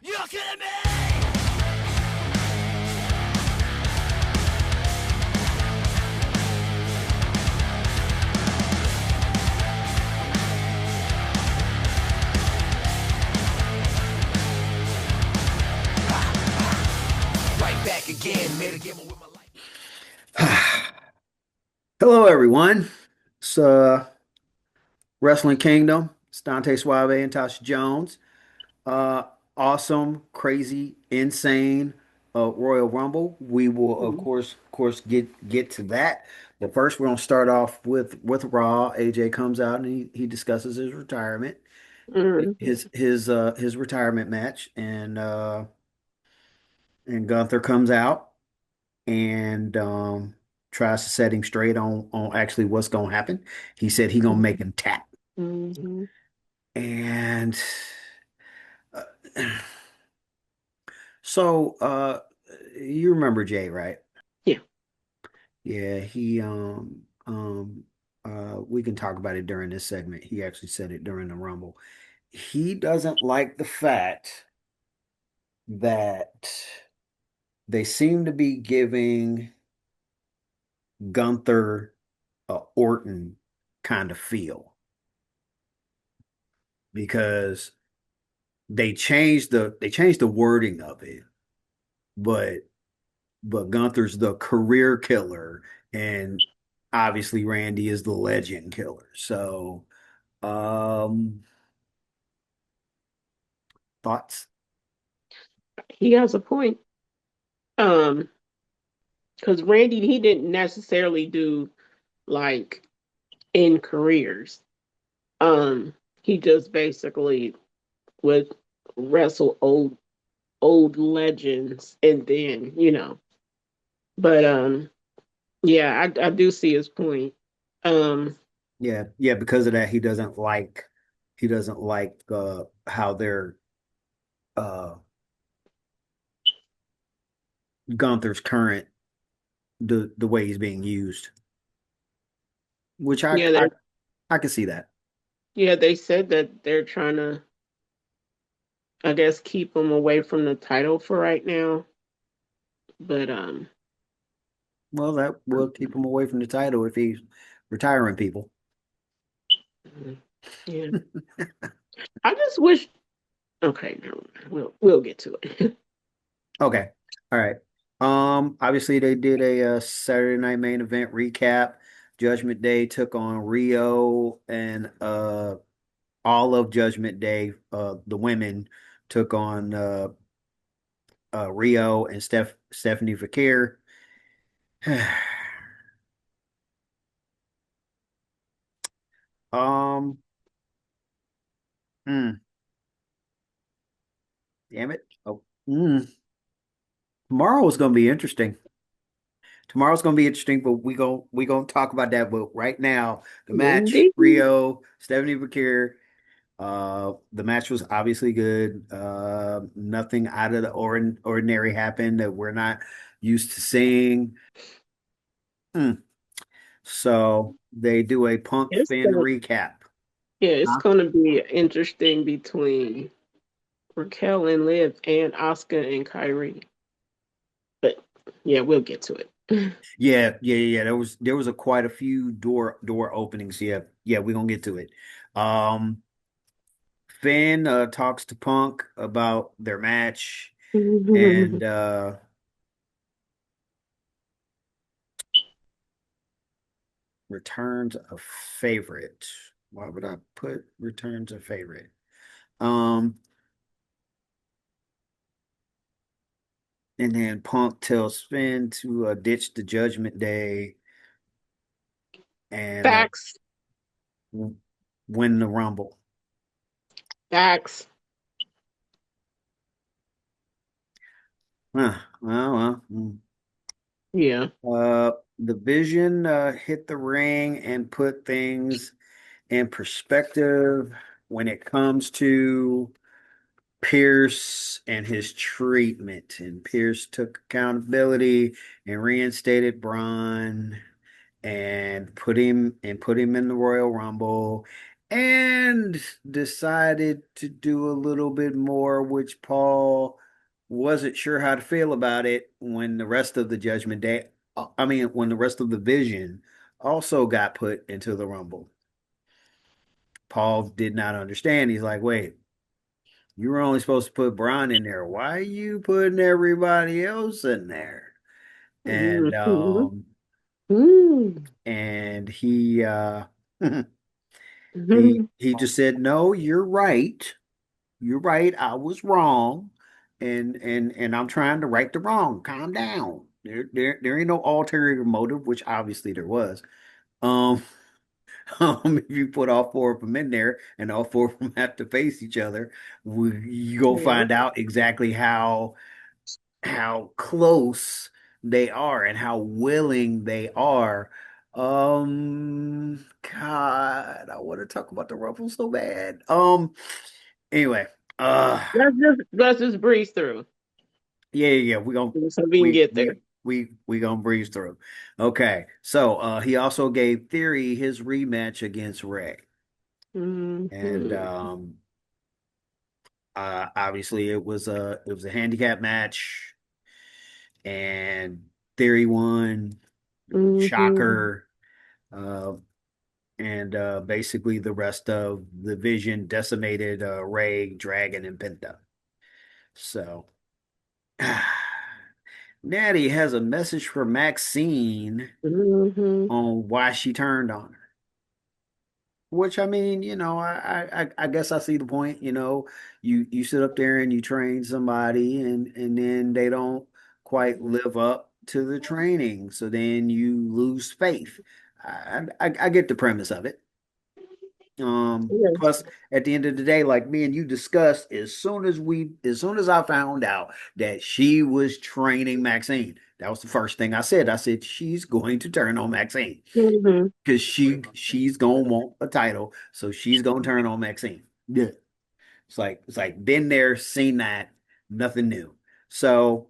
You're kidding me! Right back again, made a game with my life. Hello, everyone. It's Wrestling Kingdom. It's Dante Suave and Tasha Jones. Uh, awesome, crazy, insane Royal Rumble. We will, of course, get to that. But first, we're gonna start off with Raw. AJ comes out and he discusses his retirement, Mhm. his retirement match, and Gunther comes out and tries to set him straight on actually what's gonna happen. He said he gonna make him tap. Mhm. And uh, so you remember Jay, right? Yeah. Yeah, we can talk about it during this segment. He actually said it during the Rumble. He doesn't like the fact that they seem to be giving Gunther a Orton kind of feel because they changed the wording of it, but Gunther's the career killer, and obviously Randy is the legend killer. So, thoughts? He has a point. Um, because Randy, he didn't necessarily do like in careers. Um, he just basically would wrestle old legends and then, but yeah, I do see his point. Um, Yeah, yeah. Because of that, he doesn't like how they're uh Gunther's current the way he's being used, which I yeah, I they I can see that. yeah, they said that they're trying to, I guess, keep him away from the title for right now. But Well, that will keep him away from the title if he's retiring people. yeah. I just wish. Okay, never mind. We'll get to it. Okay. All right. Obviously they did a Saturday Night Main Event recap. Judgment Day took on Rio and all of Judgment Day, the women took on Rio and Stephanie Fakir. Um, hmm, damn it. Oh, tomorrow is going to be interesting. Tomorrow's going to be interesting, but we gonna talk about that. But right now, the match, Indeed. Rio, Stephanie Fakir. The match was obviously good. Nothing out of the ordinary happened that we're not used to seeing. Hmm. So they do a Punk It's Finn gonna, recap. yeah, it's Huh? gonna be interesting between Raquel and Liv and Oscar and Kyrie. But yeah, we'll get to it. Yeah, yeah, yeah. There was a quite a few door openings. Yeah, yeah. We're gonna get to it. Um, Finn talks to Punk about their match and returns a favorite. Why would I put returns a favorite? Um, and then Punk tells Finn to ditch the Judgment Day and Facts, win the Rumble. facts. Well. Yeah. The Vision hit the ring and put things in perspective when it comes to Pierce and his treatment. And Pierce took accountability and reinstated Braun and put him in the Royal Rumble. and decided to do a little bit more, which Paul wasn't sure how to feel about it when the rest of the Judgment Day, I mean, when the rest of the Vision also got put into the Rumble. Paul did not understand. He's like, wait, you were only supposed to put Braun in there. Why are you putting everybody else in there? And Mhm. Mhm. and he he just said, "No, you're right. You're right. I was wrong, and I'm trying to right the wrong. Calm down. There ain't no ulterior motive, which obviously there was. Um, if you put all four of them in there and all four of them have to face each other, you go Yeah. find out exactly how close they are and how willing they are. God, I want to talk about the Ruffles so bad. Anyway, uh, Let's just breeze through yeah. We gonna so we can we get there. we we gonna breeze through. Okay, so he also gave Theory his rematch against Ray, and Mhm. obviously it was a handicap match, and Theory won. Mhm. Shocker. Uh, and basically the rest of the Vision decimated Ray, Dragon, and Penta. So Natty has a message for Maxine Mhm. on why she turned on her. Which I mean, I guess I see the point. You sit up there and you train somebody, and then they don't quite live up to the training, so then you lose faith. I get the premise of it. Yes. Plus, at the end of the day, like me and you discussed, as soon as I found out that she was training Maxine, that was the first thing I said. I said she's going to turn on Maxine Mhm. because she's gonna want a title, so she's gonna turn on Maxine. Yeah, it's like been there, seen that, nothing new. So,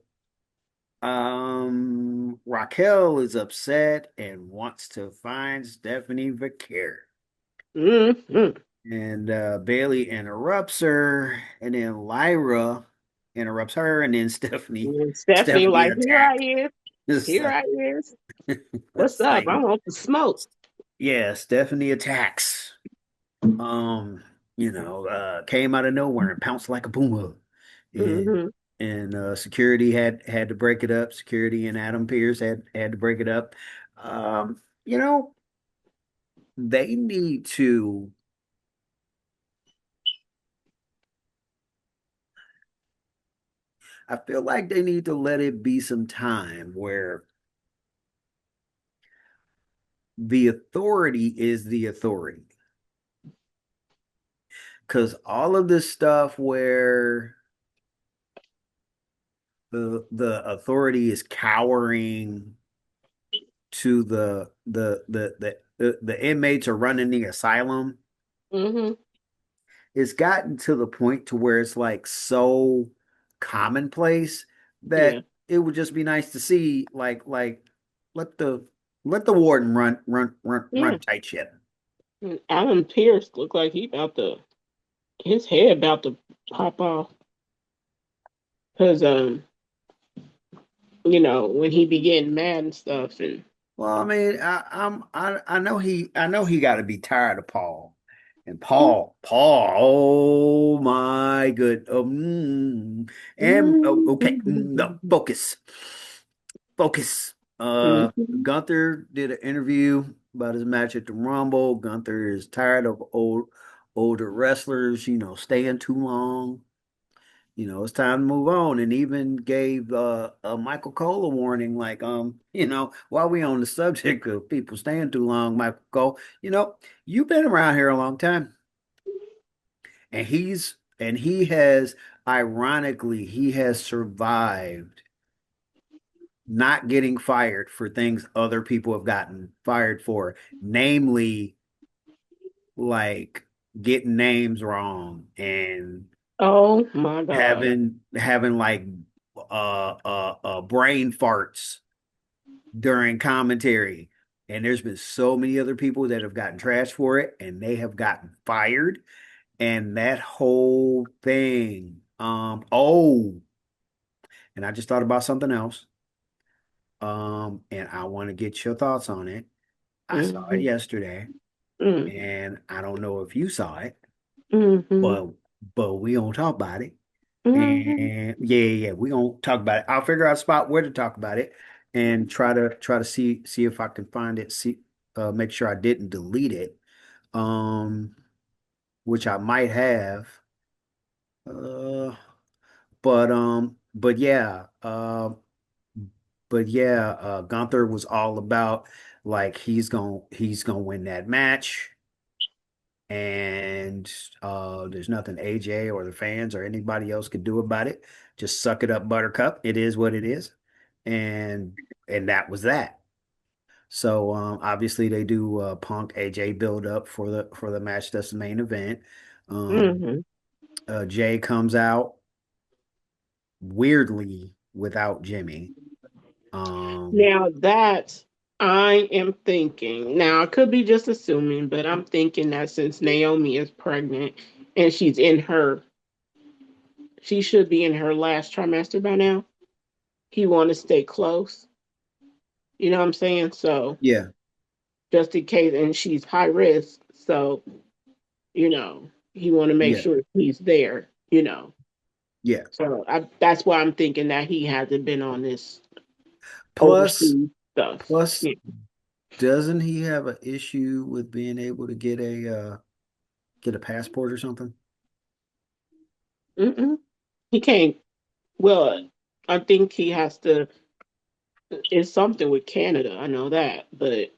Raquel is upset and wants to find Stephanie Vaquer. Mhm. And Bailey interrupts her, and then Lyra interrupts her, and then Stephanie And Stephanie Stephanie like, here I attacks. is. It's Here like I is. What's it's up? like I want the smoke. yeah, Stephanie attacks. Um, came out of nowhere and pounced like a puma. And Mhm. security had to break it up. Security and Adam Pierce had to break it up. Um, you know, they need to. I feel like they need to let it be some time where the authority is the authority. Because all of this stuff where the authority is cowering to the inmates are running the asylum, Mhm. it's gotten to the point to where it's like so commonplace Yeah. that it would just be nice to see like let the let the warden run Yeah. tight ship. And Alan Pierce looked like he about to his head about to pop off because when he be getting mad and stuff and Well, I mean, I know he got to be tired of Paul, and Paul. Oh my good. And okay, no, focus. Mhm. Gunther did an interview about his match at the Rumble. Gunther is tired of older wrestlers, staying too long. It's time to move on, and even gave Michael Cole a warning, like, while we on the subject of people staying too long, Michael Cole, you've been around here a long time, and he has, ironically, he has survived not getting fired for things other people have gotten fired for, namely, like getting names wrong and Oh my God. having like brain farts during commentary. And there's been so many other people that have gotten trashed for it and they have gotten fired. And that whole thing. And I just thought about something else. And I want to get your thoughts on it. I saw it Mm-hmm. yesterday, Mm-hmm. and I don't know if you saw it, Mm-hmm. but we don't talk about it. Mm-hmm. And yeah, we gonna talk about it. I'll figure out a spot where to talk about it and try to see if I can find it, see make sure I didn't delete it. Um, which I might have. Uh, but yeah, Gunther was all about like he's gonna win that match. And there's nothing AJ or the fans or anybody else could do about it. Just suck it up, Buttercup. It is what it is, and that was that. So obviously they do Punk AJ build up for the match that's the main event. Um, Mm-hmm. Jay comes out weirdly without Jimmy. Um, Now that I am thinking, now I could be just assuming, but I'm thinking that since Naomi is pregnant and she should be in her last trimester by now. He want to stay close. You know what I'm saying? So yeah, just in case, and she's high risk, so he want to make yeah, sure he's there. yeah. So that's why I'm thinking that he hasn't been on this Plus, overseas stuff. plus, Yeah. doesn't he have an issue with being able to get a passport or something? Mm-mm. He can't. Well, I think he has to. It's something with Canada. I know that, but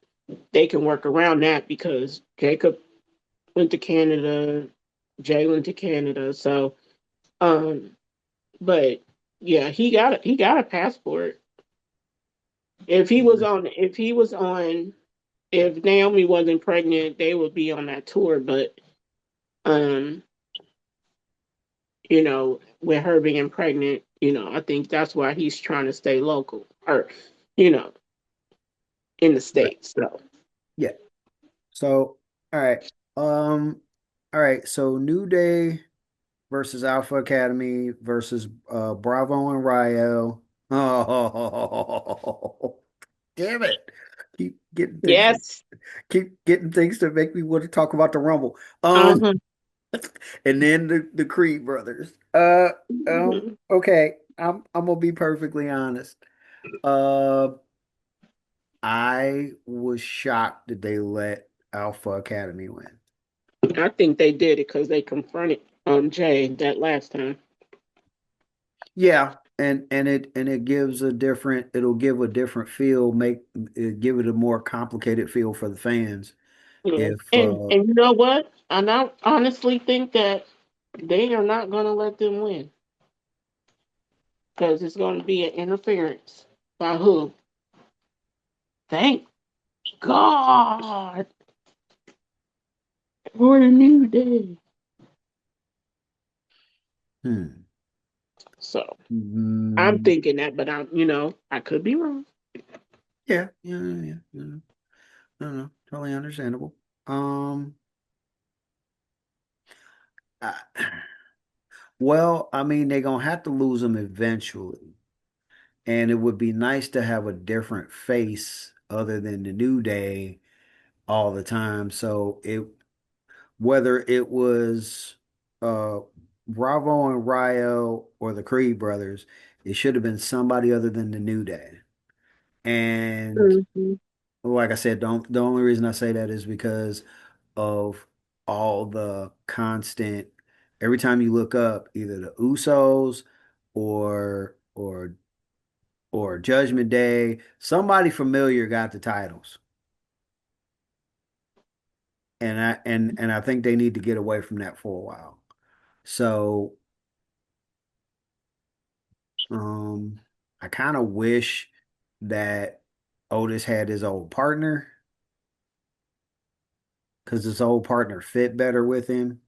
they can work around that because Jacob went to Canada, Jay went to Canada. So, um, but yeah, he got a passport. If Naomi wasn't pregnant, they would be on that tour. But um, with her being pregnant, I think that's why he's trying to stay local or, you know, in the Right. States. So Yeah. So, all right. All right. So New Day versus Alpha Academy versus Bravo and Ryo. Oh, damn it. Keep getting things yes. keep getting things to make me want to talk about the Rumble. Uh-huh. And then the Creed brothers. Mhm. Okay. I'm gonna be perfectly honest. Uh I was shocked that they let Alpha Academy win. I think they did it because they confronted Jay that last time. Yeah, and it gives it'll give a different feel, give it a more complicated feel for the fans. Yeah. If And you know what? And I honestly think that they are not gonna let them win because it's gonna be an interference. By who? Thank God for the new day. hmm, So I'm mm, thinking that, but I could be wrong. yeah. No, no, totally understandable. Um, I, well, I mean, they're gonna have to lose them eventually, and it would be nice to have a different face other than the New Day all the time. So whether it was uh Bravo and Ryo or the Creed brothers, it should have been somebody other than the New Day. And Mhm. like I said, don't the only reason I say that is because of all the constant every time you look up either the Usos or Judgment Day, somebody familiar got the titles. And I think they need to get away from that for a while. So I kind of wish that Otis had his old partner because his old partner fit better with him,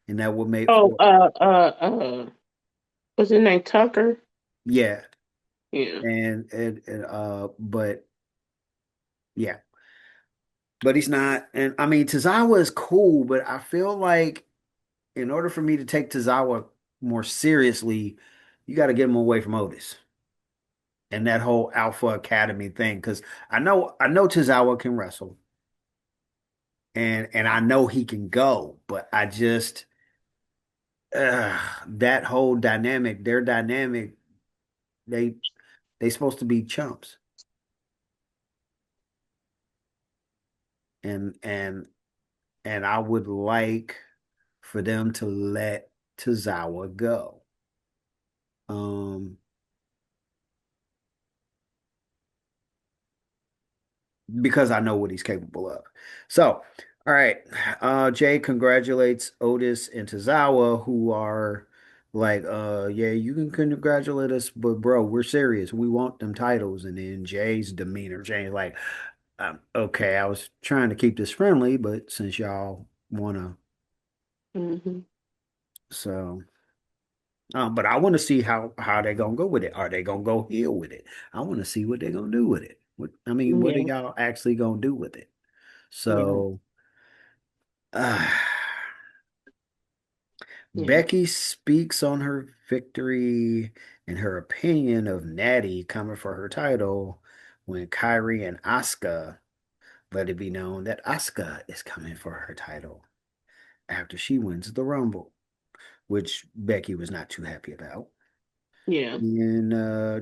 and that would make Oh, for what's his name? Tucker. yeah, Yeah. but yeah. but he's not. And I mean, Tozawa is cool, but I feel like in order for me to take Tozawa more seriously, you got to get him away from Otis and that whole Alpha Academy thing. Because I know Tozawa can wrestle, and I know he can go, but I just that whole dynamic, their dynamic, they they supposed to be chumps, and and and I would like for them to let Tozawa go. Um, because I know what he's capable of. So, all right. Jay congratulates Otis and Tozawa, who are like, yeah, you can congratulate us, but bro, we're serious. We want them titles. And then Jay's demeanor, Jay's like, okay, I was trying to keep this friendly, but since y'all wanna, Hmm. so but I want to see how they gonna go with it. Are they gonna go heel with it? I want to see what they're gonna do with it. What are Yeah, y'all actually gonna do with it? yeah, So uh, yeah, Becky speaks on her victory and her opinion of Natty coming for her title when Kyrie and Asuka let it be known that Asuka is coming for her title after she wins the Rumble, which Becky was not too happy about. yeah. And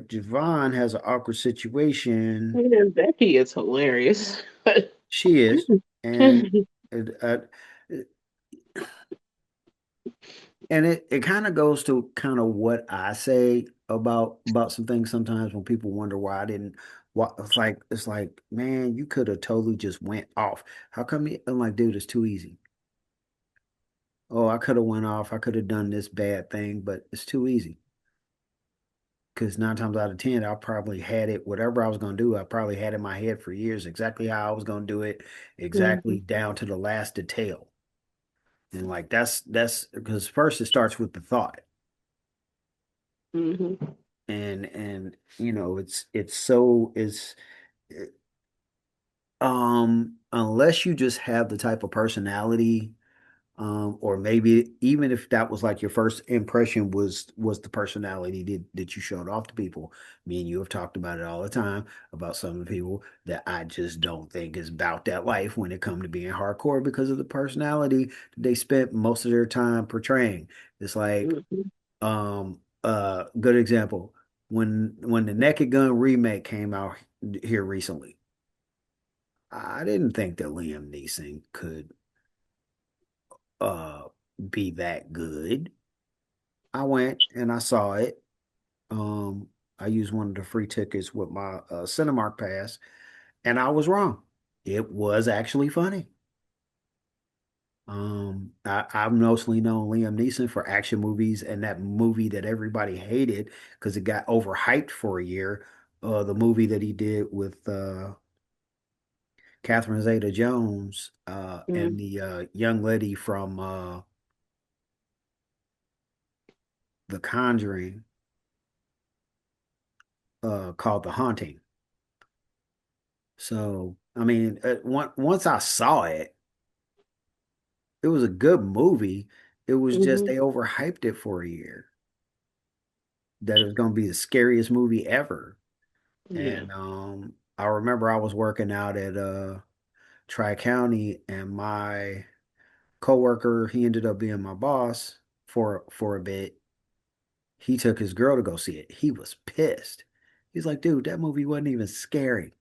Javon has an awkward situation. And Becky is hilarious. She is, and it, it kind of goes to kind of what I say about some things sometimes when people wonder why I didn't. What it's like, man, you could have totally just went off. How come you? I'm like, dude, it's too easy. Oh, I could have went off. I could have done this bad thing, but it's too easy. Because nine times out of ten, I probably had it, whatever I was going to do, I probably had in my head for years exactly how I was going to do it, Hmm. exactly down to the last detail. And like that's because first it starts with the thought. Hmm. And it's so it's unless you just have the type of personality, or maybe even if that was like your first impression was the personality that you showed off to people. Me and you have talked about it all the time about some of the people that I just don't think is about that life when it comes to being hardcore because of the personality that they spent most of their time portraying. It's like Hmm. good example when the Naked Gun remake came out here recently. I didn't think that Liam Neeson could uh be that good. I went and I saw it. Um, I used one of the free tickets with my Cinemark pass, and I was wrong. It was actually funny. I've mostly known Liam Neeson for action movies and that movie that everybody hated because it got overhyped for a year. The movie that he did with Catherine Zeta-Jones and the young lady from The Conjuring, called The Haunting. So, I mean, once I saw it, it was a good movie. It was just Hmm. they overhyped it for a year that it was going to be the scariest movie ever. Yeah. And I remember I was working out at Tri-County, and my coworker, he ended up being my boss for a bit. He took his girl to go see it. He was pissed. He's like, dude, that movie wasn't even scary.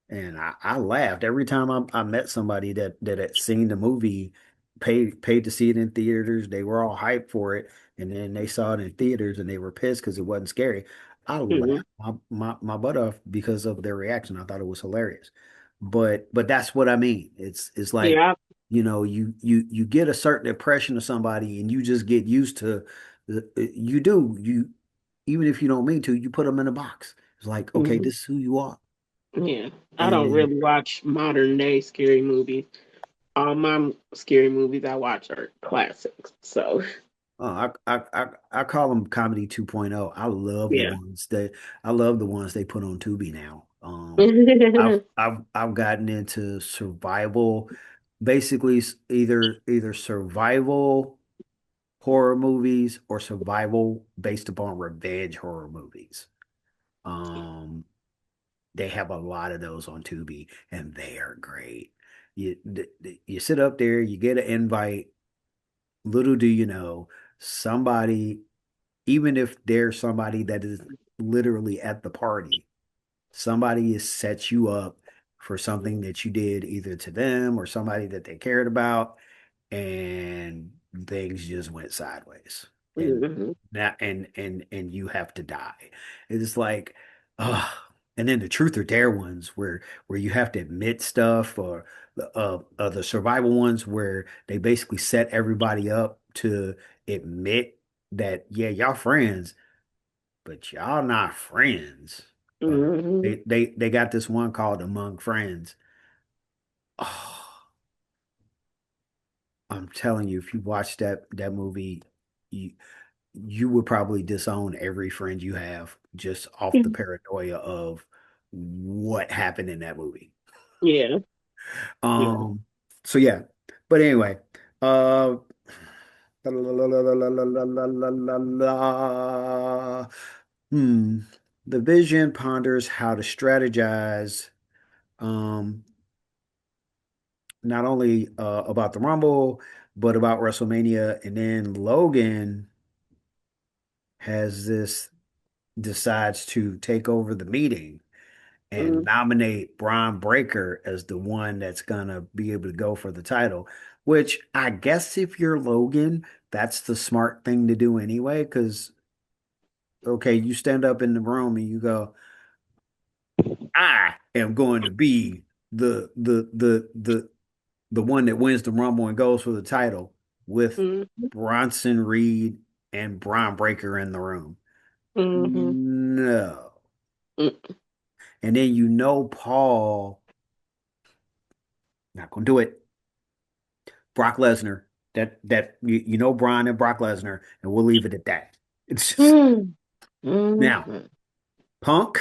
And I laughed every time I met somebody that had seen the movie, paid to see it in theaters. They were all hyped for it, and then they saw it in theaters and they were pissed because it wasn't scary. I Hmm. laughed my butt off because of their reaction. I thought it was hilarious. But that's what I mean. It's like, Yeah. you get a certain impression of somebody and you just get used to you even if you don't mean to, you put them in a box. It's like, okay, Hmm. this is who you are. Yeah. I And don't then really watch modern day scary movies. All my scary movies I watch are classics. So I call them comedy 2.0. I love the yeah. ones that I love the ones they put on Tubi now. I've gotten into survival, basically either survival horror movies or survival based upon revenge horror movies. Um, they have a lot of those on Tubi, and they are great. You sit up there, you get an invite. Little do you know, somebody, even if there's somebody that is literally at the party, somebody has set you up for something that you did either to them or somebody that they cared about, and things just went sideways. And Mhm. that and you have to die. It's like, uh and then the truth or dare ones where you have to admit stuff, or the survival ones where they basically set everybody up to admit that, yeah, y'all friends, but y'all not friends. Uh, Mhm. they got this one called Among Friends. Oh, I'm telling you, if you watch that movie, you you would probably disown every friend you have just off the paranoia of what happened in that movie. Yeah. Yeah. Um, so yeah. But anyway, uh la, la, la, la, la, la, la, la, la, la, la. Hmm. The vision ponders how to strategize, um not only about the Rumble, but about WrestleMania. And then Logan has this decides to take over the meeting and Mhm. nominate Braun Breaker as the one that's gonna be able to go for the title. Which I guess if you're Logan, that's the smart thing to do anyway. Because okay, you stand up in the room and you go, I am going to be the one that wins the Rumble and goes for the title with Mhm. Bronson Reed and Braun Breaker in the room. Mhm. No. Mhm. And then Paul not gonna do it. Brock Lesnar. That you know Braun and Brock Lesnar, and we'll leave it at that. It's just Mhm. now Mhm. Punk.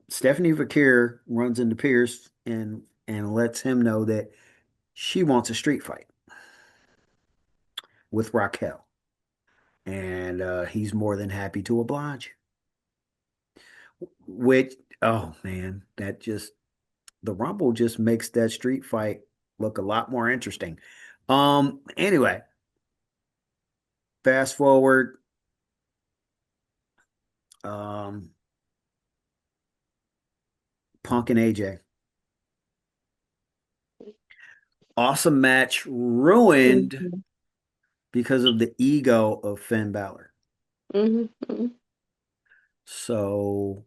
Stephanie Vakir runs into Pierce and lets him know that she wants a street fight with Raquel, and he's more than happy to oblige. Which, oh man, that just the Rumble just makes that street fight look a lot more interesting. Anyway, fast forward, um, Punk and AJ. Awesome match ruined Mhm. because of the ego of Finn Balor. Mhm. Mhm. So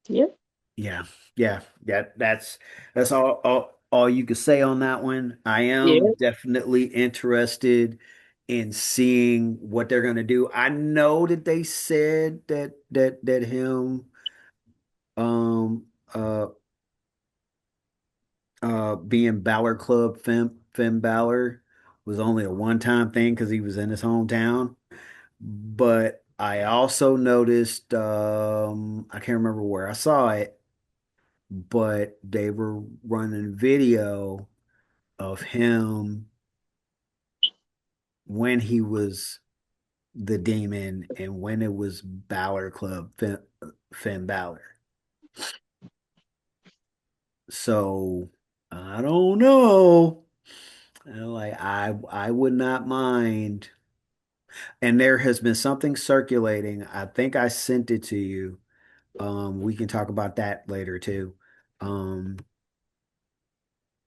Yep. yeah, yeah, that's all you could say on that one. I am Yeah. definitely interested in seeing what they're gonna do. I know that they said that him um uh being Balor Club Finn Balor was only a one-time thing because he was in his hometown. But I also noticed, I can't remember where I saw it, but they were running video of him when he was the demon and when it was Balor Club Finn Balor. So I don't know. Like I would not mind. And there has been something circulating. I think I sent it to you. We can talk about that later too. Um,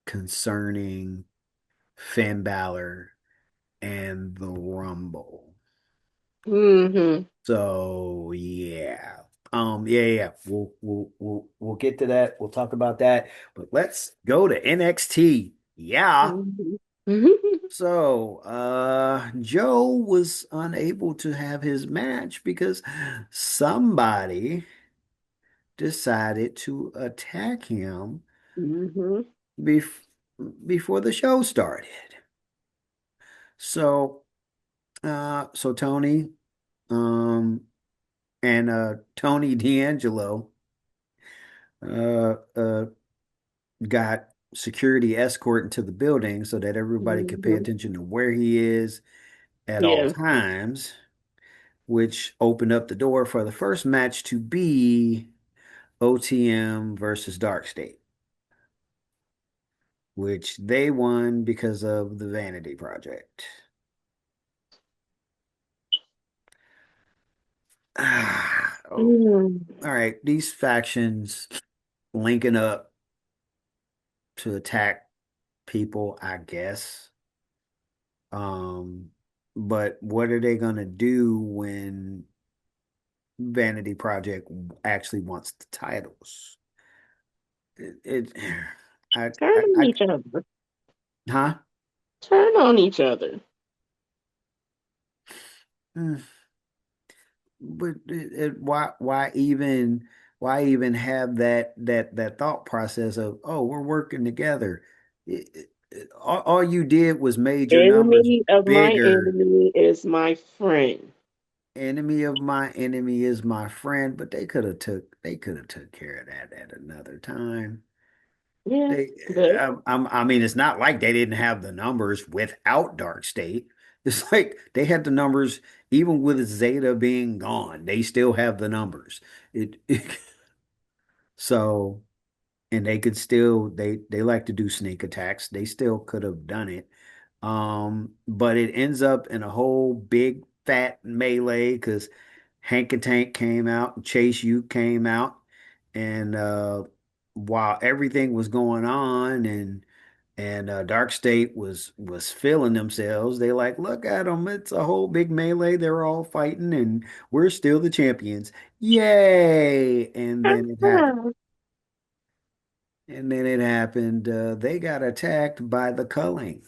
Concerning Finn Balor and the Rumble. Mhm. So yeah. Yeah. We'll get to that. We'll talk about that. But let's go to NXT. Yeah. Mhm. Mhm. So, Joe was unable to have his match because somebody decided to attack him Mhm. bef before the show started. So, so Tony, um, and Tony D'Angelo uh, uh, got security escort into the building so that everybody could pay Mhm. attention to where he is at all Yeah. times, which opened up the door for the first match to be OTM versus Dark State, which they won because of the Vanity Project. Oh, Mm. all right, these factions linking up to attack people, I guess. Um, but what are they gonna do when Vanity Project actually wants the titles? It Turn on I each other. huh? Turn on each other. Mm, but why even have that thought process of, oh, we're working together? All you did was made your numbers Enemy of my bigger. enemy is my friend. Enemy of my enemy is my friend, but they could have took care of that at another time. Yeah, They, but I mean, it's not like they didn't have the numbers without Dark State. It's like they had the numbers even with Zeta being gone. They still have the numbers. It so, and they could still they like to do sneak attacks. They still could have done it. But it ends up in a whole big fat melee because Hank and Tank came out and Chase U came out, and while everything was going on and Dark State was feeling themselves, they like, look at them, it's a whole big melee. They're all fighting, and we're still the champions. Yay! And then it happened. And then it happened. They got attacked by the culling.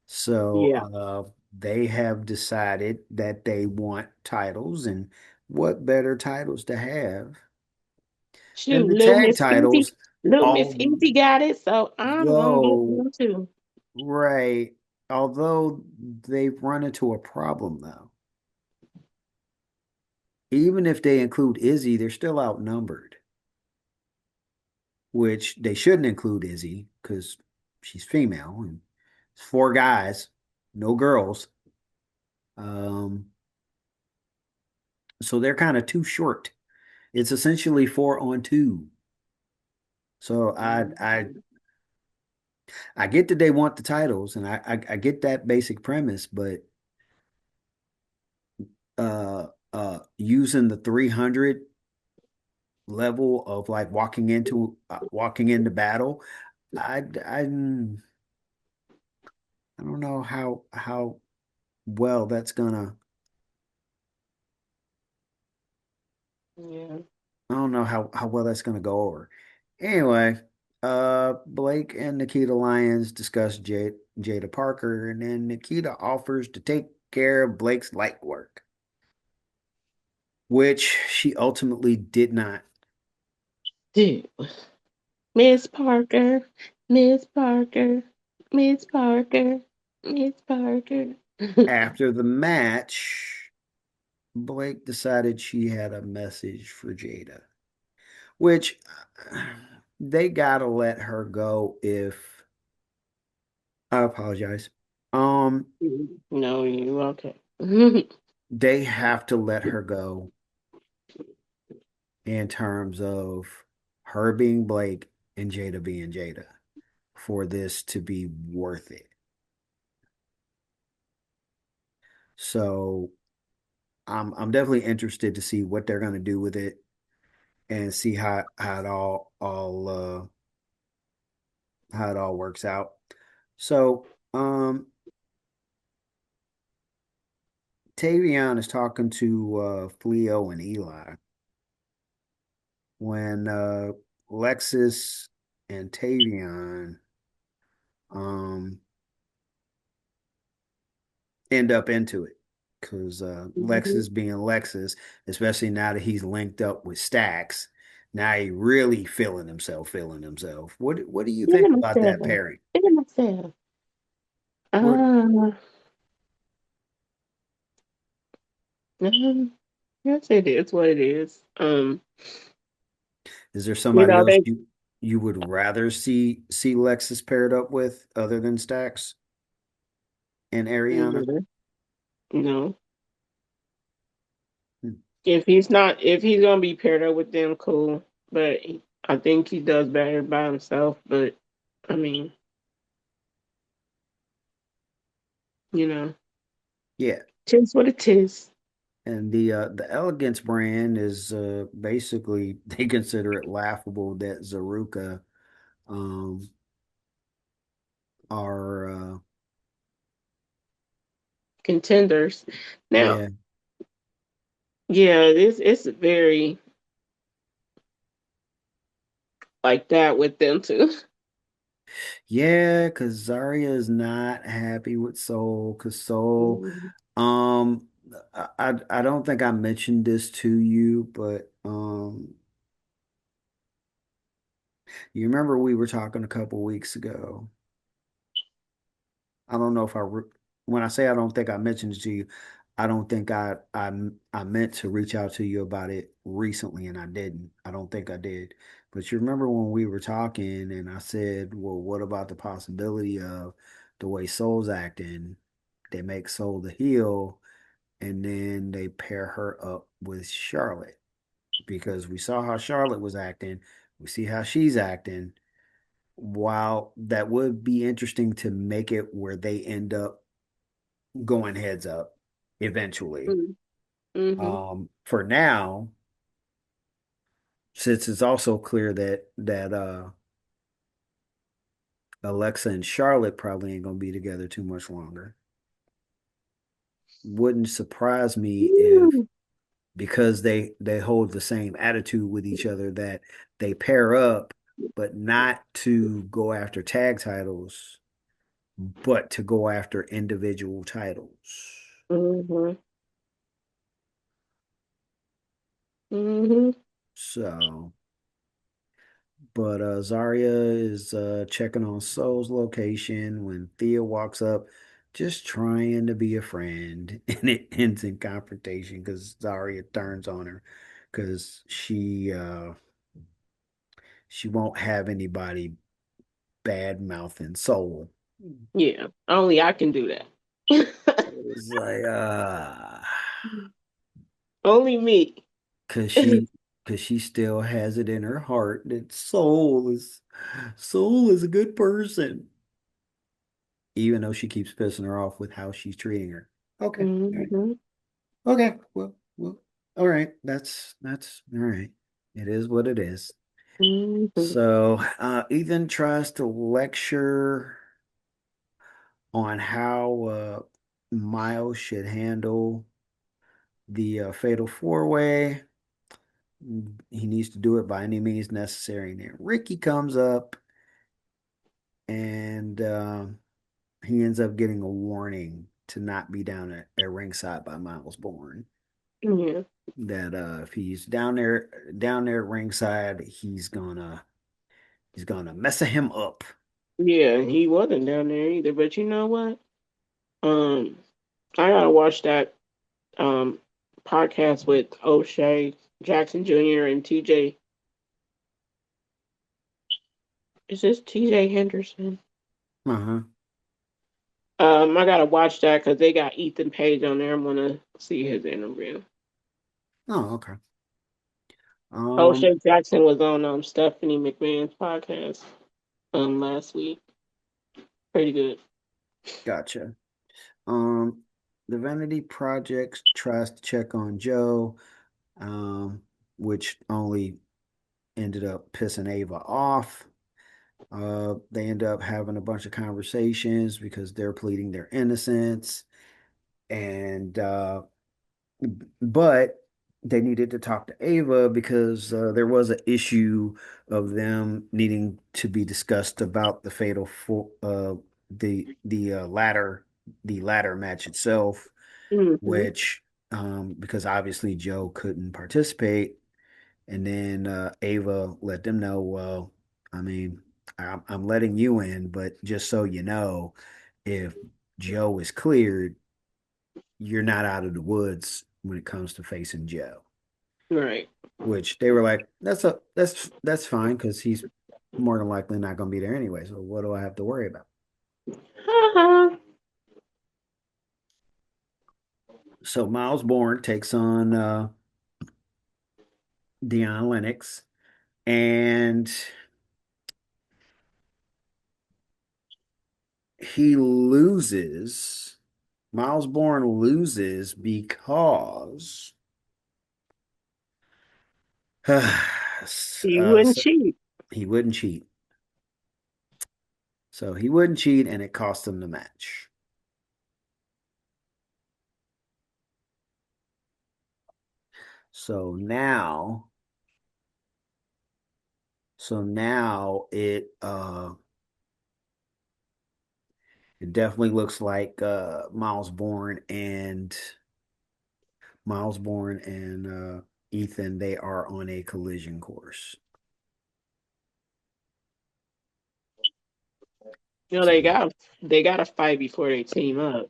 So yeah. they have decided that they want titles, and what better titles to have than Shoot, the tag titles? Little Miss Easy got it, so I'm gonna get Although, one too. right, although they've run into a problem though. Even if they include Izzy, they're still outnumbered, which they shouldn't include Izzy because she's female and it's four guys, no girls. Um, so they're kind of too short. It's essentially 4-on-2. So Mhm. I get that they want the titles, and I get that basic premise, but using the 300 level of like walking into battle, I don't know how well that's gonna Yeah. I don't know how well that's gonna go over. Anyway, Blake and Nikita Lyons discuss Jada Parker, and then Nikita offers to take care of Blake's light work, which she ultimately did not. Dude. Miss Parker, Miss Parker, Miss Parker, Miss Parker. After the match, Blake decided she had a message for Jada, which they gotta let her go if I apologize. Um, No, you okay. they have to let her go in terms of her being Blake and Jada being Jada for this to be worth it. So I'm definitely interested to see what they're gonna do with it and see how it how it all works out. So Tavion is talking to Fleo and Eli when Lexus and Tavion um end up into it because Mhm. Lexus being Lexus, especially now that he's linked up with Stacks, now he really feeling himself. What do you think Feeling about that myself. pairing? Feeling myself. What Uh, um, Yes, it is what it is. Is there You somebody know, else they you would rather see Lexus paired up with other than Stax and Ariana? you know, Hmm. if he's gonna be paired up with them, cool. But I think he does better by himself. But I mean, you know, Yeah. tis what it is. And the Elegance brand is basically they consider it laughable that Zaruka um are Contenders. Now, yeah. yeah, it's very like that with them too. Yeah, because Zarya is not happy with Soul because Soul Mhm. um I don't think I mentioned this to you, but you remember we were talking a couple weeks ago. I don't know if when I say I don't think I mentioned it to you, I don't think I meant to reach out to you about it recently and I didn't. I don't think I did. But you remember when we were talking and I said, well, what about the possibility of the way Soul's acting? They make Soul the heel and then they pair her up with Charlotte because we saw how Charlotte was acting. We see how she's acting. While that would be interesting to make it where they end up going heads up eventually. Mhm. For now, since it's also clear that Alexa and Charlotte probably ain't gonna be together too much longer, wouldn't surprise me if Mhm. because they hold the same attitude with each other that they pair up, but not to go after tag titles, but to go after individual titles. Mhm. Mhm. So but Zarya is checking on Soul's location when Thea walks up, just trying to be a friend, and it ends in confrontation because Zarya turns on her because she won't have anybody bad mouthing Soul. Yeah, only I can do that. It's like Only me. because she still has it in her heart that Soul is a good person. Even though she keeps pissing her off with how she's treating her. Okay. All right. Mhm. Okay. Well, all right. That's all right. It is what it is. Mhm. So Ethan tries to lecture on how Miles should handle the fatal four-way. He needs to do it by any means necessary. And then Ricky comes up and he ends up getting a warning to not be down at ringside by Miles Bourne. Yeah. That if he's down there at ringside, he's gonna mess him up. Yeah, he wasn't down there either. But you know what? Um, I gotta watch that um podcast with O'Shea Jackson Jr. and TJ. Is this TJ Henderson? Uh-huh. I gotta watch that because they got Ethan Page on there. I'm gonna see his interview. Oh, okay. Um, O'Shea Jackson was on Stephanie McMahon's podcast last week. Pretty good. gotcha. Um, the Vanity Project tries to check on Joe, um, which only ended up pissing Ava off. They end up having a bunch of conversations because they're pleading their innocence, and but they needed to talk to Ava because there was an issue of them needing to be discussed about the fatal the ladder match itself, Hmm. which because obviously Joe couldn't participate, and then Ava let them know, well, I mean, I'm letting you in, but just so you know, if Joe is cleared, you're not out of the woods when it comes to facing Joe. Right. Which they were like, that's fine because he's more than likely not going to be there anyway. So what do I have to worry about? Uh-huh. So Miles Bourne takes on Deion Lennox, and he loses. Miles Bourne loses because You wouldn't so cheat. he wouldn't cheat. So he wouldn't cheat, and it cost him the match. So now, it definitely looks like Miles Bourne and Ethan, they are on a collision course. You know, So they got to fight before they team up.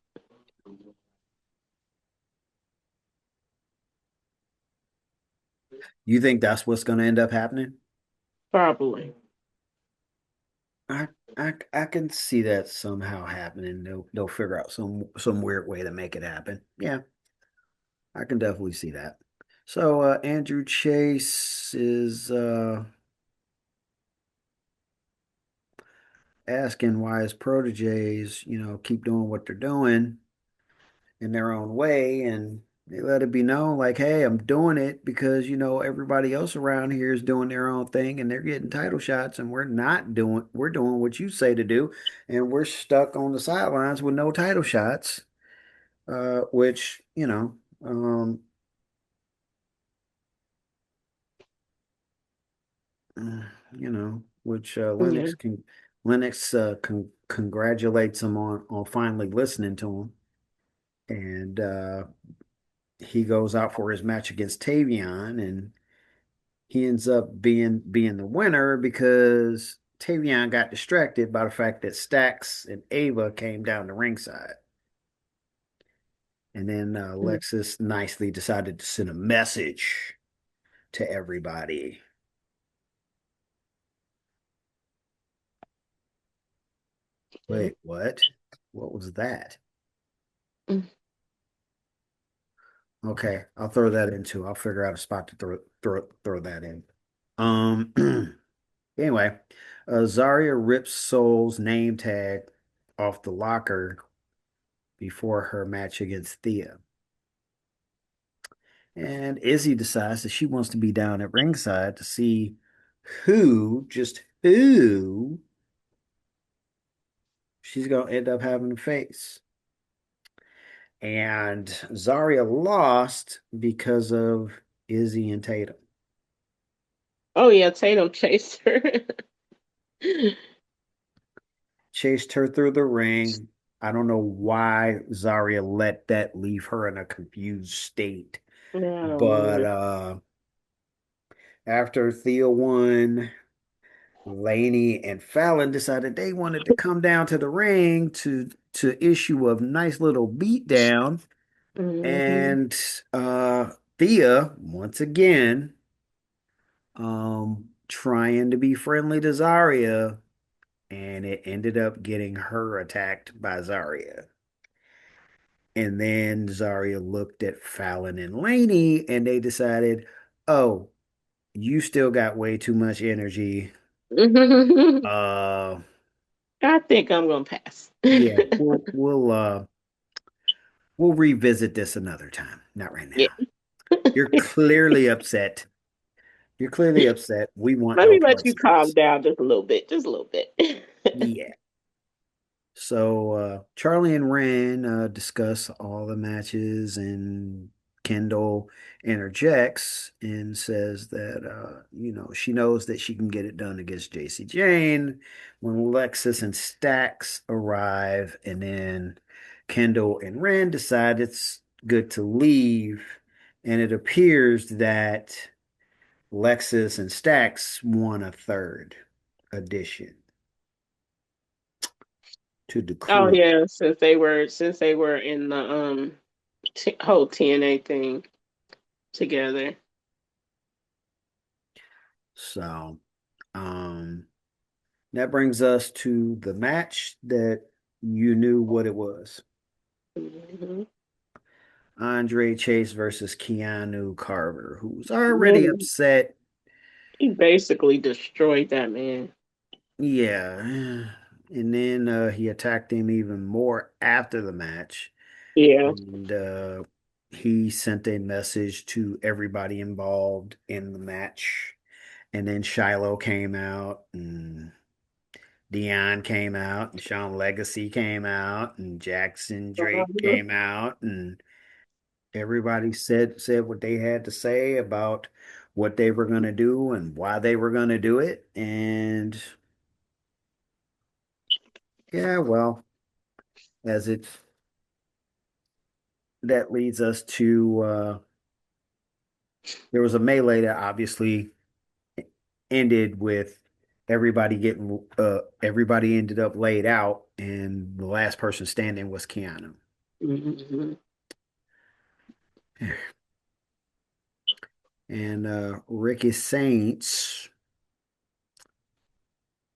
you think that's what's going to end up happening? Probably. I, I can see that somehow happening. They'll figure out some weird way to make it happen. Yeah, I can definitely see that. So Andrew Chase is asking why his proteges, keep doing what they're doing in their own way, and they let it be known like, hey, I'm doing it because everybody else around here is doing their own thing and they're getting title shots, and we're doing what you say to do, and we're stuck on the sidelines with no title shots, which uh, which Yeah. Lennox congratulates him on finally listening to him, and he goes out for his match against Tavion, and he ends up being the winner because Tavion got distracted by the fact that Stax and Ava came down to ringside. And then Lexus nicely decided to send a message to everybody. Okay. Wait, what? What was that? Okay, I'll throw that in too. I'll figure out a spot to throw that in. Um anyway, Zarya rips Soul's name tag off the locker before her match against Thea. And Izzy decides that she wants to be down at ringside to see just who she's going to end up having to face. And Zarya lost because of Izzy and Tatum. Oh yeah, Tatum chased her. Chased her through the ring. I don't know why Zarya let that leave her in a confused state. Yeah, I don't But either. after Thea won, Laney and Fallon decided they wanted to come down to the ring to issue a nice little beatdown. Hmm. And Thea, once again, trying to be friendly to Zarya, and it ended up getting her attacked by Zarya. And then Zarya looked at Fallon and Laney, and they decided, oh, you still got way too much energy. Uh, I think I'm gonna pass. yeah, we'll revisit this another time. Not right Yeah. now. You're clearly upset. You're clearly upset. We want Let no me let parts you of calm this. down just a little bit. Just a little bit. Yeah. So Charlie and Ren discuss all the matches, and Kendall interjects and says that she knows that she can get it done against JC Jane when Lexus and Stax arrive, and then Kendall and Ren decide it's good to leave, and it appears that Lexus and Stax won a third addition to the Oh crew. yeah, since they were in the whole TNA thing together. So, um, that brings us to the match that you knew what it was. Hmm. Andre Chase versus Keanu Carter, who's already Man, upset. he basically destroyed that man. Yeah. And then he attacked him even more after the match. Yeah. And he sent a message to everybody involved in the match. And then Shiloh came out, and Dion came out, and Sean Legacy came out, and Jackson Drake Uh-huh. came out, and everybody said what they had to say about what they were going to do and why they were going to do it. And yeah, well, as it that leads us to there was a melee that obviously ended with everybody ended up laid out, and the last person standing was Keanu. Hmm. And Ricky Saints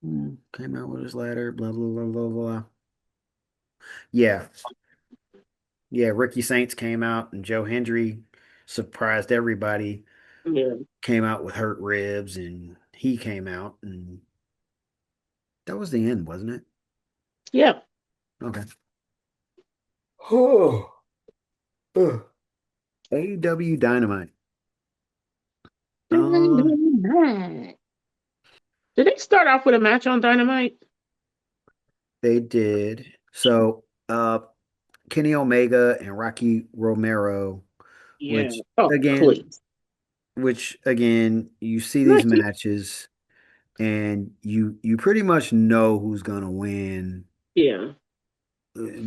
came out with his ladder, blah blah blah blah blah. Yeah, yeah. Ricky Saints came out, and Joe Hendry surprised everybody. Yeah. Came out with hurt ribs, and he came out, and that was the end, wasn't it? Yeah. Okay. Oh, AEW Dynamite. Uh, Dynamite. Did they start off with a match on Dynamite? they did. So, Kenny Omega and Rocky Romero, Yeah. which Oh, again, please. you see these Ricky. matches and you pretty much know who's gonna win Yeah.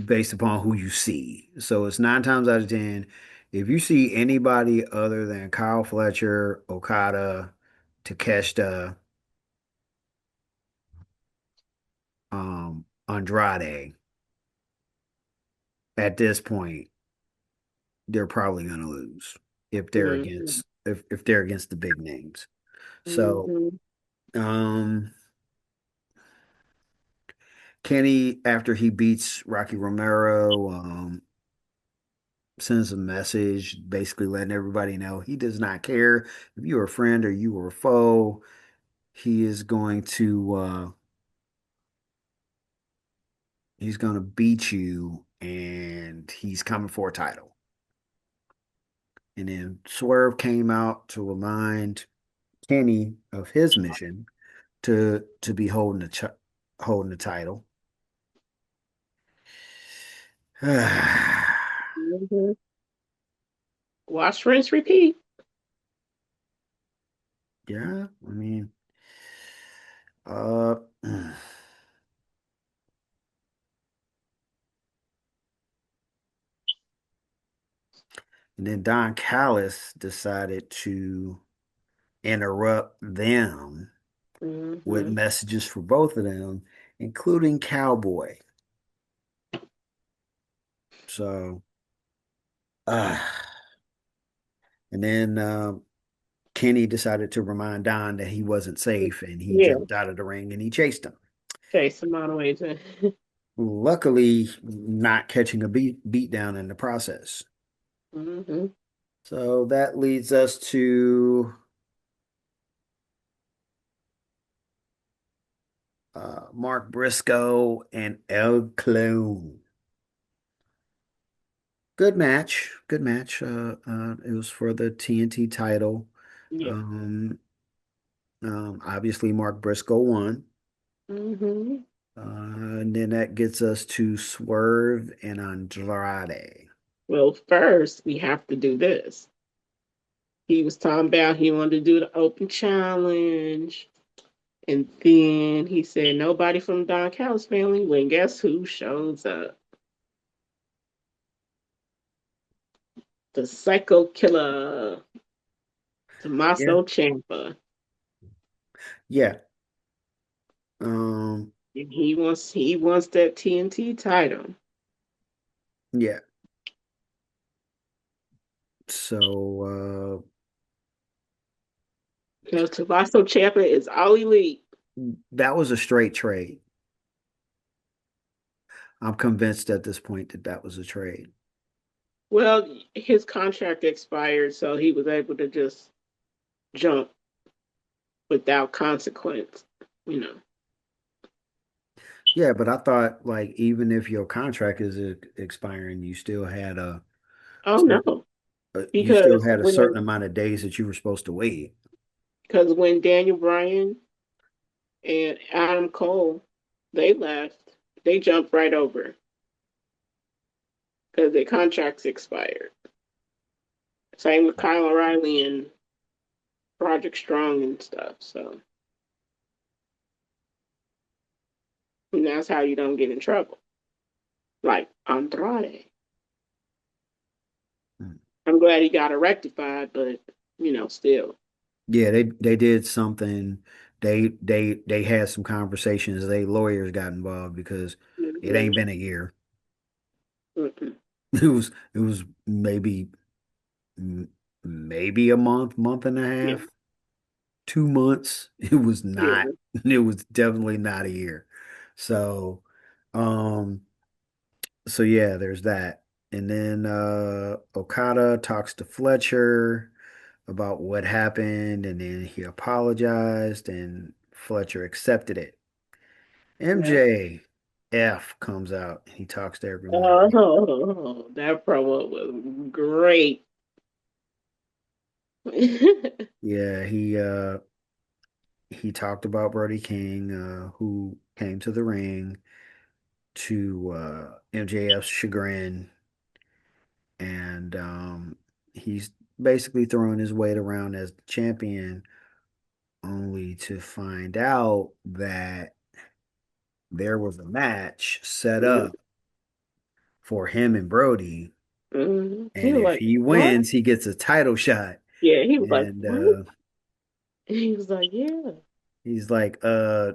based upon who you see. So it's nine times out of ten, if you see anybody other than Kyle Fletcher, Okada, Takeshita, Andrade, at this point, they're probably gonna lose Hmm. if they're against the big names. So Hmm. um Kenny, after he beats Rocky Romero, sends a message basically letting everybody know he does not care if you're a friend or you are a foe. He is going to he's going to beat you, and he's coming for a title. And then Swerve came out to remind Kenny of his mission to be holding the title. Yeah, Hmm. Wash, rinse, repeat. I mean, uh, and then Don Callis decided to interrupt them with Hmm. messages for both of them, including Cowboy. So, uh, and then Kenny decided to remind Don that he wasn't safe, and he Yeah. jumped out of the ring and he chased him. Chase him out of ways. Luckily, not catching a beat down in the process. Hmm. So that leads us to Mark Briscoe and El Clone. Good match. Good match. It was for the TNT title. Yeah. Um, obviously, Mark Briscoe won. Hmm. And then that gets us to Swerve and Andrade. Well, first we have to do this. He was talking about he wanted to do the open challenge. And then he said nobody from Don Callis family. When guess who shows up? The Psycho Killer, Yeah. Tommaso Ciampa. Yeah. Um, And he wants that TNT title. yeah. So Because Tommaso Ciampa is all elite. that was a straight trade. I'm convinced at this point that that was a trade. Well, his contract expired, so he was able to just jump without consequence. You know. Yeah, but I thought like even if your contract is expiring, Oh certain no, because a certain amount of days that you were supposed to wait. when Daniel Bryan and Adam Cole they left, they jumped right over because their contracts expired. Same with Kyle O'Reilly and Project Strong and stuff. So and that's how you don't get in trouble. Like Andrade. Mm. I'm glad he got it rectified, but still. Yeah, they did something. They had some conversations. They lawyers got involved because it Mm-hmm. ain't been a year. Mm-hmm. It was maybe a month, month and a Yeah, half, 2 months. It was not. yeah. It was definitely not a year. So, um, so yeah, there's that. And then Okada talks to Fletcher about what happened, and then he apologized, and Fletcher accepted it. Yeah. MJF comes out, and he talks to everyone. Oh, that promo was great. Yeah, he talked about Brody King, who came to the ring to MJF's chagrin, and he's basically throwing his weight around as the champion, only to find out that there was a match set up for him and Brody, He and was if like, he "What?" wins, he gets a title shot. Yeah, he was like, And "What?" And he was like, "Yeah." he's like, yeah,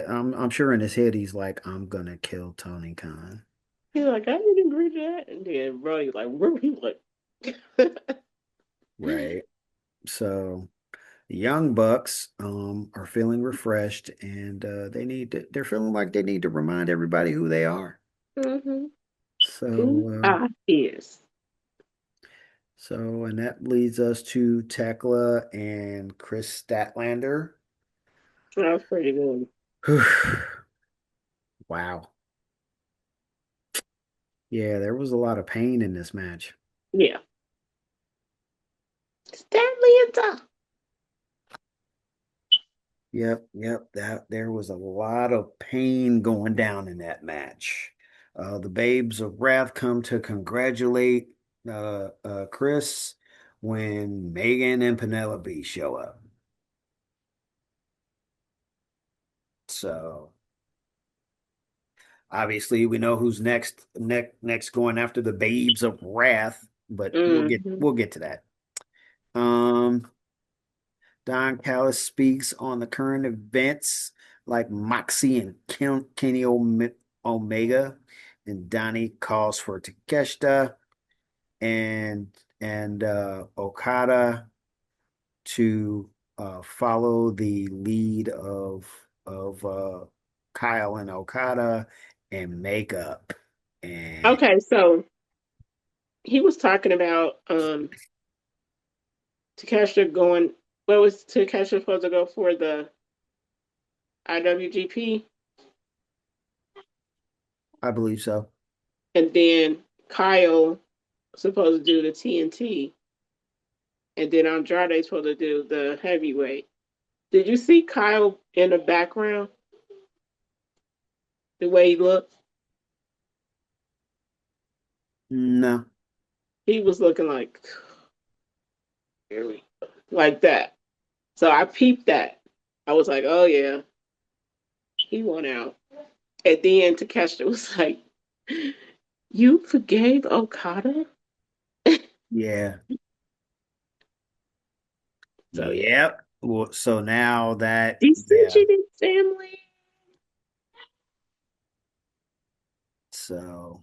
I'm sure in his head he's like, I'm gonna kill Tony Khan, He's like, "I didn't agree to that." And then bro, he's like, "Where we like?" right? So the Young Bucks are feeling refreshed, and they're feeling like they need to remind everybody who they are. Mm-hmm. Who So I is. and that leads us to Tekla and Chris Statlander. That was pretty good. Wow. Yeah, there was a lot of pain in this match. Yeah. Stanley and Tom. Yep. That there was a lot of pain going down in that match. The Babes of Wrath come to congratulate Chris when Megan and Penelope show up. So obviously we know who's next going after the Babes of Wrath, but Mm-hmm. we'll get to that. Um, Don Callis speaks on the current events like Moxie and Kenny Omega, and Donnie calls for Takeshita and Okada to follow the lead of Kyle and Okada and make up. And Okay, so he was talking about Takesha going. What was Takesha supposed to go for the IWGP, I believe so. and then Kyle supposed to do the TNT, and then Andrade supposed to do the heavyweight. Did you see Kyle in the background? The way he looked, No. he was looking like like that. So I peeped that. I was like, oh yeah, he won out. And then Takeshita was like, "You forgave Okada?" Yeah. So yeah, Yep. Well, so now that, yeah. dissension in family. So,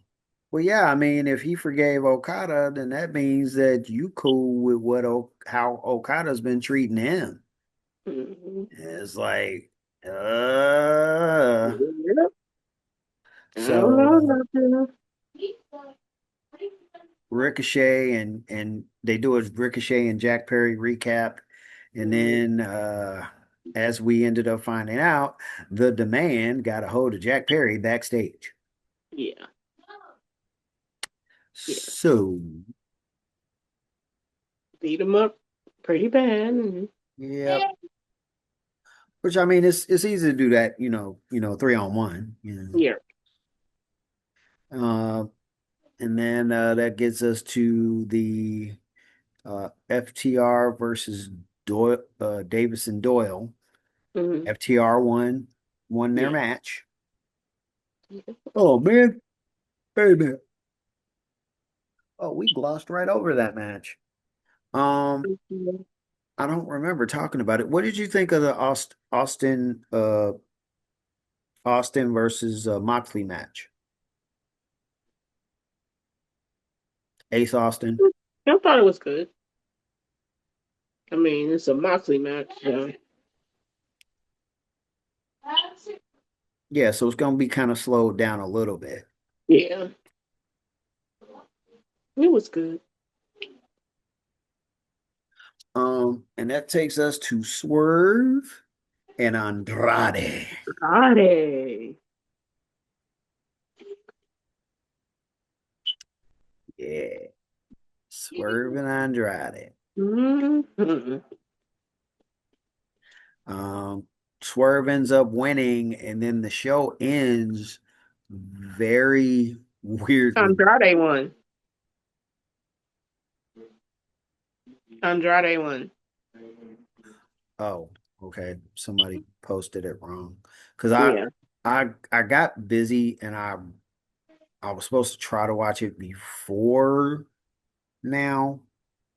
Well, yeah, I mean, if he forgave Okada, then that means that you cool with how Okada's been treating him. Mhm. It's like, uh, Yep. I don't so know nothing. Ricochet and they do a Ricochet and Jack Perry recap, and Mhm. then as we ended up finding out, the Demand got a hold of Jack Perry backstage. Yeah, yeah. So, Beat him up pretty bad. Mhm. yep. Which I mean, it's easy to do that, 3-on-1, Yeah. Uh, and then that gets us to the FTR versus Doyle, Davis and Doyle. Hmm. FTR won their Yeah. match. Oh man, wait a minute. Oh, we glossed right over that match. Um, Mhm. I don't remember talking about it. What did you think of the Austin versus Moxley match? Ace Austin. I thought it was good. I mean, it's a Moxley match. So. Yeah, so it's gonna be kind of slowed down a little bit. Yeah, it was good. And that takes us to Swerve and Andrade. Got it. Yeah, Swerve and Andrade. Mhm. Um, Swerve ends up winning, and then the show ends very weirdly. Andrade won. Andrade won. Oh, okay. Somebody posted it wrong. Because I Yeah. I I got busy and I was supposed to try to watch it before now,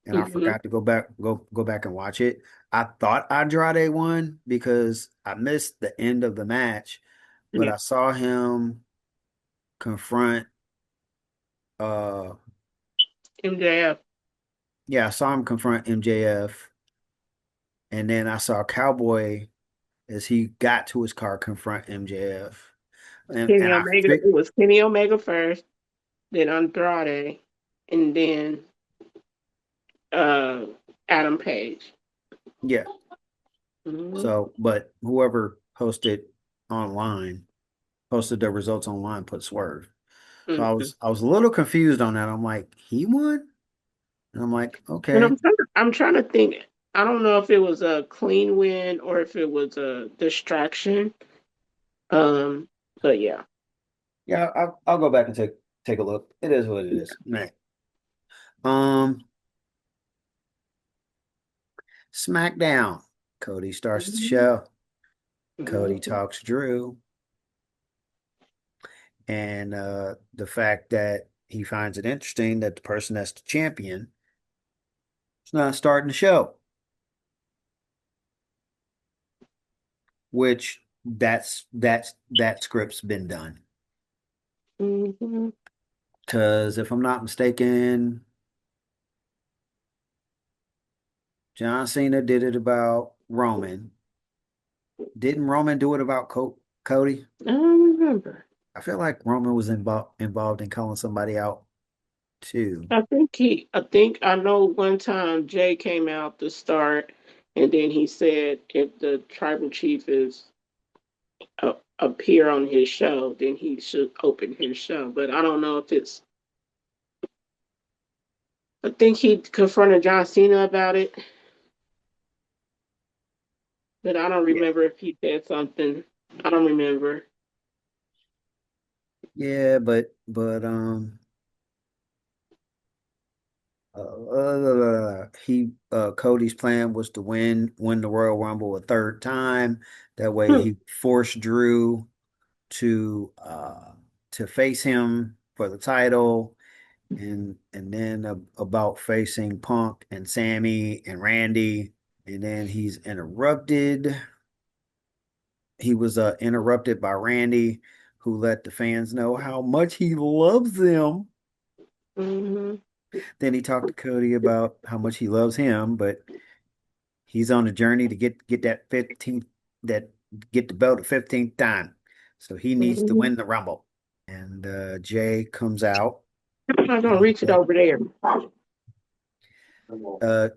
and I Hmm. forgot to go back and watch it. I thought Andrade won because I missed the end of the match, but Yeah. I saw him confront uh MJF. yeah, I saw him confront MJF, and then I saw Cowboy as he got to his car confront MJF. And Kenny I Omega. think It was Kenny Omega first, then Andrade, and then uh Adam Page. yeah. Hmm. So, but whoever posted the results online, put Swerve. So I Hmm. was I was a little confused on that. I'm like, he won? And I'm like, And okay. I'm trying to think. I don't know if it was a clean win or if it was a distraction. Um, but yeah. Yeah, I'll go back and take a look. It is what it is. Right. Um, SmackDown. Cody starts the Mhm. show. Cody Mhm. talks Drew, and the fact that he finds it interesting that the person that's the champion is not starting the show, which that script's been done. Mhm. Because if I'm not mistaken, John Cena did it about Roman. Didn't Roman do it about Cody? I don't remember. I feel like Roman was involved in calling somebody out too. I think I know one time Jay came out to start, and then he said if the tribal chief is appear on his show, then he should open his show. But I don't know if it's. I think he confronted John Cena about it, but I don't Yeah. remember if he said something. I don't remember. Yeah, but he Cody's plan was to win the Royal Rumble a third time. That way Hmm. he forced Drew to uh to face him for the title, and then about facing Punk and Sammy and Randy, and then he's interrupted. He was interrupted by Randy, who let the fans know how much he loves them. Hmm. Then he talked to Cody about how much he loves him, but he's on a journey to get that 15th that get the belt the 15th time. So he needs to Hmm. win the Rumble. And Jay comes out. I'm not gonna And, reach it over there.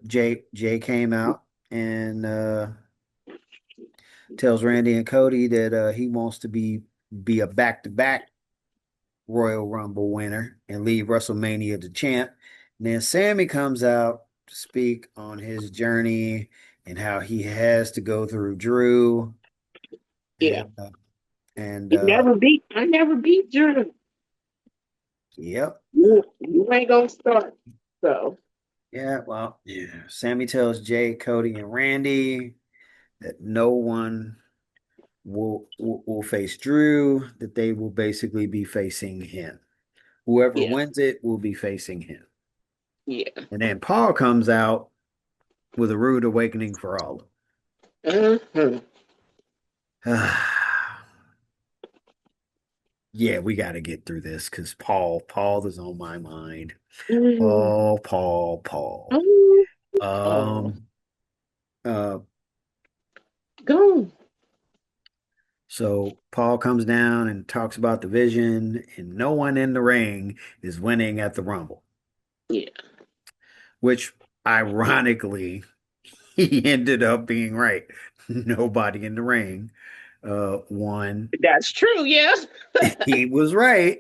Jay came out and tells Randy and Cody that he wants to be a back-to-back Royal Rumble winner and leave WrestleMania the champ. And then Sammy comes out to speak on his journey and how he has to go through Drew Yeah. and and He never beat. I never beat Drew. yep. You ain't gonna start. So Yeah, well, yeah. Sammy tells Jay, Cody, and Randy that no one will face Drew, that they will basically be facing him. Whoever yeah. wins it will be facing him. Yeah. And then Paul comes out with a rude awakening for all Uh-huh. of them. Yeah, we got to get through this because Paul is on my mind. Mhm. Paul. Oh, oh, Um, uh, go. so Paul comes down and talks about the vision, and no one in the ring is winning at the Rumble, Yeah. which ironically he ended up being right. Nobody in the ring won. That's true. Yeah. He was right.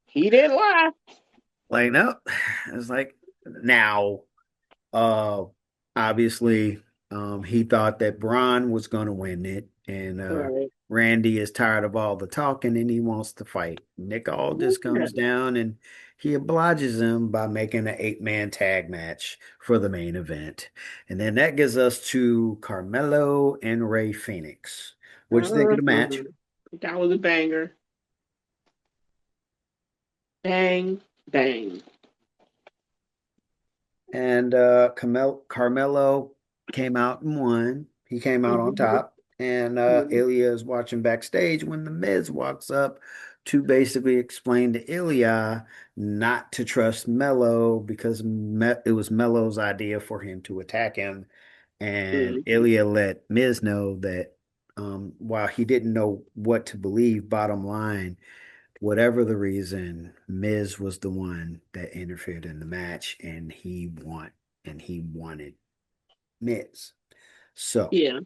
He didn't lie. Like, no, it's like now, uh, obviously, he thought that Braun was going to win it, and Right. Randy is tired of all the talking and he wants to fight. Nick Aldis Yeah. comes down and he obliges him by making an eight-man tag match for the main event, and then that gives us to Carmelo and Ray Phoenix. What you think of the match? Uh-huh. That was a banger. Bang, bang. And Carmelo came out and won. He came out on Mhm. top. And Mhm. Ilya is watching backstage when the Miz walks up to basically explain to Ilya not to trust Melo because it was Melo's idea for him to attack him. And Mhm. Ilya let Miz know that while he didn't know what to believe, bottom line, whatever the reason, Miz was the one that interfered in the match and he wanted Miz. So, Yeah.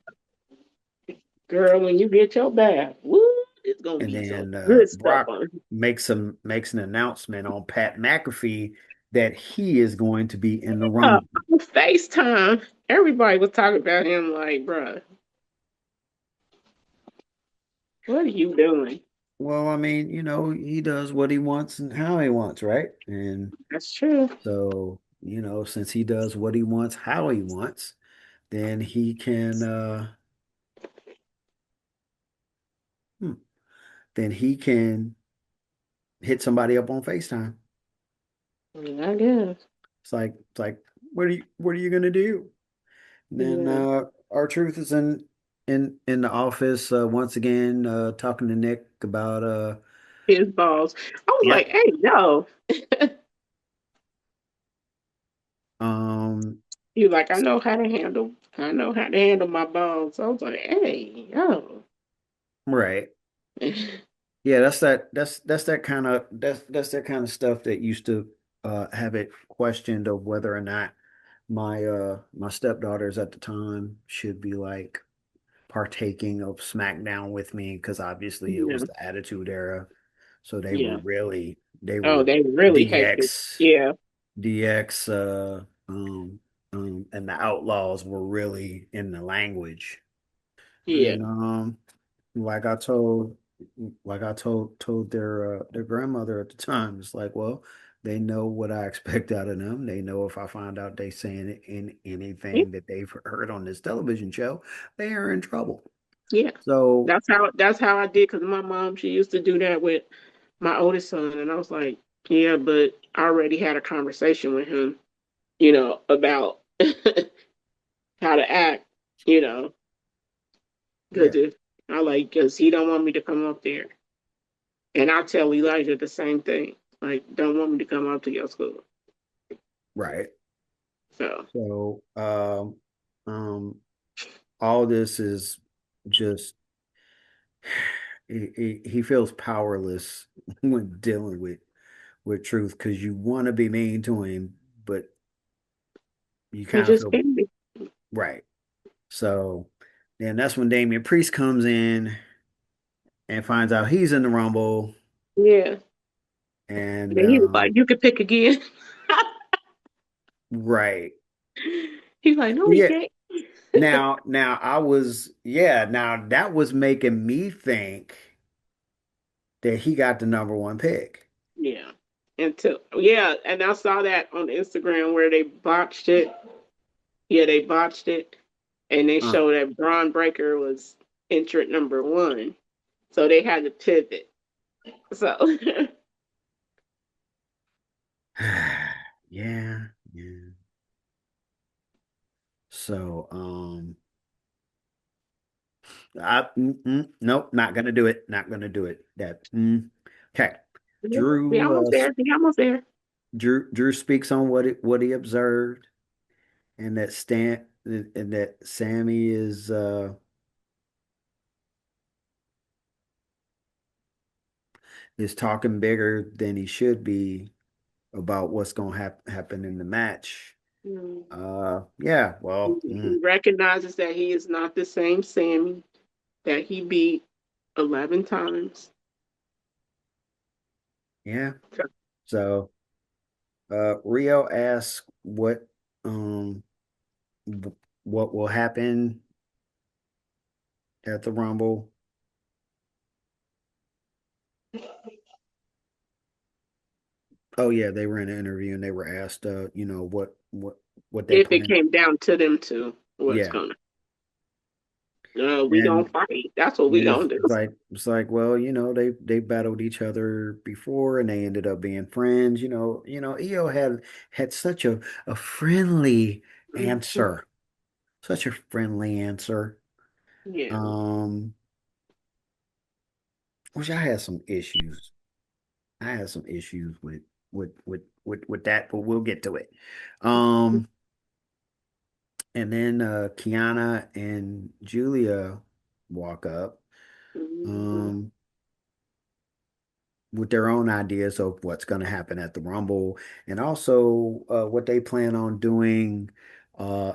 Girl, when you get your bath, woo, it's gonna and be some then good stuff Brock on. makes an announcement on Pat McAfee that he is going to be in the Rumble. On FaceTime, everybody was talking about him like, bruh, what are you doing? Well, I mean, he does what he wants and how he wants, right? And That's true. so, since he does what he wants, how he wants, then he can hmm, then he can hit somebody up on FaceTime. I mean, I guess. It's like what are you gonna do? And then Yeah. our truth is in the office once again talking to Nick about His balls. I was like, yep. hey, no. Um He was like, I know how to handle my balls. So I was like, hey, yo. right. Yeah, that's that kind of stuff that used to have it questioned of whether or not my stepdaughters at the time should be like partaking of SmackDown with me because obviously it was Yeah. the Attitude Era. So Yeah. they Oh, were they really hectic. DX, Yeah. DX, and the Outlaws were really in the language. Yeah. And like I told, told their grandmother at the time, it's like, well, they know what I expect out of them. They know if I find out they saying anything that they've heard on this television show, they are in trouble. Yeah. So That's how I did because my mom, she used to do that with my oldest son. And I was like, yeah, but I already had a conversation with him, about how to act, you know, yeah, because he don't want me to come up there. And I tell Elijah the same thing. Like, don't want me to come out to your school. Right. So So, um, all this is just he feels powerless when dealing with truth because you want to be mean to him, but you he kind of just feel can't be. right. So then that's when Damian Priest comes in and finds out he's in the Rumble, Yeah. and And he was like, you could pick again. right, He's like, no, he yeah. can't. Now I was yeah. Now that was making me think that he got the number one pick. Yeah. Until yeah, and I saw that on Instagram where they botched it. Yeah, they botched it, and they Uh, showed that Braun Breaker was entrant number one, so they had to pivot. So yeah, yeah. So nope, not gonna do it. Not gonna do it. Okay. we Drew almost uh there. We almost there. Drew speaks on what he observed and that Sammy is talking bigger than he should be about what's gonna happen in the match. Mm. Yeah, well, He recognizes that he is not the same Sammy that he beat 11 times. yeah. So Rio asks um what will happen at the Rumble. Oh yeah, they were in an interview and they were asked, what they If it plan. came down to them two, what's Yeah, gonna we gonna and fight. That's what we gonna do. it's like, well, they battled each other before and they ended up being friends. EO had such a friendly Mhm. answer, such a friendly answer. Yeah. Um, which I had some issues. I had some issues with that, but we'll get to it. Um, and then Kiana and Julia walk up Mhm. um with their own ideas of what's going to happen at the Rumble and also what they plan on doing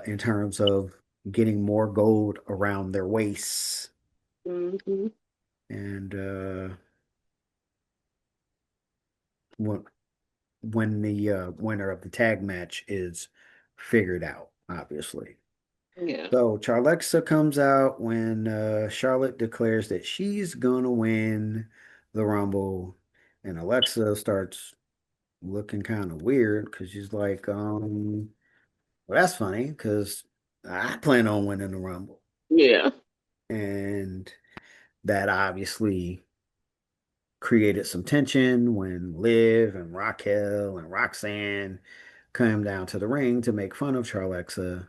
in terms of getting more gold around their waists. Mhm. And when the winner of the tag match is figured out, obviously. Yeah. So Charlexa comes out when Charlotte declares that she's gonna win the Rumble, and Alexa starts looking kind of weird because she's like, well, that's funny because I plan on winning the Rumble, Yeah. and that obviously created some tension when Liv and Raquel and Roxanne came down to the ring to make fun of Charlexa,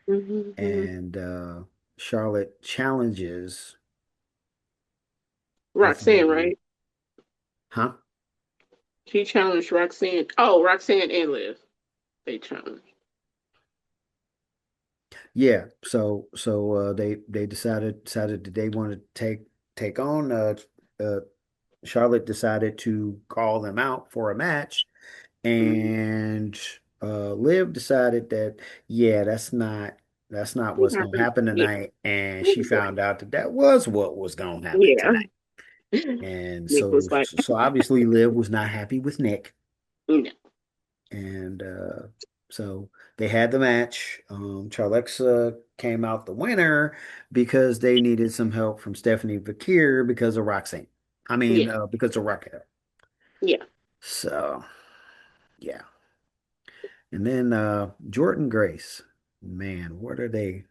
Mhm. and Charlotte challenges both of Roxanne, them. right? Huh? She challenged Roxanne. Oh, Roxanne and Liv. They challenged. Yeah. So they decided that they wanted to take on uh Charlotte decided to call them out for a match Mhm. and Liv decided that yeah, that's not What what's gonna happened? happen Yeah. tonight and she found out that that was what was gonna happen Yeah. tonight. And Nick was like, so obviously Liv was not happy with Nick. no. And so they had the match. Charlexa came out the winner because they needed some help from Stephanie Vakir because of Roxanne. I mean, Yeah. because of Raquel. Yeah. So yeah. And then Jordan Grace. Man, what are they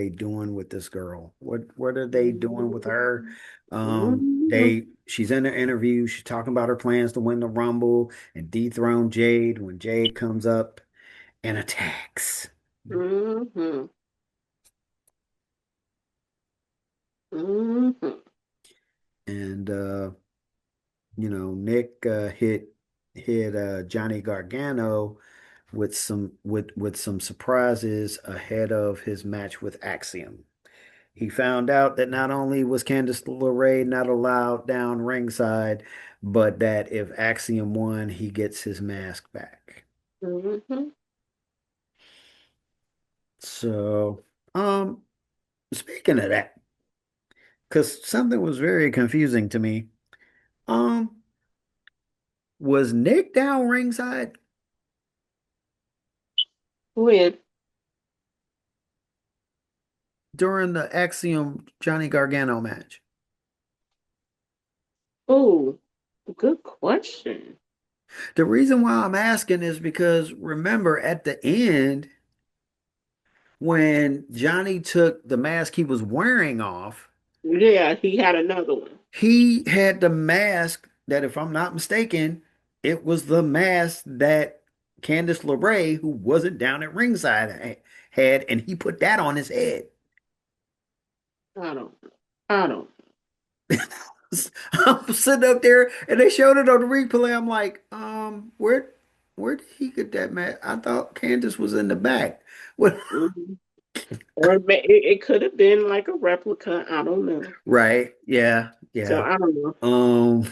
doing with this girl? What are they doing with her? Mhm. She's in an interview, she's talking about her plans to win the Rumble and dethrone Jade when Jade comes up and attacks. Mhm. Mhm. And Nick hit Johnny Gargano with some surprises ahead of his match with Axiom. He found out that not only was Candice LeRae not allowed down ringside, but that if Axiom won, he gets his mask back. Hmm. So, um, speaking of that, because something was very confusing to me. Um, was Nick down ringside When? during the Axiom Johnny Gargano match? Oh, good question. The reason why I'm asking is because remember at the end when Johnny took the mask he was wearing off, Yeah, he had another one. he had the mask that, if I'm not mistaken, it was the mask that Candice LeRae, who wasn't down at ringside, had, and he put that on his head. I don't. I don't. I'm sitting up there and they showed it on the replay. I'm like, where did he get that mask? I thought Candice was in the back. What? Mhm. Or it could have been like a replica. I don't know. Right. Yeah. So Yeah. I don't know.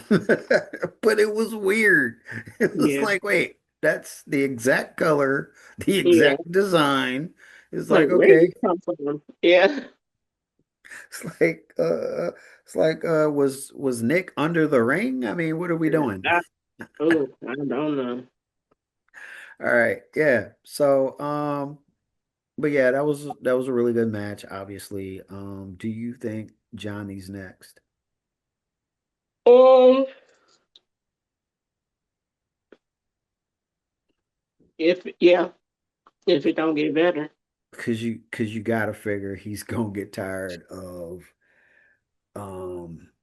But it was weird. It was Yeah. like, wait, that's the exact color, the Yeah. exact design. It's Like, like, where did okay. you come from? Yeah. It's like, was Nick under the ring? I mean, what are we doing? I, oh, I don't know. All right. Yeah. So, but yeah, that was a really good match, obviously. Do you think Johnny's next? Um, if yeah, if it don't get better. Cause you gotta figure he's gonna get tired of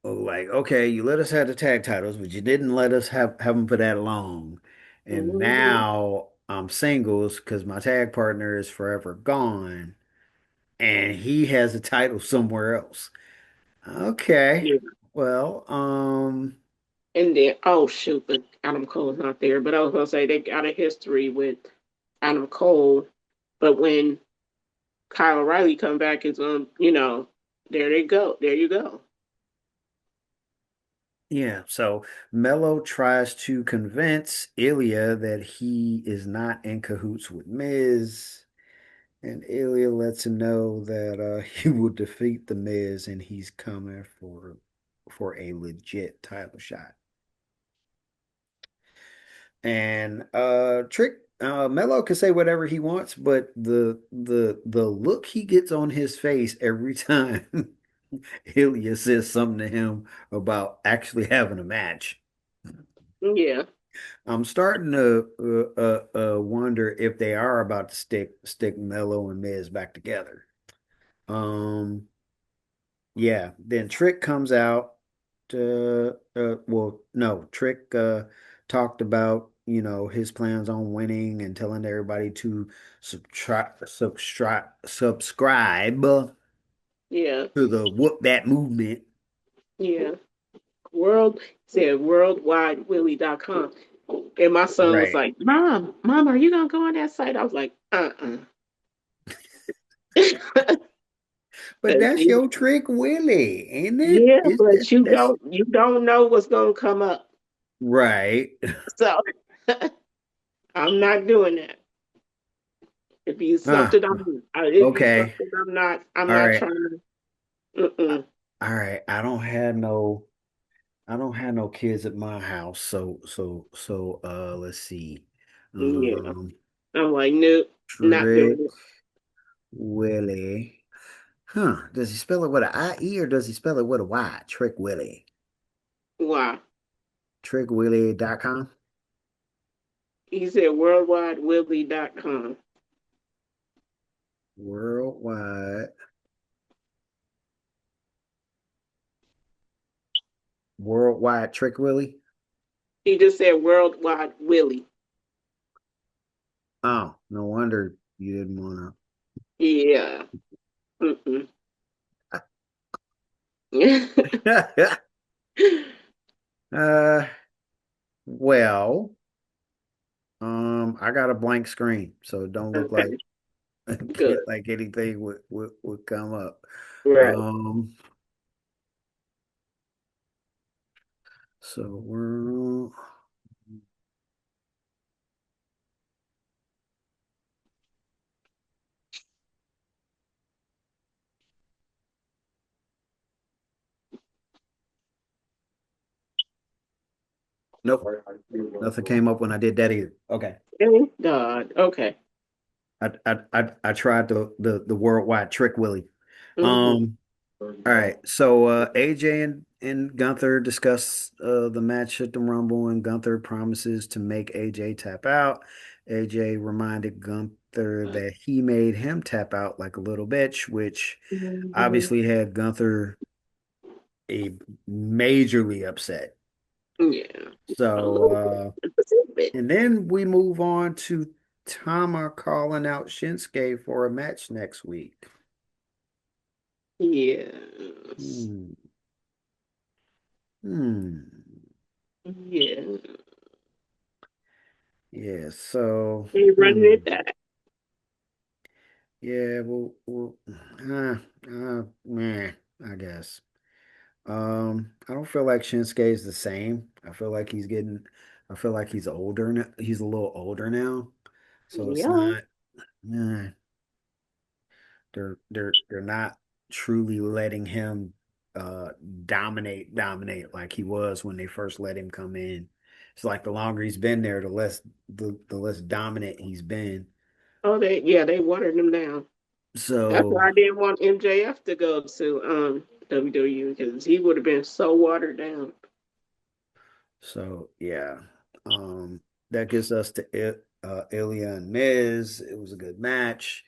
like, okay, you let us have the tag titles, but you didn't let us have them for that long. And Hmm. now I'm singles because my tag partner is forever gone and he has a title somewhere else. Okay. Yeah. Well, And then, oh shoot, but Adam Cole's not there. But I was gonna say they got a history with Adam Cole, but when Kyle O'Reilly come back, it's there they go. There you go. yeah, so Mello tries to convince Ilya that he is not in cahoots with Miz. And Ilya lets him know that he will defeat the Miz and he's coming for a legit title shot. And Trick Mello can say whatever he wants, but the look he gets on his face every time Ilya says something to him about actually having a match. Yeah, I'm starting to wonder if they are about to stick Mello and Miz back together. Um, Yeah, then Trick comes out well, no, Trick talked about, his plans on winning and telling everybody to subscribe yeah, to the Whoop That movement. yeah. World said worldwidewilly.com. And my son was Right. like, Mom, are you gonna go on that site? I was like, uh-uh. But that's your Trick Willie, ain't it? Yeah, Is but that that's you don't know what's gonna come up. right. So I'm not doing that. If you Ah, something if you okay. something I'm All not right. trying to All right. I don't have no kids at my house, so let's see. yeah. Um I'm like, nope, not Trick doing it. Willie. Huh. Does he spell it with an I-E or does he spell it with a Y? Trick Willie. Why? TrickWillie.com. He said worldwidewilly.com. Worldwide. Worldwide Trick Willie. He just said worldwide Willie. Oh, no wonder you didn't want Yeah. Mm-mm. to. Well, I got a blank screen, so it don't look like Okay, good. like anything would come up. Right. Um, so we're nope, nothing came up when I did that either. Okay. Thank God. Okay. I tried the worldwide trick Willie. Mm-hmm. Um, all right. So AJ and Gunther discuss the match at the Rumble, and Gunther promises to make AJ tap out. AJ reminded Gunther that he made him tap out like a little bitch, which Mm-hmm. obviously had Gunther a majorly upset. Yeah. A So little bit. Just a little bit. and then we move on to Tama calling out Shinsuke for a match next week. Yes. Hmm. Hmm. Yeah. Yeah, so They running it back. yeah, meh, I guess. I don't feel like Shinsuke is the same. I feel like he's older now. He's a little older now. So it's Yeah. not, eh, they're not truly letting him uh dominate like he was when they first let him come in. It's like the longer he's been there, the less dominant he's been. Oh, they watered them down. That's So why I didn't want MJF to go to WWE because he would have been so watered down. So yeah, that gets us to Ilya and Miz. It was a good match.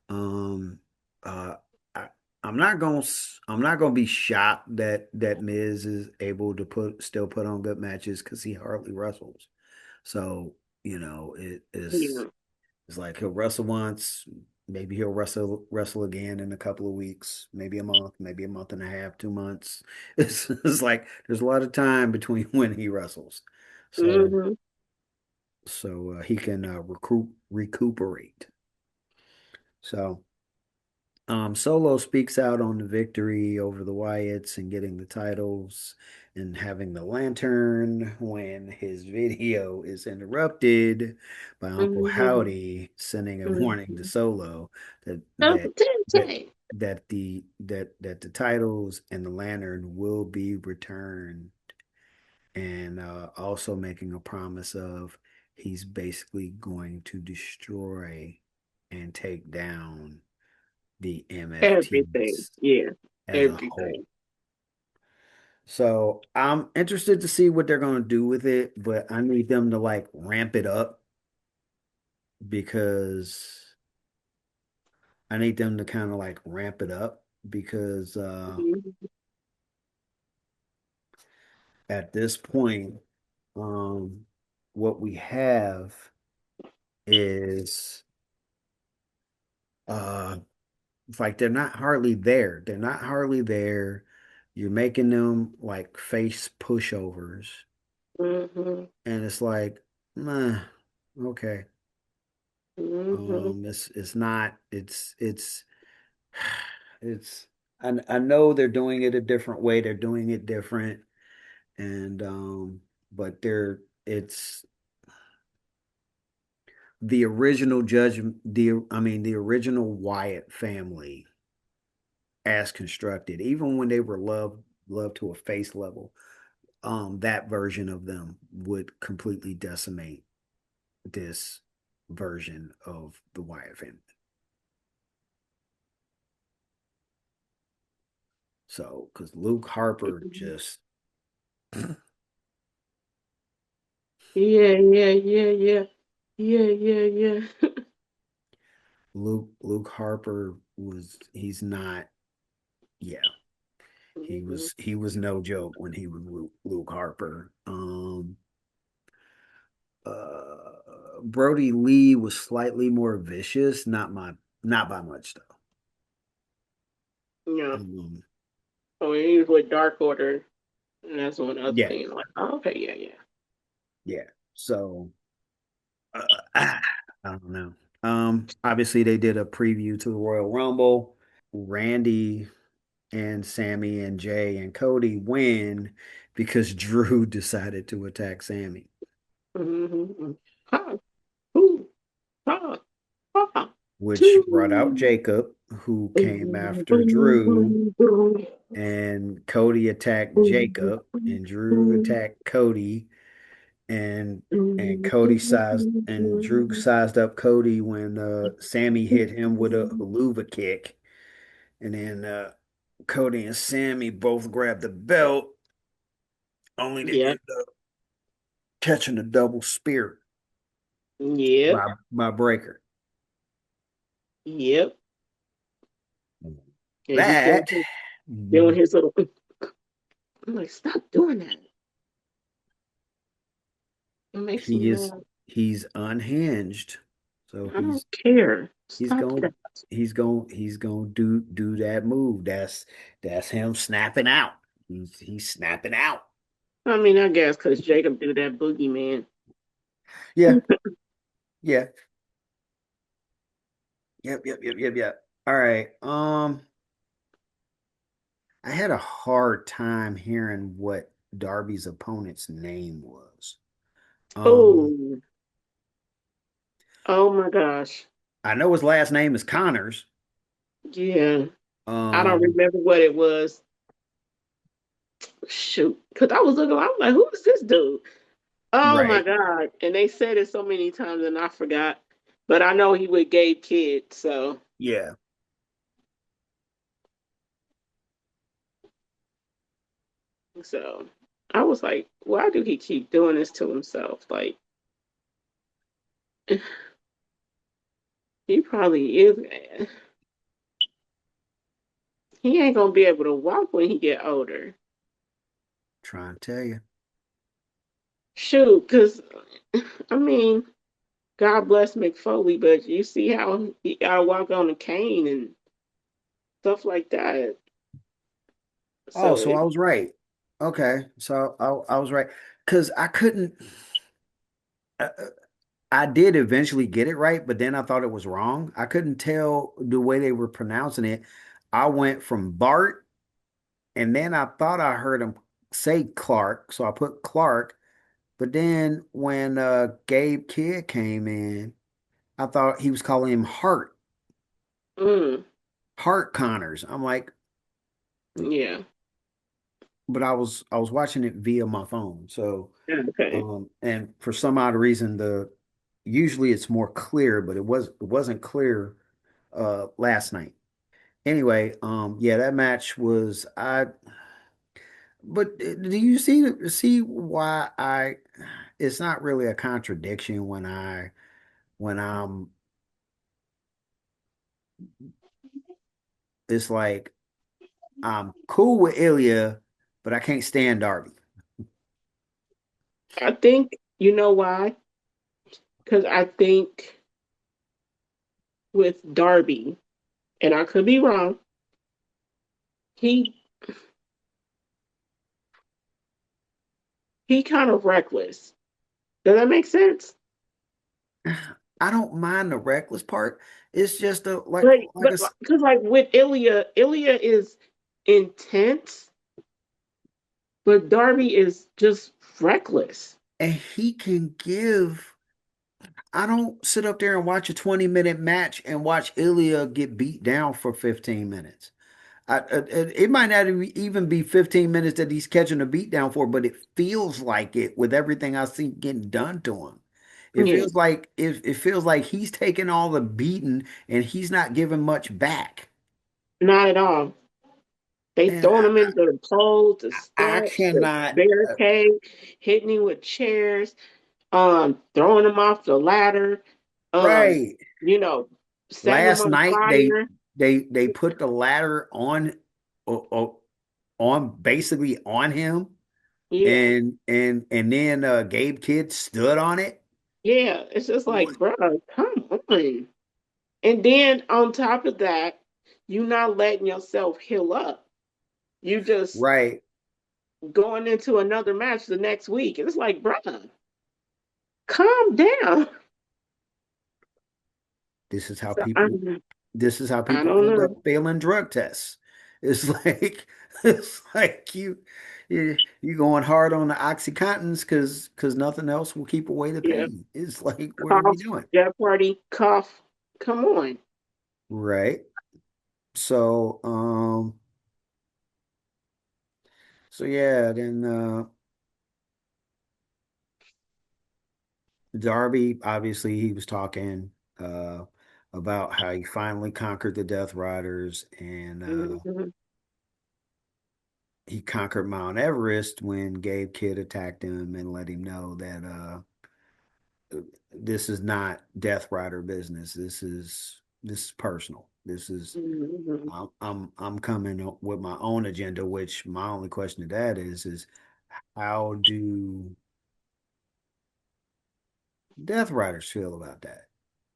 Um, uh, I, I'm not gonna be shocked that Miz is able to still put on good matches because he hardly wrestles. So you know, Yeah. it's like he'll wrestle once, maybe he'll wrestle again in a couple of weeks, maybe a month, maybe a month and a half, 2 months. It's like there's a lot of time between when he wrestles, so Hmm. he can recuperate. So Solo speaks out on the victory over the Wyatts and getting the titles and having the lantern when his video is interrupted by Uncle Hmm. Howdy sending a warning to Hmm. Solo that Uncle Tente. that the titles and the lantern will be returned, and also making a promise of he's basically going to destroy and take down the Everything. MFTs Yeah. as a whole. Everything. So I'm interested to see what they're going to do with it, but I need them to like ramp it up because I need them to kind of like ramp it up because Mhm. at this point, um, what we have is uh, it's like they're not hardly there. They're not hardly there. You're making them like face pushovers, Mhm. and it's like, nah, okay. Mhm. It's not. It's. I know they're doing it a different way. They're doing it different, and but it's the original judgment. The original Wyatt family as constructed, even when they were loved to a face level, that version of them would completely decimate this version of the Wyatt family. So, because Luke Harper Mhm. just Yeah, yeah, yeah, yeah. Yeah, yeah, yeah. Luke Harper he's not yeah, Mhm. he was no joke when he was Luke Harper. Brody Lee was slightly more vicious, not by much though. Yeah. Um, So he was with Dark Order, and that's one other yeah, thing. Like, oh, okay, yeah, yeah. Yeah. So I don't know. Obviously they did a preview to the Royal Rumble. Randy and Sammy and Jay and Cody win because Drew decided to attack Sammy, Mm-hmm. Ha, hoo, ha, ha, which brought out two. Jacob, who came Boom, after boom, Drew, boom, boom, and Cody attacked boom, Jacob, boom, and Drew boom, attacked Cody, and boom, Cody sized boom, and Drew boom. sized up Cody when Sammy hit him with a haluva kick, and then Cody and Sammy both grabbed the belt, only to Yep, end up catching a double spear yep, by Breaker. yep. And he That doing his little. I'm like, stop doing that. It makes me he is mad. he's unhinged, so I don't care. he's Stop going that. he's going to do that move. That's him snapping out. He's snapping out. I mean, I guess because Jacob do that boogeyman. Yeah, yeah, yep. All right. I had a hard time hearing what Darby's opponent's name was. Um, Oh, oh my gosh. I know his last name is Connors. Yeah, I don't Um, remember what it was. Shoot, because I was looking, I was like, who is this dude? Oh my right. God. And they said it so many times and I forgot. But I know he with Gabe Kidd, Yeah. so I was like, why do he keep doing this to himself? Like he probably is he ain't gonna be able to walk when he get older. Trying to tell you. Shoot, because I mean, God bless McFoley, but you see how he gotta walk on a cane and stuff like that. Oh, So so it, I was right. Okay. So I was right. Because I couldn't, I did eventually get it right, but then I thought it was wrong. I couldn't tell the way they were pronouncing it. I went from Bart, and then I thought I heard him say Clark. So I put Clark. But then when Gabe Kidd came in, I thought he was calling him mm, Hart Connors. I'm like, yeah. but I was watching it via my phone. So Yeah, okay. and for some odd reason the usually it's more clear, but it wasn't clear last night. Anyway, yeah, that match was I but do you see why I it's not really a contradiction when I'm it's like I'm cool with Ilya, but I can't stand Darby. I think you know why? Because I think with Darby, and I could be wrong, he he kind of reckless. Does that make sense? I don't mind the reckless part. It's just a like But a because like with Ilya, Ilya is intense, but Darby is just reckless. and he can give. I don't sit up there and watch a 20-minute match and watch Ilya get beat down for 15 minutes. It might not even be 15 minutes that he's catching a beat down for, but it feels like it with everything I see getting done to him. Yeah, It feels like he's taking all the beating and he's not giving much back. not at all. They And throwing him into the poles, the I steps, the cannot. barricade, hitting him with chairs, throwing him off the ladder, um, Right. you know, setting him Last on night fire. they put the ladder on basically on him Yeah, and then Gabe Kidd stood on it. yeah. It's just What? like, bro, come on. And then on top of that, you not letting yourself heal up. You just Right. going into another match the next week. It's like, bruh. calm down. This is how So people this is how I people don't end know. up failing drug tests. It's like it's like you going hard on the oxycontins because nothing else will keep away the Yeah, pain. It's like, what are we cough, doing? that party, cough. Come on. Right. So so yeah, then Darby, obviously he was talking uh about how he finally conquered the Death Riders and Mhm. he conquered Mount Everest when Gabe Kidd attacked him and let him know that this is not Death Rider business. This is personal. This is Mhm. I'm coming up with my own agenda, which my only question to that is how do Death Riders feel about that?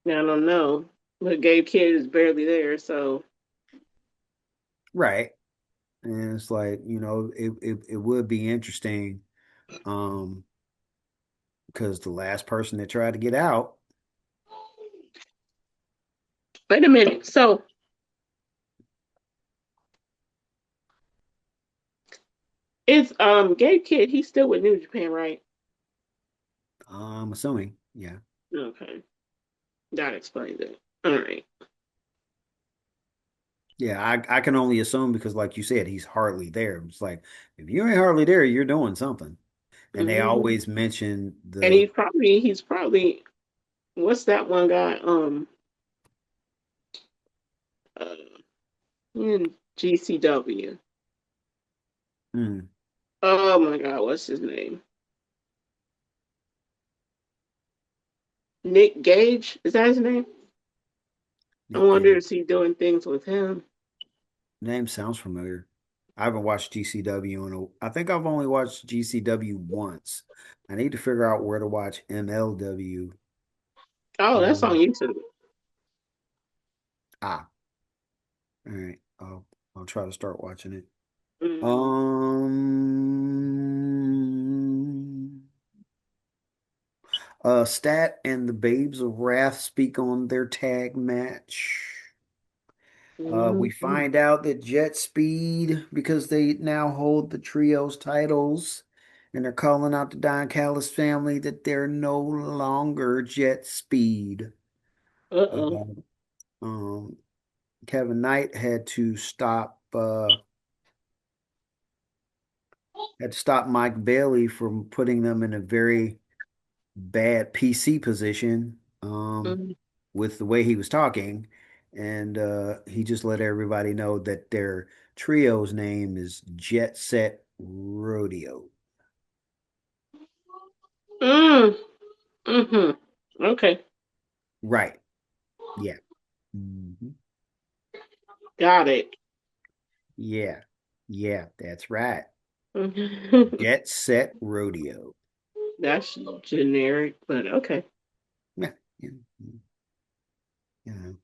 I don't know. But Gabe Kid is barely there, so Right. And it's like, it would be interesting, um, because the last person that tried to get out, wait a minute. So it's Gabe Kid, he's still with New Japan, right? I'm assuming, yeah. Okay. That explains it. All right. Yeah, I can only assume because like you said, he's hardly there. It's like if you ain't hardly there, you're doing something. And they Mhm. always mention And the he's probably what's that one guy? Uh, in GCW. mm, Oh my God, what's his name? Nick Gage? Is that his name? I Nick wonder Gage. is he doing things with him? Name sounds familiar. I haven't watched GCW I think I've only watched GCW once. I need to figure out where to watch MLW. Oh, that's on Um, YouTube. ah, all right. I'll try to start watching it. Mm, Um, Stat and the Babes of Wrath speak on their tag match. We mm, find out that Jet Speed, because they now hold the trios titles, and they're calling out the Don Callis family that they're no longer Jet Speed. uh-oh. Uh, um, Kevin Knight had to stop Mike Bailey from putting them in a very bad PC position Mm, with the way he was talking. And he just let everybody know that their trio's name is Jet Set Rodeo. mm, mm-hmm. Okay, Right. Yeah. Mhm. got it. Yeah. Yeah, that's right. Mhm. Jet Set Rodeo. That's generic, but okay. Yeah. Yeah. You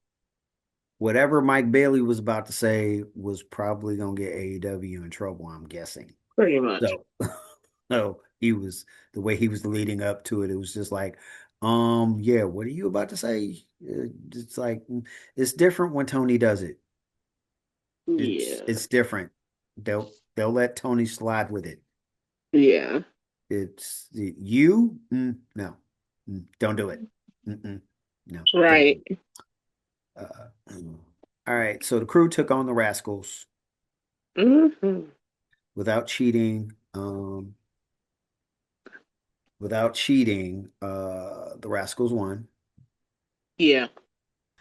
whatever Mike Bailey was about to say was probably going to get AEW in trouble, I'm guessing. Pretty much. So, so he was the way he was leading up to it. It was just like, yeah, what are you about to say? It's like it's different when Tony does it. Yeah. It's different. They'll let Tony slide with it. Yeah. It's you, no, don't do it. No, don't do Right. it. All right, so the crew took on the Rascals Hmm. without cheating. Without cheating, the Rascals won. Yeah.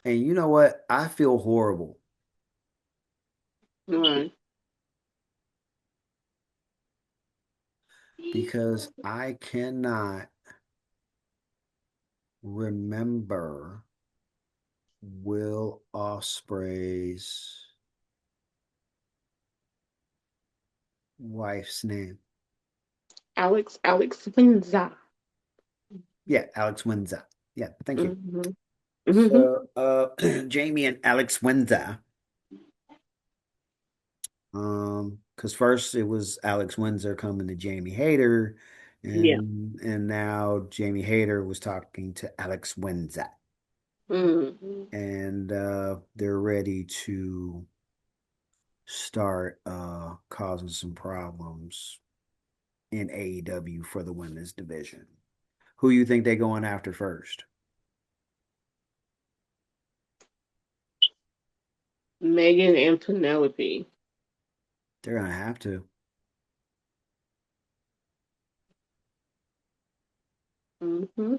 And you know what? I feel horrible Right. because I cannot remember Will Ospreay's wife's name. Alex Windsor. Yeah, Alex Windsor. Yeah, thank you. Hmm. Hmm. So, Jamie and Alex Windsor. Because first it was Alex Windsor coming to Jamie Hayter, Yeah. And now Jamie Hayter was talking to Alex Wenza, Mm-hmm. and they're ready to start causing some problems in AEW for the women's division. Who you think they going after first? Megan and Penelope. They're gonna have to. Mm-hmm.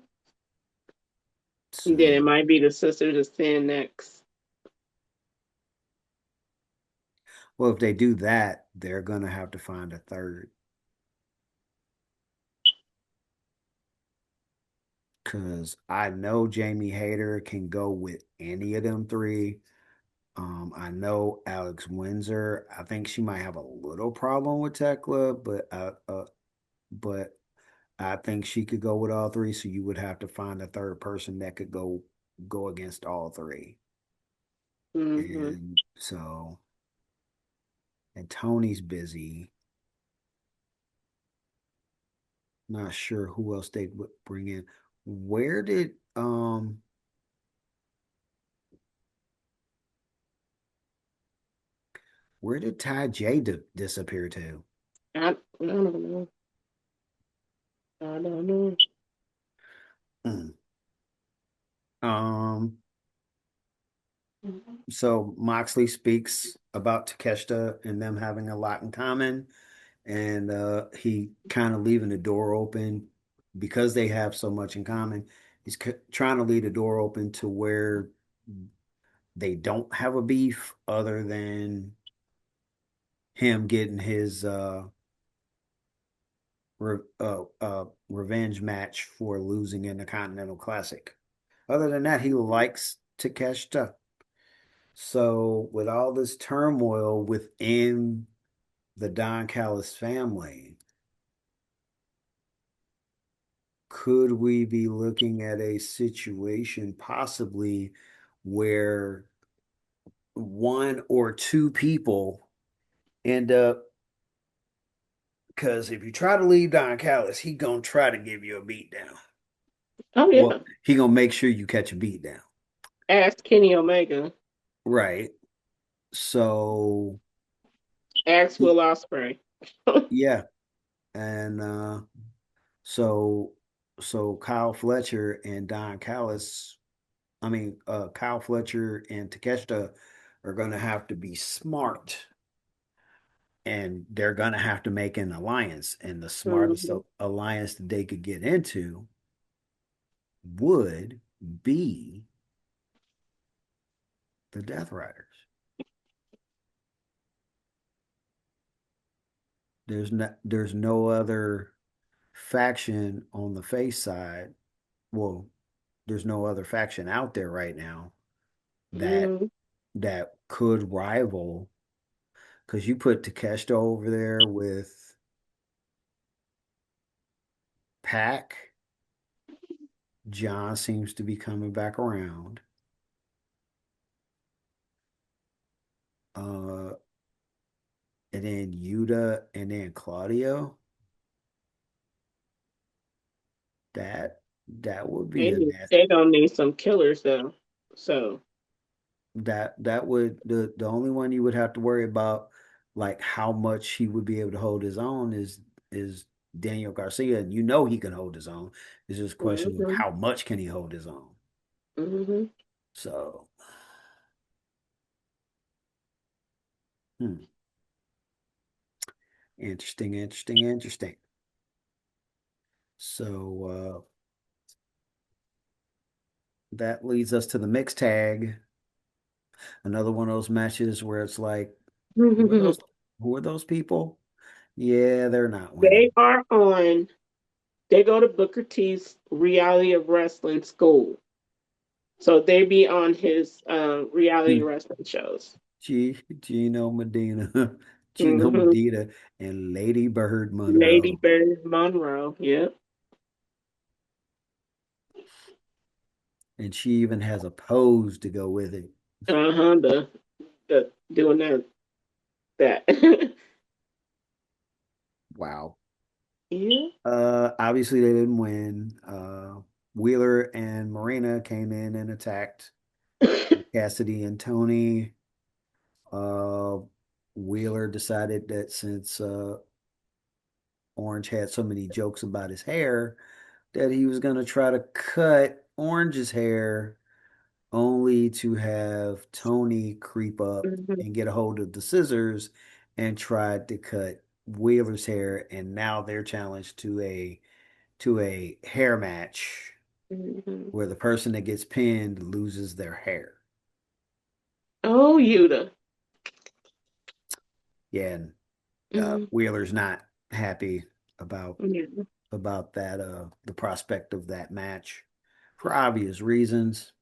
Then it So, might be the Sisters of Sin next. well, if they do that, they're gonna have to find a third. Because I know Jamie Hayter can go with any of them three. I know Alex Windsor. I think she might have a little problem with Tekla, but I think she could go with all three. So you would have to find a third person that could go against all three. Mm-hmm. And so, and Tony's busy. Not sure who else they would bring in. Where did where did Ty J disappear to? I don't know. I don't know. Mm. Um, so Moxley speaks about Takeshita and them having a lot in common, and he kind of leaving the door open because they have so much in common. He's trying to leave the door open to where they don't have a beef other than him getting his revenge match for losing in the Continental Classic. Other than that, he likes Takeshita. So, with all this turmoil within the Don Callis family, could we be looking at a situation possibly where one or two people end up? Because if you try to leave Don Callis, he gonna try to give you a beat down. Oh Well, yeah. he gonna make sure you catch a beat down. Ask Kenny Omega. Right. So Ask Will Ospreay. yeah, and so so Kyle Fletcher and Don Callis, I mean Kyle Fletcher and Takeshita are gonna have to be smart, and they're gonna have to make an alliance, and the smartest Mm-hmm. alliance that they could get into would be the Death Riders. There's no other faction on the face side. Well, there's no other faction out there right now that Mm-hmm. that could rival, because you put Takeshita over there with Pac. John seems to be coming back around. Uh, and then Yuta and then Claudio. That that would be a mess. They don't need some killers though. So That would the only one you would have to worry about, like how much he would be able to hold his own, is Daniel Garcia, and you know he can hold his own. It's just a question of mm-hmm. how much can he hold his own. Mm-hmm. So, hmm, interesting, interesting, interesting. So that leads us to the mixed tag. Another one of those matches where it's like, who are those? Who are those people? Yeah, they're not They winning. are on. They go to Booker T's Reality of Wrestling school, so they be on his reality wrestling shows. Gino Medina, Gino Mm-hmm. Medina, and Lady Bird Lady Monroe. Bird Monroe. Yep. And she even has a pose to go with it. Uh huh. The doing that. Wow. Yeah. Obviously they didn't win. Wheeler and Marina came in and attacked Cassidy and Tony. Uh, Wheeler decided that since Orange had so many jokes about his hair, that he was going to try to cut Orange's hair, only to have Tony creep up Mhm. and get a hold of the scissors and tried to cut Wheeler's hair. And now they're challenged to a hair match Mhm. where the person that gets pinned loses their hair. Oh, Yuta. Yeah, and Mhm. Wheeler's not happy about Yeah. that the prospect of that match for obvious reasons.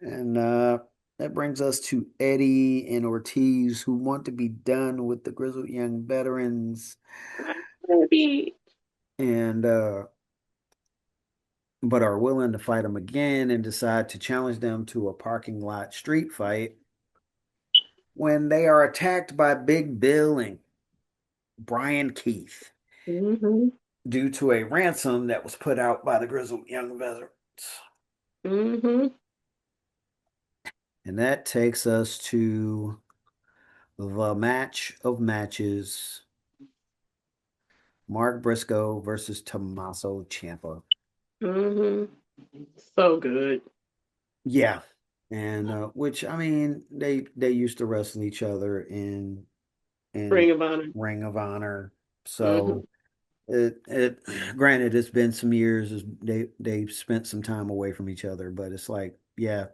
And that brings us to Eddie and Ortiz, who want to be done with the grizzled young veterans, Maybe. and but are willing to fight them again and decide to challenge them to a parking lot street fight when they are attacked by Big Bill and Brian Keith Mhm. due to a ransom that was put out by the grizzled young veterans. Mhm. And that takes us to the match of matches, Mark Briscoe versus Tommaso Ciampa. Mhm. So good. Yeah. And which I mean they used to wrestle each other in Ring of Honor. Ring of Honor. Mhm. So it granted it's been some years, they've spent some time away from each other, but it's like, yeah,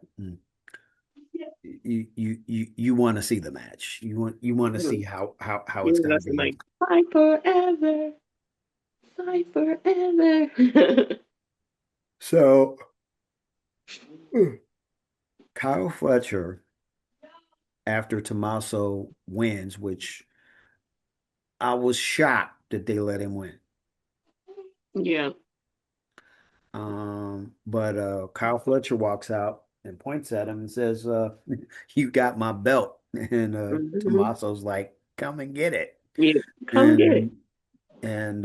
you want to see the match. You want to see Mhm. how it's Yeah, going to that's be. like fight forever, fight forever. So Kyle Fletcher, after Tommaso wins, which I was shocked that they let him win. Yeah. But Kyle Fletcher walks out and points at him and says, "You got my belt." And Mhm. Tommaso's like, "Come and get it." Yeah. Come get it. And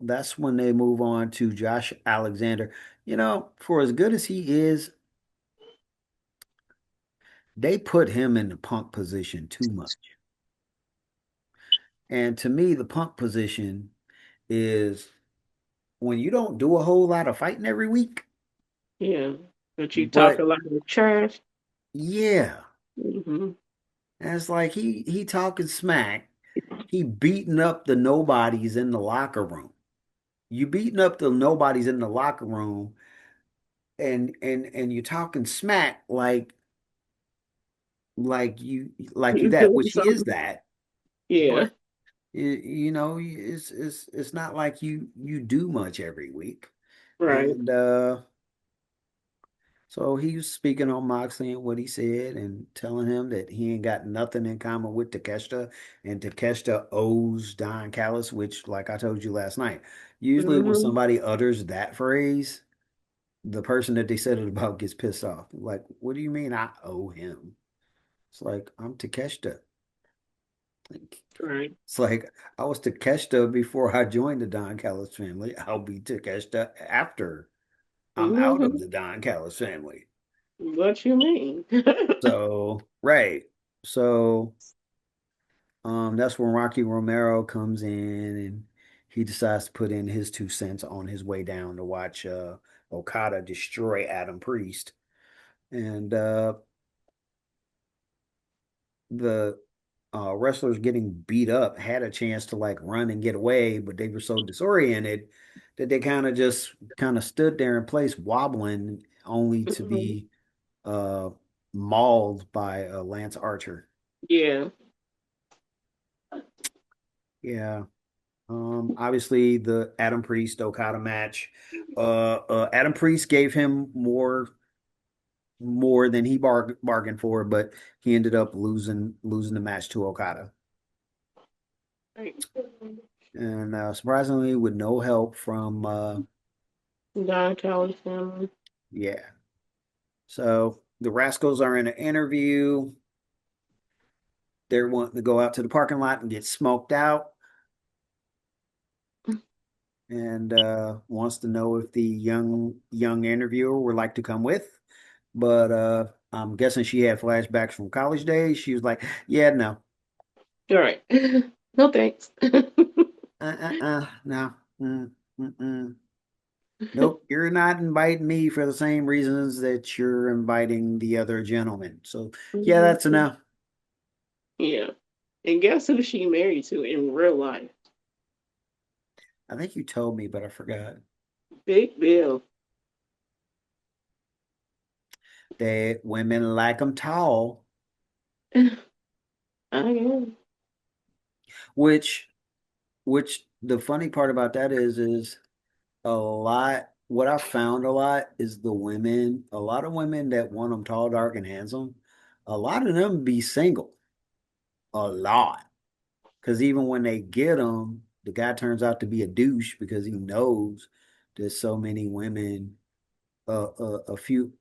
that's when they move on to Josh Alexander. You know, for as good as he is, they put him in the Punk position too much. And to me, the Punk position is when you don't do a whole lot of fighting every week, Yeah. But you talk a but lot of trash. yeah, Mhm. and it's like he talking smack, he beating up the nobodies in the locker room. You beating up the nobodies in the locker room, and you talking smack like you You that, doing which he is something? that, Yeah. but you know it's not like you do much every week, Right. and so he was speaking on Moxley and what he said and telling him that he ain't got nothing in common with Takeshita, and Takeshita owes Don Callis, which, like I told you last night, usually when Mhm. somebody utters that phrase, the person that they said it about gets pissed off. Like, what do you mean I owe him? It's like, I'm Takeshita. Like, Right. it's like I was Takeshita before I joined the Don Callis family. I'll be Takeshita after I'm out of Mhm. the Don Callis family. What you mean? So, right. So, that's when Rocky Romero comes in and he decides to put in his 2 cents on his way down to watch Okada destroy Adam Priest. And the wrestlers getting beat up had a chance to like run and get away, but they were so disoriented that they kind of stood there in place, wobbling, only to Mhm. be uh, mauled by Lance Archer. Yeah. Yeah. Obviously the Adam Priest Okada match. Adam Priest gave him more than he bargained for, but he ended up losing the match to Okada. Right. And surprisingly, with no help from Don Callis family. yeah. So the Rascals are in an interview. They're wanting to go out to the parking lot and get smoked out. and wants to know if the young interviewer would like to come with. But I'm guessing she had flashbacks from college days. She was like, "Yeah, no, All right. No thanks. no, nope. You're not inviting me for the same reasons that you're inviting the other gentleman." So yeah, that's Mhm. enough. Yeah. And guess who she married to in real life? I think you told me, but I forgot. Big Bill. That women like them tall, I am. which the funny part about that is a lot. What I found a lot is a lot of women that want them tall, dark, and handsome. A lot of them be single. A lot. Because even when they get them, the guy turns out to be a douche because he knows there's so many women, a few,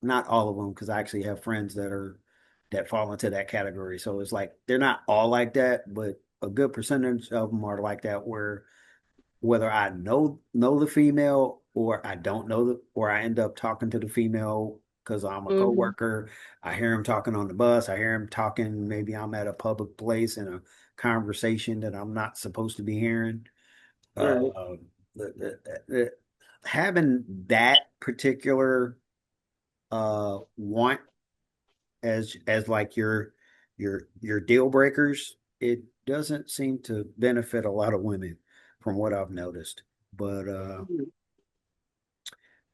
not all of them, because I actually have friends that fall into that category. So it's like they're not all like that, but a good percentage of them are like that, where whether I know the female or I don't know or I end up talking to the female because I'm a Hmm. coworker. I hear him talking on the bus. I hear him talking. Maybe I'm at a public place in a conversation that I'm not supposed to be hearing. Right. The- having that particular want as like your deal breakers, it doesn't seem to benefit a lot of women from what I've noticed. But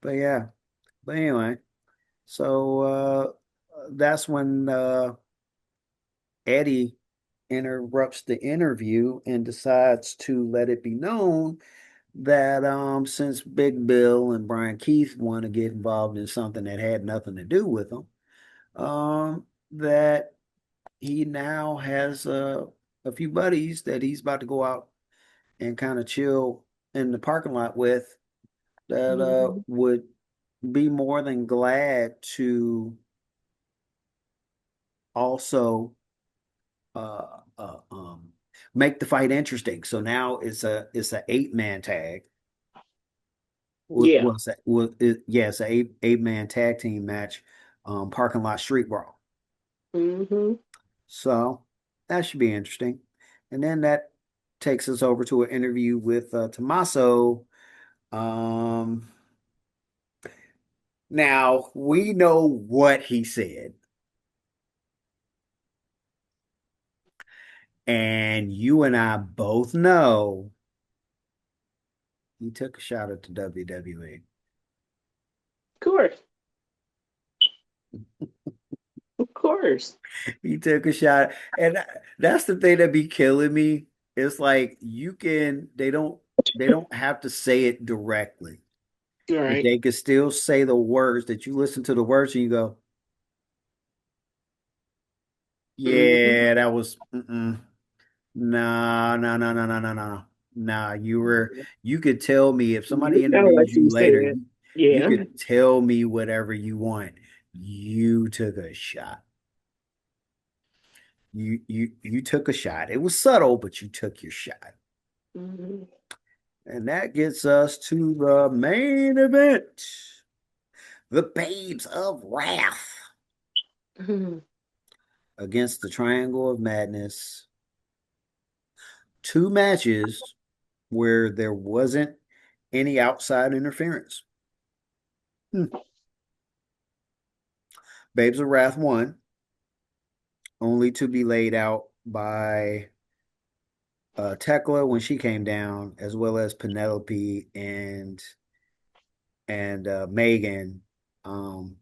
but yeah. But anyway, so that's when Eddie interrupts the interview and decides to let it be known that since Big Bill and Brian Keith want to get involved in something that had nothing to do with them, that he now has a few buddies that he's about to go out and kind of chill in the parking lot with that Hmm. would be more than glad to also make the fight interesting. So now it's a 8-man tag. Yeah. Was that was it, yeah, it's a eight-man tag team match, parking lot street brawl. Hmm. So that should be interesting. And then that takes us over to an interview with Tommaso. Um, Now we know what he said, and you and I both know he took a shot at the WWE. Of course. Of course. He took a shot, and that's the thing that be killing me. It's like they don't have to say it directly, All but right. they could still say the words that you listen to the words and you go, Hmm. yeah, that was nah, nah, nah, nah, nah, nah, nah. Nah, you could tell me if somebody You know interviews what you you later, said. you Yeah. could tell me whatever you want. You took a shot. You took a shot. It was subtle, but you took your shot. Hmm. And that gets us to the main event. The Babes of Wrath Hmm. against the Triangle of Madness. Two matches where there wasn't any outside interference. Hmm. Babes of Wrath won, only to be laid out by Tekla when she came down, as well as Penelope and Megan. Um,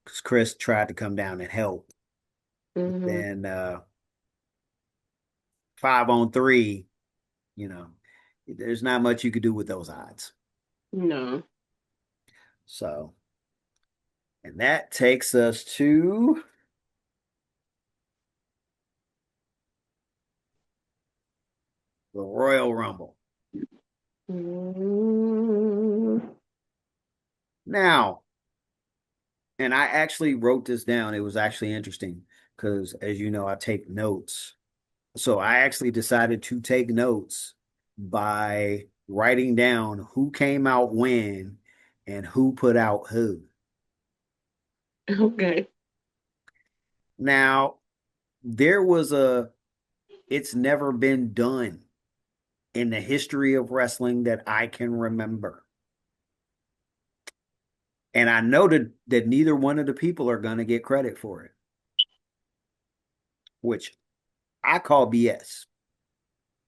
because Chris tried to come down and help. Hmm. Then 5-on-3, you know, there's not much you could do with those odds. No. So, and that takes us to the Royal Rumble. Hmm. Now, and I actually wrote this down. It was actually interesting because, as you know, I take notes. So I actually decided to take notes by writing down who came out when and who put out who. Okay. Now, there was a, it's never been done in the history of wrestling that I can remember. And I know that neither one of the people are going to get credit for it, which I call BS.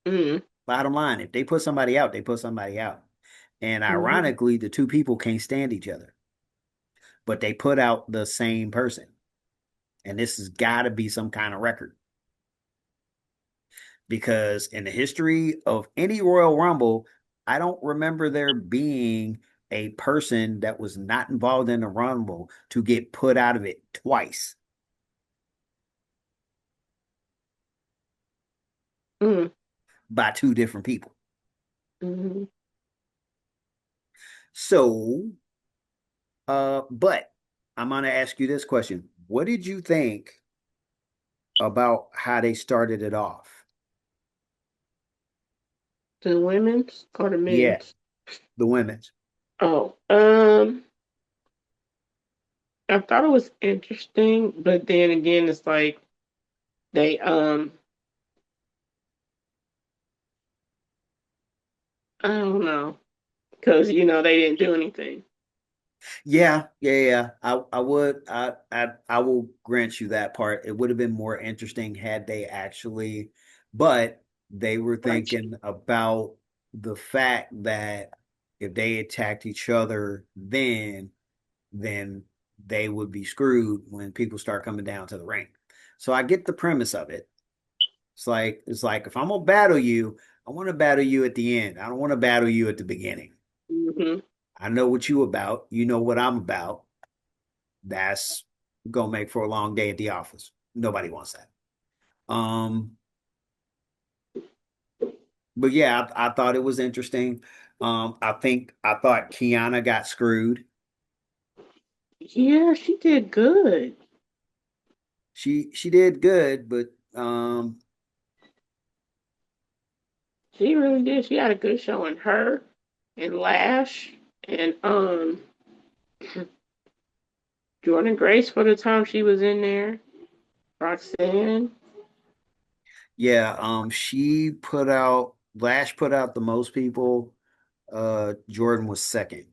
Mm-hmm. Bottom line, if they put somebody out, they put somebody out. And Mm-hmm. ironically, the two people can't stand each other, but they put out the same person. And this has got to be some kind of record because in the history of any Royal Rumble, I don't remember there being a person that was not involved in the Rumble to get put out of it twice by two different people. Mm-hmm. So, but I'm going to ask you this question. What did you think about how they started it off? The women's or the Yeah, men's? the women's. Oh, I thought it was interesting, but then again, it's like they I don't know, because they didn't do anything. Yeah. I would I will grant you that part. It would have been more interesting had they actually, but they were Right. thinking about the fact that if they attacked each other then they would be screwed when people start coming down to the ring. So I get the premise of it. It's like if I'm gonna battle you, I want to battle you at the end. I don't want to battle you at the beginning. Mm-hmm. I know what you about. You know what I'm about. That's gonna make for a long day at the office. Nobody wants that. Um, but yeah, I thought it was interesting. I thought Kiana got screwed. Yeah, she did good. She did good, but She really did. She had a good showing. Her and Lash and Jordan Grace for the time she was in there. Roxanne. yeah, she put out Lash put out the most people. Jordan was second.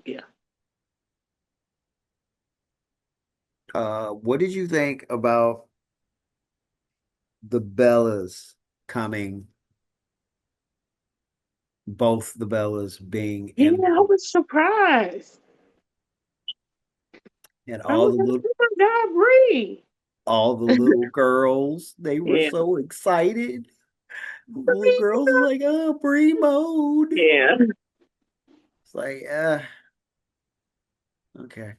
Yeah. What did you think about the Bellas coming, both the Bellas being Yeah, in I was surprised. and I was like, oh my God, Bree. all the little girls, they were Yeah. so excited. The little girls were like, oh, Bree mode. Yeah. It's like, okay.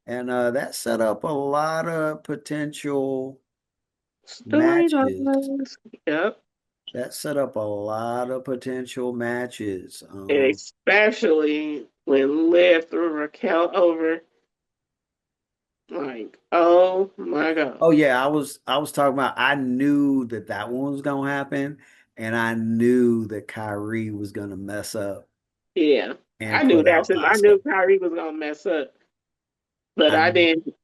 And that set up a lot of potential matches. Storylines. Yep. That set up a lot of potential matches. Especially when Liv threw Raquel over. Like, oh my God. Oh yeah, I was talking about. I knew that that one was gonna happen, and I knew that Kyrie was gonna mess up Yeah. I and knew put that out too. I knew Oscar. Kyrie was gonna mess up. But I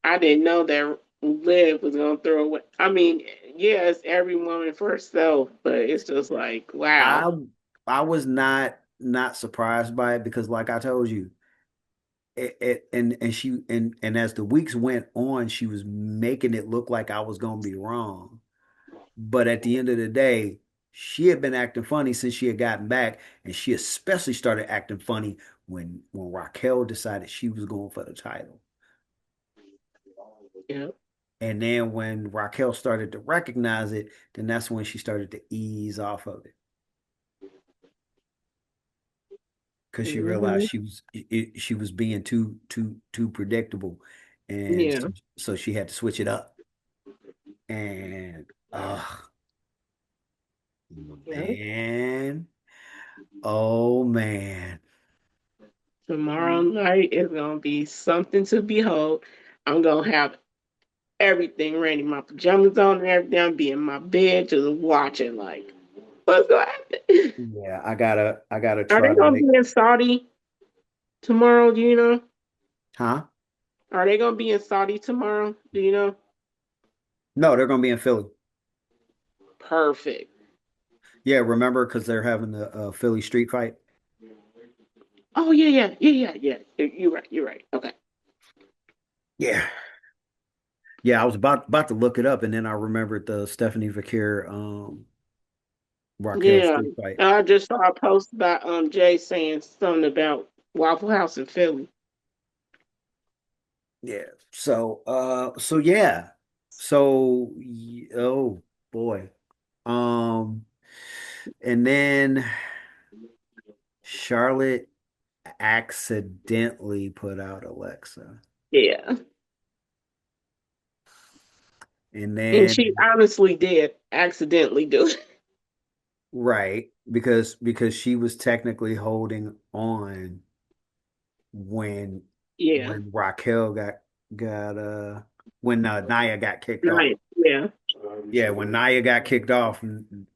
I didn't know that Liv was gonna throw away. I mean, yes, every woman for herself, but it's just like, wow. I I was not surprised by it because, like I told you, and as the weeks went on, she was making it look like I was gonna be wrong. But at the end of the day, she had been acting funny since she had gotten back, and she especially started acting funny when Raquel decided she was going for the title. Yeah. And then when Raquel started to recognize it, then that's when she started to ease off of it because she realized Hmm. she was being too predictable, and Yeah. so she had to switch it up. And Yeah. man, oh man. Tomorrow night is gonna be something to behold. I'm gonna have everything ready, my pajamas on and everything. I'll be in my bed just watching like, What's gonna happen? Yeah, I gotta Are try they to gonna make. be in Saudi tomorrow? Do you know? Huh? Are they gonna be in Saudi tomorrow? Do you know? No, they're gonna be in Philly. Perfect. Yeah, remember because they're having the Philly street fight. Oh yeah, yeah, yeah, yeah, yeah. You're right. You're right. Okay. Yeah. Yeah, I was about to look it up, and then I remembered the Stephanie Vakir Raquel Yeah. street fight. I just saw a post about Jay saying something about Waffle House in Philly. Yeah. So yeah. Oh boy. Um, and then Charlotte accidentally put out Alexa, Yeah. and And she then honestly did accidentally do it. right because she was technically holding on when Yeah. when Raquel got when Nia got kicked off. Right. Yeah. Yeah, when Nia got kicked off,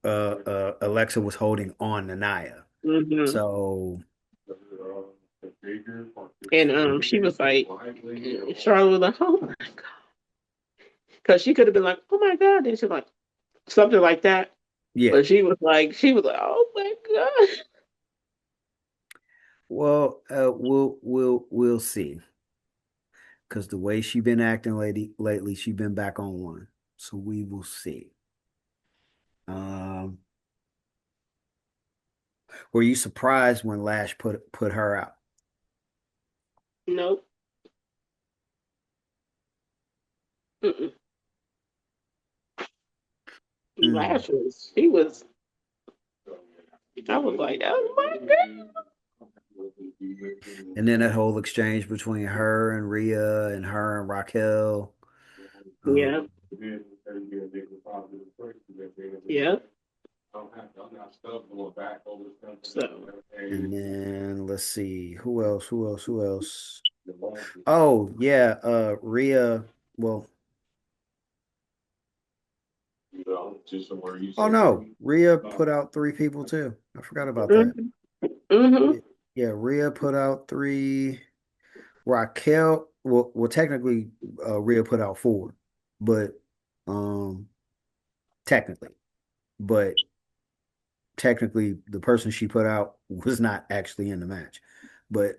Alexa was holding on to Nia. Hmm. So And she was like, Charlotte was like, oh my God. Because she could have been like, oh my God. And she's like, something like that. yeah, But she was like, oh my God. well, we'll see because the way she been acting lately, she been back on one. So we will see. Um, were you surprised when Lash put her out? Nope. Mm-mm. Mm. Lashes. I was like, oh my God. And then that whole exchange between her and Rhea and her and Raquel. Um, Yeah. Yeah. So, and then let's see who else, who else. Oh yeah, Rhea. Well, oh no, Rhea put out three people too. I forgot about that. hmm hmm Yeah, yeah, Rhea put out three. Raquel, well, technically, Rhea put out four, but um, technically, but technically, the person she put out was not actually in the match, but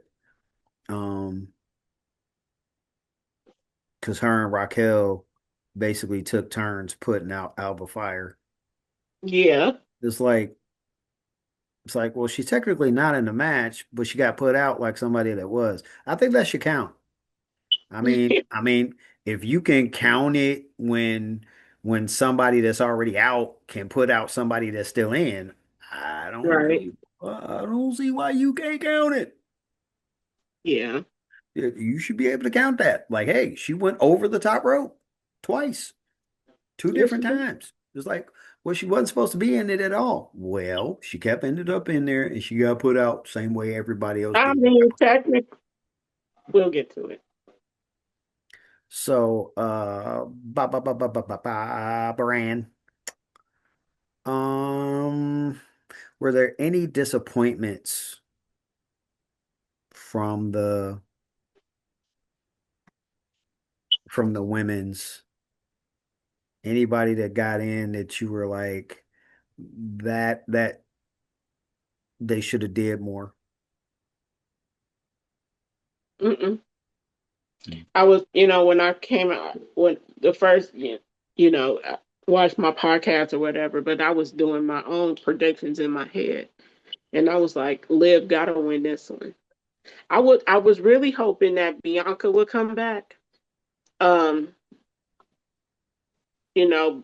um, because her and Raquel basically took turns putting out Alba Fire. yeah. It's like well, she's technically not in the match, but she got put out like somebody that was. I think that should count. I mean, if you can count it when somebody that's already out can put out somebody that's still in, I don't Right. see I don't see why you can't count it. Yeah. You should be able to count that. Like, hey, she went over the top rope twice, two Yes, different she did. times. It's like, well, she wasn't supposed to be in it at all. Well, she kept ended up in there and she got put out same way everybody else I did. mean, technically, we'll get to it. So, Baran. Were there any disappointments from the women's? Anybody that got in that you were like that they should have did more? Mm-mm. I was, when I came out, when the first, I watched my podcast or whatever, but I was doing my own predictions in my head. And I was like, Liv gotta win this one. I was really hoping that Bianca would come back. Um,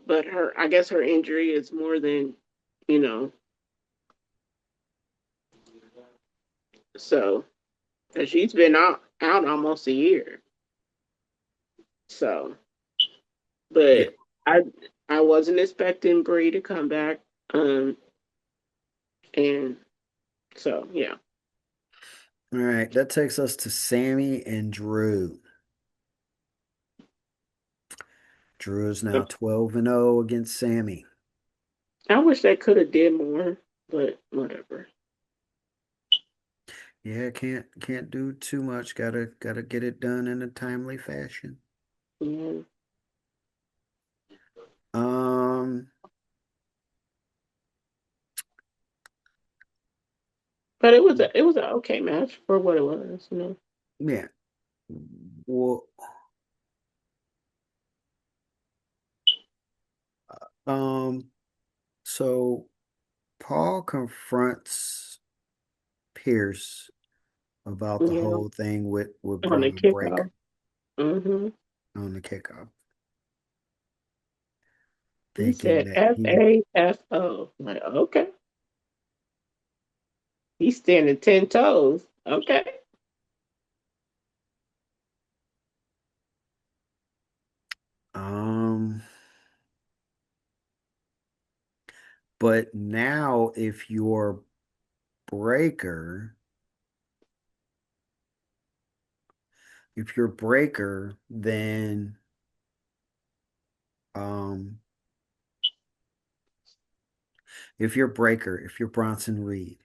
but I guess her injury is more than, you know, so, and she's been out almost a year. So, Yeah. but I, I wasn't expecting Brie to come back. Um, and so, yeah. All right, that takes us to Sammy and Drew. Drew is now 12-0 against Sammy. I wish they could have did more, but whatever. Yeah, can't do too much. Gotta get it done in a timely fashion. Yeah. Um, But it was a okay match for what it was, you know. yeah. Well, um, so Paul confronts Pierce about the Yeah. whole thing with On the Braun kickoff. Breaker Hmm. on the kickoff, He thinking said that he FAFO. Like, okay. He's standing 10 toes. Okay. um but now breaker, if you're breaker, then um if you're breaker, if you're Bronson Reed,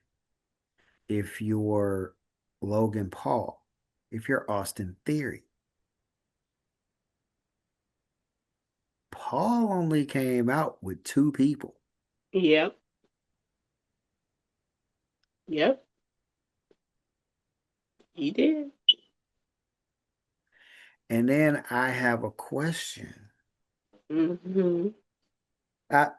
if you're Logan Paul, if you're Austin Theory, Paul only came out with two people. Yep. Yep. He did. And then I have a question. Hmm.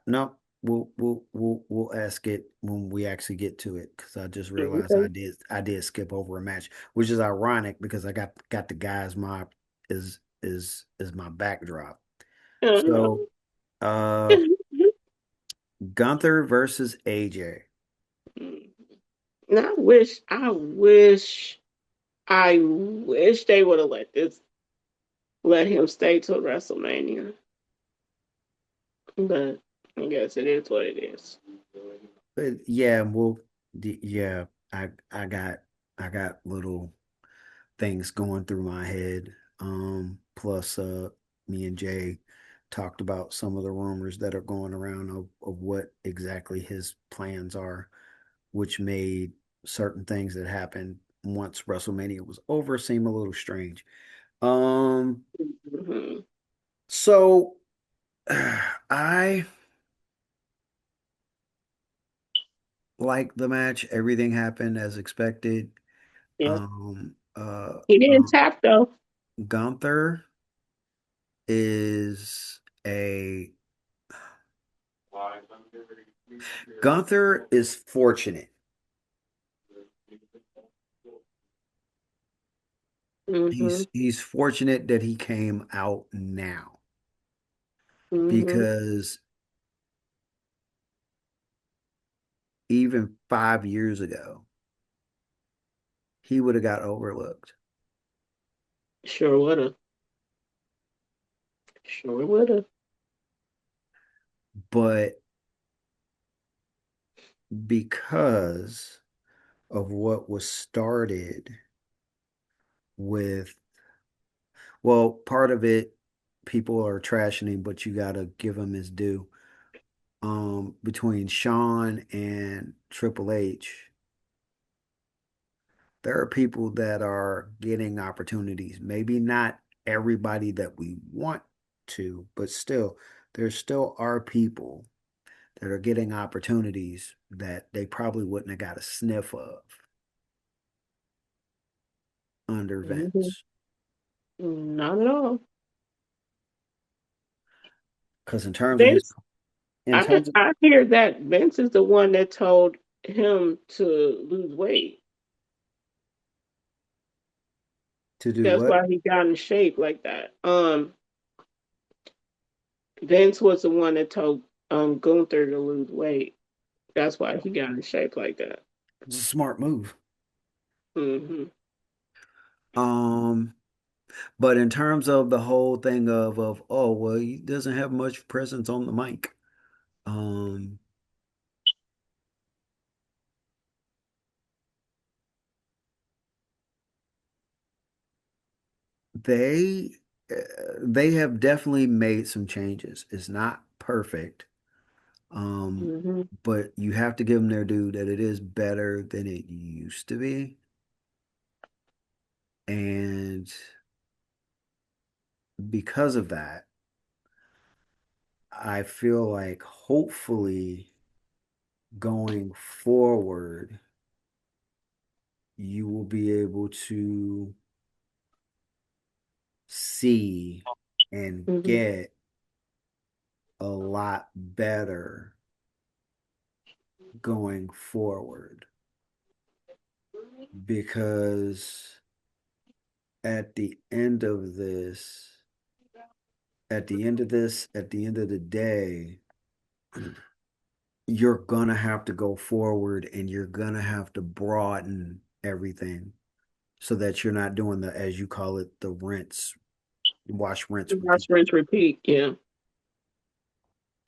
No, we'll ask it when we actually get to it because I just realized Okay. I did skip over a match, which is ironic because I got the guys my is my backdrop. Oh So no. Gunther versus AJ. And I wish they would have let him stay till WrestleMania. But I guess it is what it is. But yeah, yeah, I got little things going through my head. Plus, me and Jay talked about some of the rumors that are going around of what exactly his plans are, which made certain things that happened once WrestleMania was over seem a little strange. Um, Hmm. so I like the match. Everything happened as expected. Yep. Um, uh, He didn't uh, tap though. Gunther is a Gunther is fortunate. Hmm. He's fortunate that he came out now Hmm. because even 5 years ago, he would have got overlooked. Sure would have. Sure would have. But because of what was started with, well, part of it, people are trashing him, but you got to give him his due. Between Shawn and Triple H, there are people that are getting opportunities. Maybe not everybody that we want to, but still, there still are people that are getting opportunities that they probably wouldn't have got a sniff of under Hmm. Vince. Not at all. Because in terms of his, Vince, in terms of I hear that Vince is the one that told him to lose weight. to do That's what? why he got in shape like that. Vince was the one that told Gunther to lose weight. That's why he got in shape like that. It's a smart move. Hmm. Um, but in terms of the whole thing of oh well, he doesn't have much presence on the mic. Um, they they have definitely made some changes. It's not perfect, Um, Hmm. but you have to give them their due that it is better than it used to be. And because of that, I feel like hopefully going forward, you will be able to see and Hmm. get a lot better going forward because at the end of this, at the end of the day, you're gonna have to go forward and you're gonna have to broaden everything so that you're not doing the, as you call it, the wash, rinse, Watch, repeat. rinse, repeat. Yeah.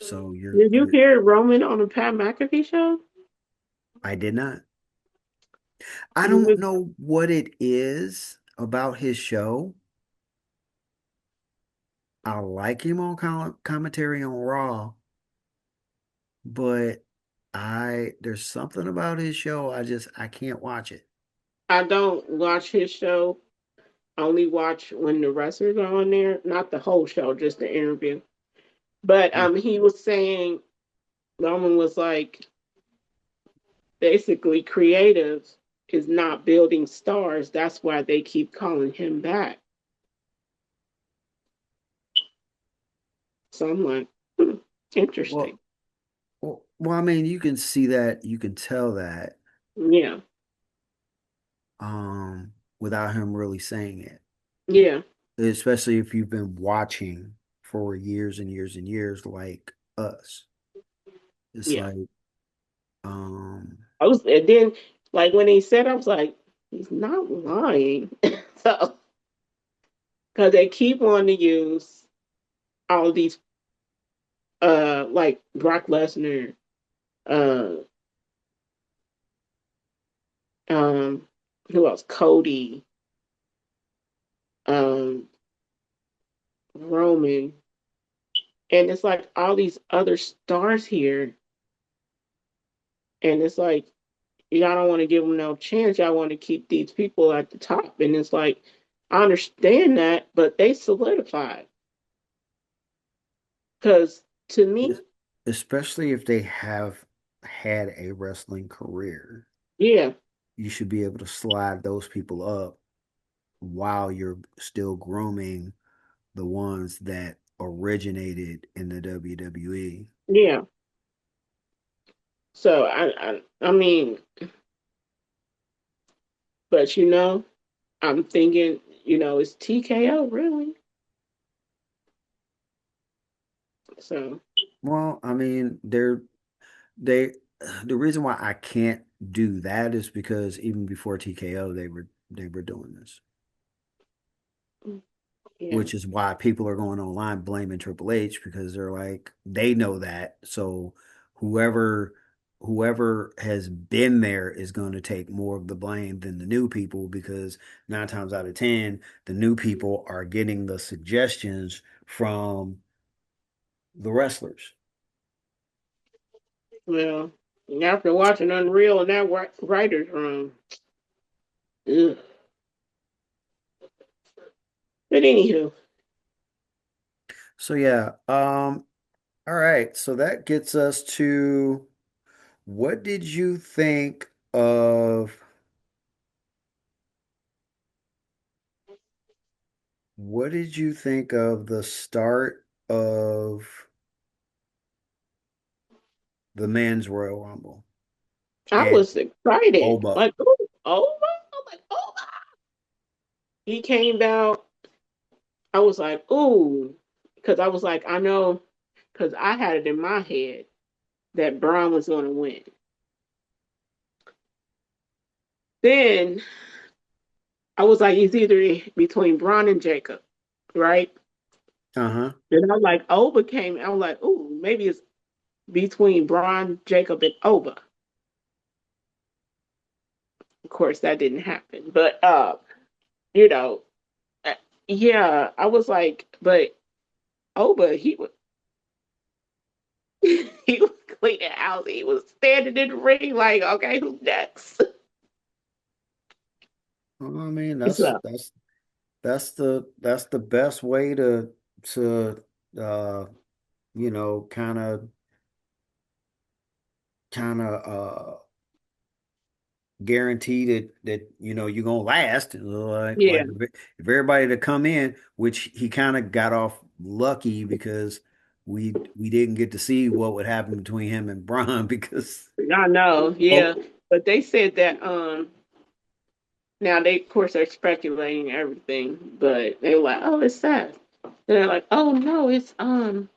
So Did you hear Roman on the Pat McAfee show? I did not. I He don't was, know what it is about his show. I like him on commentary on Raw, but there's something about his show I can't watch it. I don't watch his show. I only watch when the wrestlers are on there, not the whole show, just the interview. But Hmm. he was saying Roman was like basically creative is not building stars. That's why they keep calling him back. So I'm like, hmm, interesting. Well, I mean, you can see that, you can tell that, Yeah, without him really saying it, yeah, especially if you've been watching for years and years and years, like us. It's yeah. like, um, I was, and then like when he said, I was like, he's not lying. So because they keep wanting to use all these, like Brock Lesnar, uh, um, who else? Cody, um, Roman, and it's like all these other stars here, and it's like y'all don't want to give them no chance. Y'all want to keep these people at the top, and it's like I understand that, but they solidified because to es- me, especially if they have had a wrestling career, yeah, you should be able to slide those people up while you're still grooming the ones that originated in the WWE. yeah. So I mean, but I'm thinking, it's TKO really? So Well, I mean, they the reason why I can't do that is because even before TKO they were doing this, yeah, which is why people are going online blaming Triple H because they're like they know that. So whoever whoever has been there is going to take more of the blame than the new people because 9 times out of 10 the new people are getting the suggestions from the wrestlers. well, after watching Unreal in that writer's room, ugh. But anywho, So yeah, all right. So that gets us to what did you think of the start of the men's Royal Rumble I and was excited. Oba? Like, oh, Oba? I'm like, Oba. He came out. I was like, ooh, because I was like, I know, because I had it in my head that Braun was going to win. Then I was like, it's either between Braun and Jacob, right? Uh-huh. Then I like Oba came. I was like, ooh, maybe it's between Braun, Jacob, and Oba. Of course, that didn't happen. But you know, uh, yeah, I was like, but Oba, he was he was clean the house. He was standing in the ring like, okay, who's next? Well, I mean, So that's the best way to uh you know kind of guarantee that you're gonna last. Like yeah, if everybody to come in, which he kind of got off lucky because we didn't get to see what would happen between him and Braun because I know, yeah. oh But they said that now they of course are speculating everything, but they were like, oh, it's Seth. They're like, oh no, it's um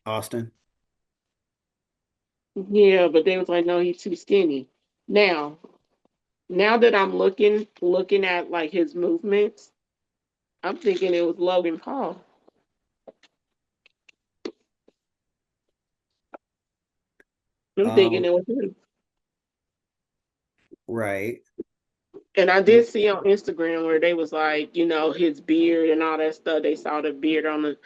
Austin. yeah, but they was like, no, he's too skinny. Now, now that I'm looking at like his movements, I'm thinking it was Logan Paul. I'm thinking Um, it was him. right. And I did see on Instagram where they was like, his beard and all that stuff. They saw the beard on the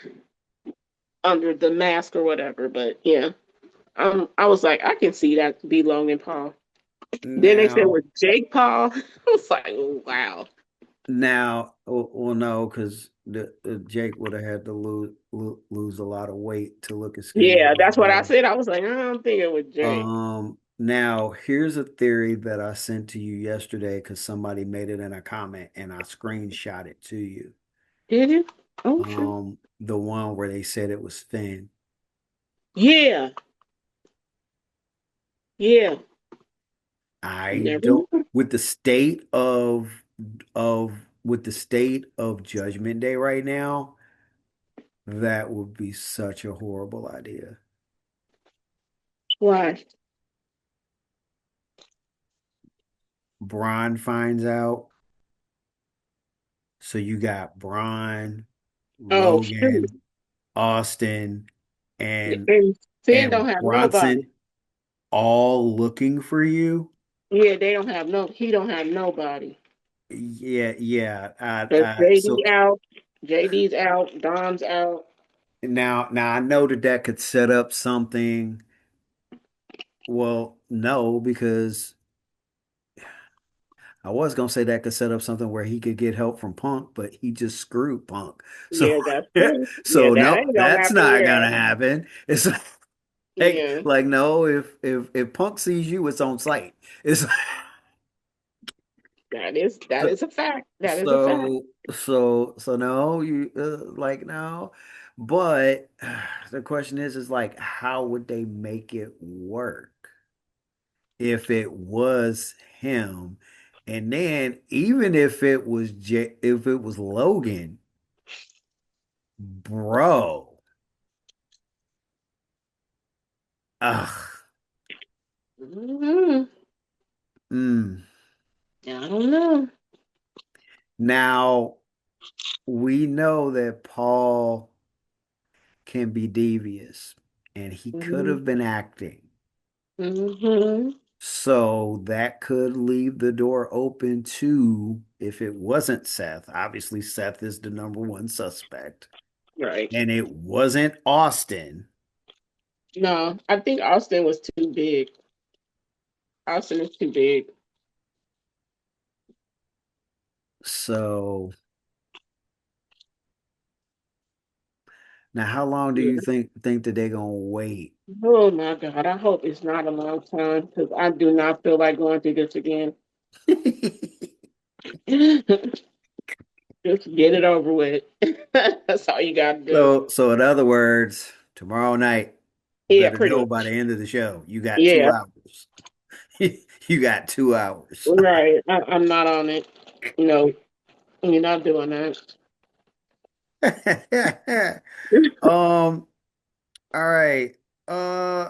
under the mask or whatever. But yeah, I was like, I can see that to be Logan Paul. Then they said Now with Jake Paul. I was like, oh, wow. well, no, because the Jake would have had to lose a lot of weight to look as skinny Yeah, as he that's what I does. said. I was like, I'm thinking with Jake. Now here's a theory that I sent to you yesterday because somebody made it in a comment and I screenshot it to you. Did it? Okay. The one where they said it was Finn. Yeah, yeah. I Never don't knew. with the state of with the state of Judgment Day right now, that would be such a horrible idea. Why? Braun finds out. So you got Braun, Oh, shoot. Logan, Austin, and And Finn and don't have nobody. Bronson all looking for you. Yeah, they don't have no. He don't have nobody. Yeah, yeah. Cause JD So out, JD's out, Dom's out. now I know that could set up something. Well, no, because I was gonna say that could set up something where he could get help from Punk, but he just screwed Punk. So Yeah, that's true. Yeah, so that no, ain't gonna that's happen. not Yeah, gonna happen. It's yeah. like no, if Punk sees you, it's on sight. It's That is a fact. That is a fact. so no, you like no, but the question is like how would they make it work if it was him? And then even if it was Logan, bro, ugh, Hmm. mm. I don't know. Now we know that Paul can be devious, and he could Hmm. have been acting. Hmm. So that could leave the door open to if it wasn't Seth. Obviously, Seth is the number one suspect, Right. and it wasn't Austin. No, I think Austin was too big. Austin is too big. So now, how long do you Yeah. think that they're gonna wait? Oh my God. I hope it's not a long time because I do not feel like going through this again. Just get it over with. That's all you gotta do. So in other words, tomorrow night, you Yeah, better pretty know by the much. end of the show. You got two Yeah, hours. You got 2 hours. right. I'm not on it. No, you're not doing that. All right. Uh,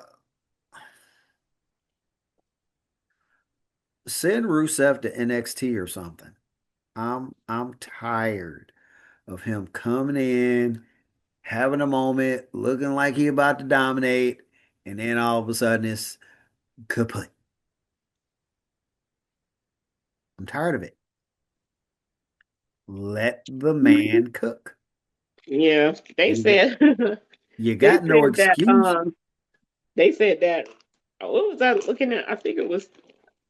Send Rusev to NXT or something. I'm tired of him coming in, having a moment, looking like he about to dominate, and then all of a sudden it's kaput. I'm tired of it. Let the man cook. Yeah, they And you, said you they got no said that excuse. they said that what was I looking at? I think it was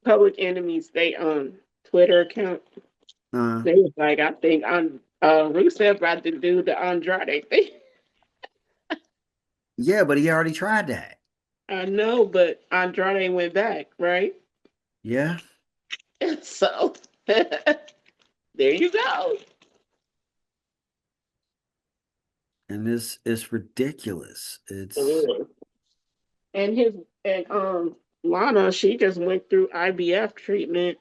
Public Enemies. They Twitter account. Uh, They was like, I think on Rusev about to do the Andrade thing. yeah, but he already tried that. I know, but Andrade went back, right? Yeah, So there you go. and it's ridiculous. It's Mhm. And his and Lana, she just went through IBF treatment.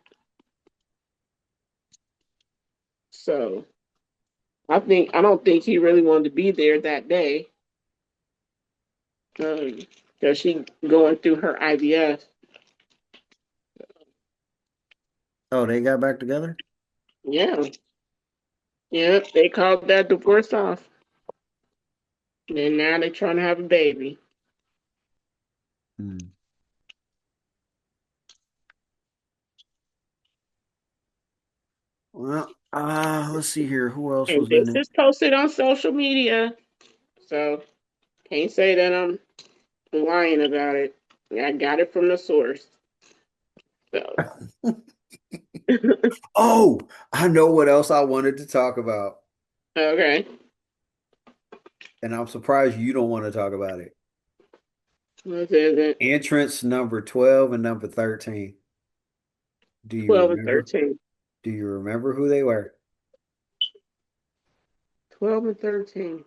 So I don't think he really wanted to be there that day. Because she going through her IVF. oh, they got back together? Yeah, yeah. They called that divorce off, and now they're trying to have a baby. Hmm. Well, let's see here. Who else And was in this it? is posted on social media, so can't say that I'm lying about it. I got it from the source. So Oh, I know what else I wanted to talk about, okay, and I'm surprised you don't want to talk about it. what is it? Entrance number 12 and number 13. Do you 12 and remember? 13. Do you remember who they were? 12 and 13.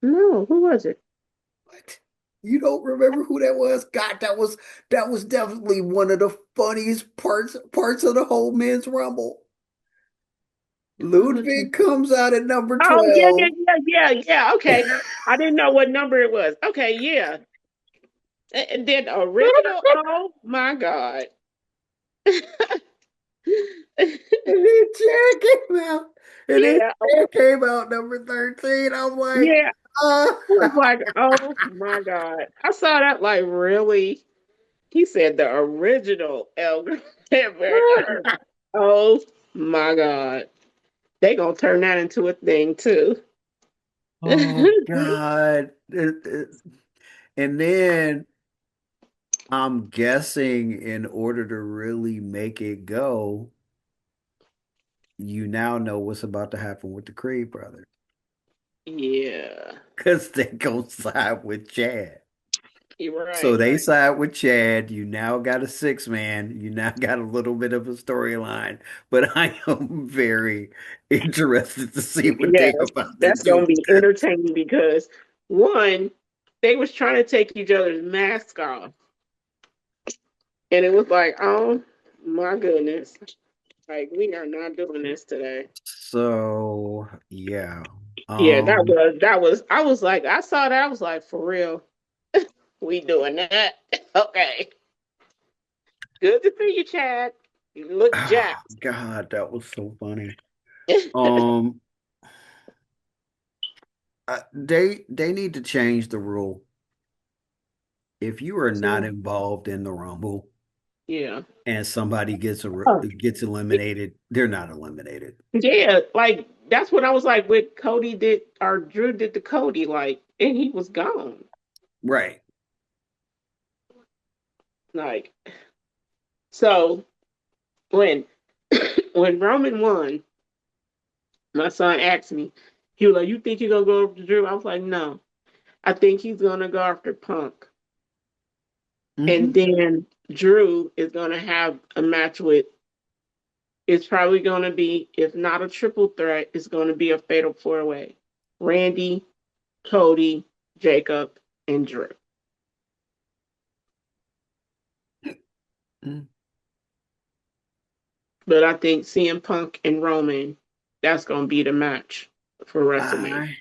No, who was it? What? You don't remember who that was? God, that was definitely one of the funniest parts of the whole men's rumble. 12 and Ludwig 13. comes out at number Oh, yeah, yeah, 12. yeah, yeah, yeah. Okay. I didn't know what number it was. Okay, yeah. And then the original, oh my God. And then Chad came out. And then Yeah, Chad came out number 13. I'm like, yeah. uh, I was like, oh my God. I saw that like really. He said the original El Hamburg. I was like, oh my God. They gonna turn that into a thing too. oh God. And then I'm guessing in order to really make it go, you now know what's about to happen with the Creed brothers. Yeah, Because they go side with Chad. you're So right. they side with Chad. You now got a six man. You now got a little bit of a storyline. But I am very interested to see what they Yes, about to that's do gonna with be this. entertaining because one, they was trying to take each other's mask off, and it was like, oh my goodness, like we are not doing this today. So yeah. Yeah, Um that was. I was like, I saw that. I was like, for real, we doing that? Okay, good to see you, Chad. You look jacked. God, that was so funny. Um they need to change the rule. If you are not So, involved in the Rumble yeah. and somebody Oh, gets eliminated, they're not eliminated. yeah, like that's what I was like with Cody did or Drew did to Cody, like, and he was gone. Right. Like, so when when Roman won, my son asked me, he was like, "You think you're gonna go over to Drew?" I was like, "No, I think he's gonna go after Punk, and Hmm. then Drew is gonna have a match with. It's probably gonna be, if not a triple threat, it's gonna be a fatal four way: Randy, Cody, Jacob, and Drew." But I think CM Punk and Roman, that's gonna be the match for WrestleMania. I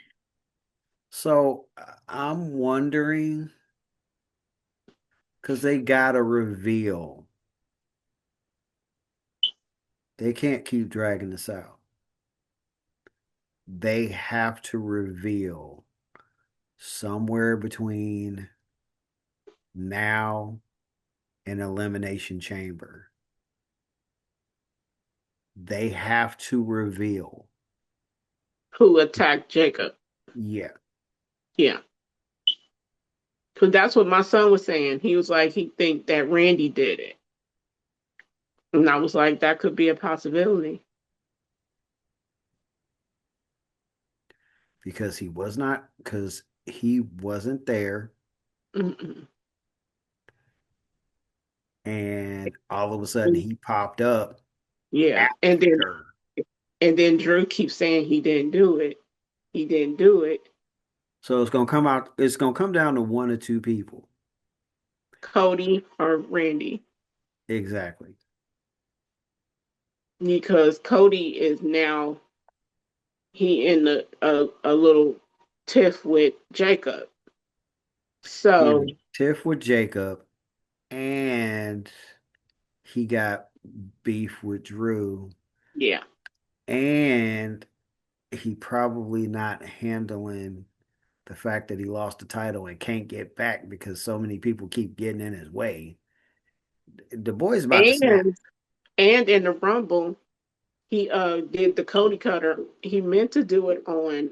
so I'm wondering because they gotta reveal. They can't keep dragging this out. They have to reveal somewhere between now and Elimination Chamber they have to reveal. Who attacked Jacob? Yeah, Yeah, because that's what my son was saying. He was like, he think that Randy did it, and I was like, that could be a possibility. because he wasn't there, Mm-mm. and all of a sudden he popped up Yeah, after. and then Drew keeps saying he didn't do it. He didn't do it. So it's gonna come out. It's gonna come down to one or two people. Cody or Randy, Exactly. because Cody is now he in a little tiff with Jacob. He in So a tiff with Jacob, and he got beef with Drew, yeah, and he probably not handling the fact that he lost the title and can't get back because so many people keep getting in his way. The boy's about to snap. and in the Rumble he did the Cody Cutter. He meant to do it on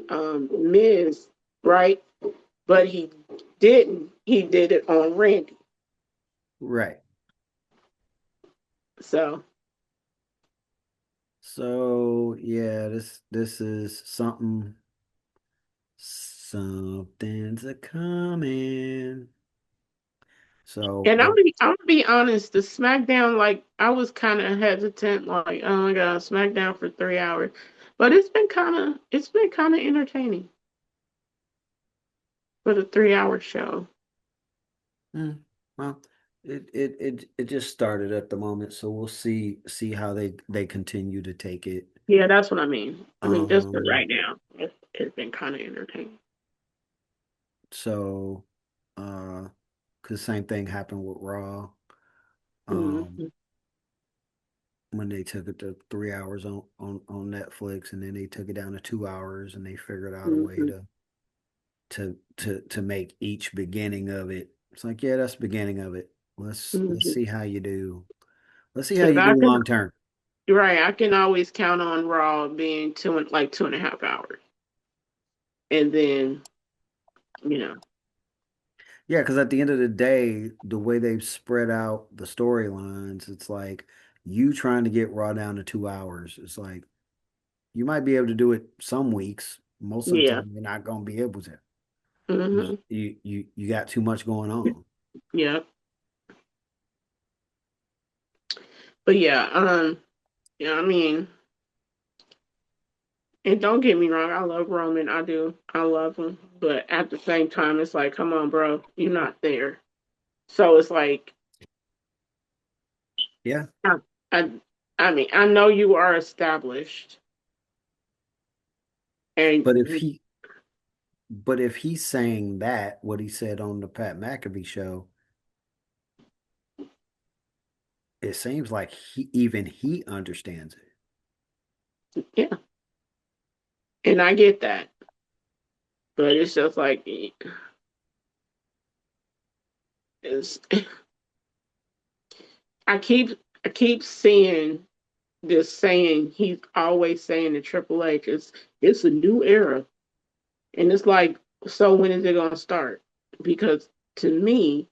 Miz, right? But he didn't. He did it on Randy. Right. So So yeah, this is something's a coming. So, and but I'm gonna be honest, the SmackDown, like I was kind of hesitant, like oh my god, SmackDown for 3 hours, but it's been kind of entertaining for the 3 hour show. mm, well, it just started at the moment, so we'll see how they continue to take it. Yeah, that's what I mean. I mean, just for Um, right now, it's been kind of entertaining. so uh, because same thing happened with Raw. Um, Mm-hmm, when they took it to 3 hours on Netflix, and then they took it down to 2 hours, and they figured out a way mm-hmm, to make each beginning of it. It's like, yeah, that's the beginning of it. Let's mm-hmm. see how you do. Let's see how Because you I do can, long term. right, I can always count on Raw being like 2.5 hours, and then you know, Yeah, because at the end of the day, the way they've spread out the storylines, it's like you trying to get Raw down to 2 hours. It's like you might be able to do it some weeks. Most of the yeah, time, you're not going to be able to. mm-hmm, You got too much going on. yeah. But yeah, yeah, I mean, and don't get me wrong, I love Roman, I do, I love him, but at the same time, it's like, come on, bro, you're not there. So it's like, Yeah, I, I, I mean, I know you are established, and but if he's saying that, what he said on the Pat McAfee show, it seems like he understands it. yeah, and I get that, but it's just like, it's, I keep seeing this saying. He's always saying to Triple H, it's a new era, and it's like, so when is it gonna start? Because to me,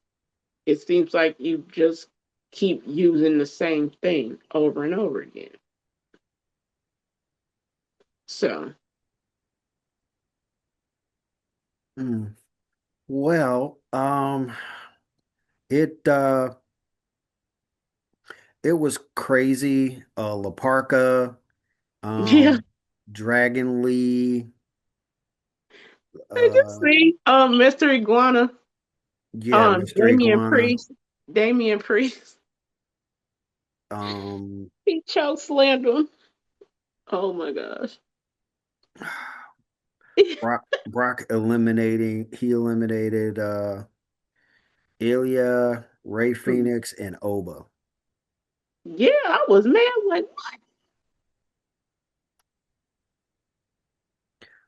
it seems like you just keep using the same thing over and over again. So Mm. Well, it it was crazy. La Parka, yeah, Dragon Lee, I just uh, see Mr. Iguana, yeah, Mr. Damian Iguana, Priest, Damian Priest, um, he choke slammed him. Oh my gosh. Brock he eliminated Ilya, Ray Phoenix, and Oba. Yeah, I was mad. Like,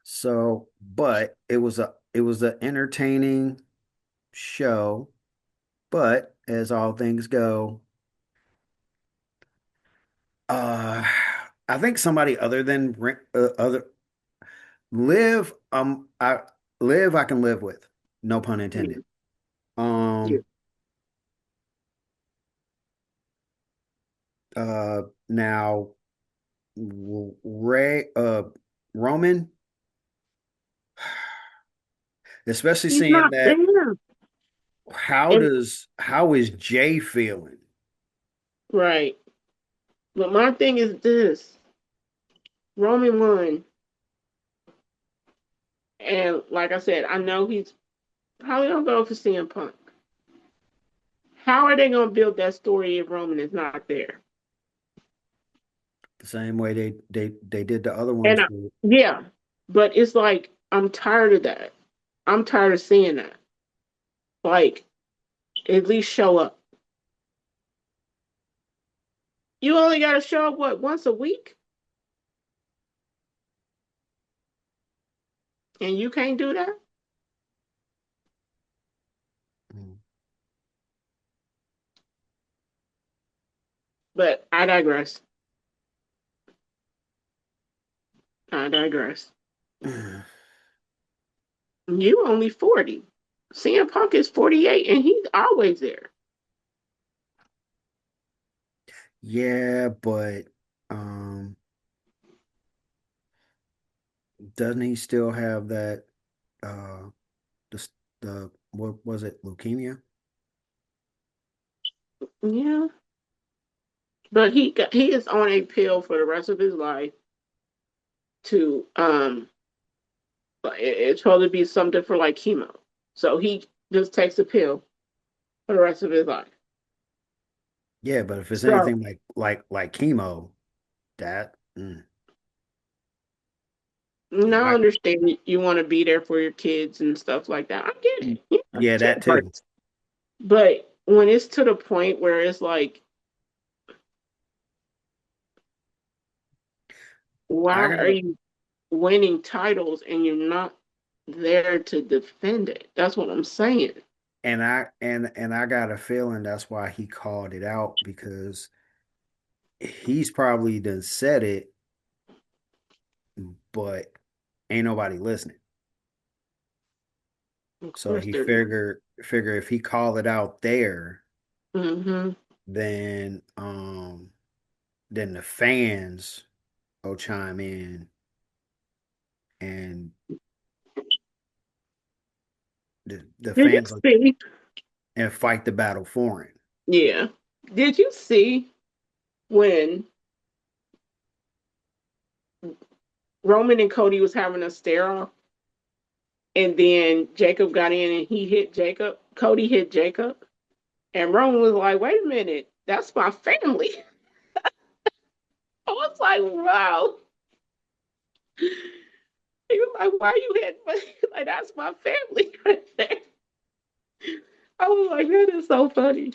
So, but it was a entertaining show, but as all things go, uh I think somebody other than other live I live I can live with. No pun Yeah, intended. yeah. Um now Ray Roman, especially He's seeing not that there. And how is Jay feeling? right. But my thing is this. Roman won. And like I said, I know he's probably gonna go for CM Punk. How are they gonna build that story if Roman is not there? The same way they did the other And ones with yeah, but it's like I'm tired of that. I'm tired of seeing that. Like, at least show up. You only got to show up what once a week, and you can't do that. But I digress. I digress. You only 40. CM Punk is 48, and he's always there. Yeah, but um doesn't he still have that uh the the what was it, leukemia? Yeah, but he is on a pill for the rest of his life to it's supposed to be something for like chemo. So he just takes a pill for the rest of his life. Yeah, but if it's So anything like chemo, that it now I might understand you want to be there for your kids and stuff like that. I get it. Yeah, yeah, shit that too. hurts. But when it's to the point where it's like, I why are got you winning titles and you're not there to defend it? That's what I'm saying. and I got a feeling that's why he called it out because he's probably done said it, but ain't nobody listening. Of So course he they're not. figure if he called it out there, Mm-hmm. then then the fans will chime in and the Did you fans will see? and fight the battle for him. Yeah. Did you see when Roman and Cody was having a stare off, and then Jacob got in and he hit Jacob? Cody hit Jacob, and Roman was like, "Wait a minute, that's my family." I was like, "Wow." He was like, "Why you hitting me?" Like, that's my family right there. I was like, "That is so funny."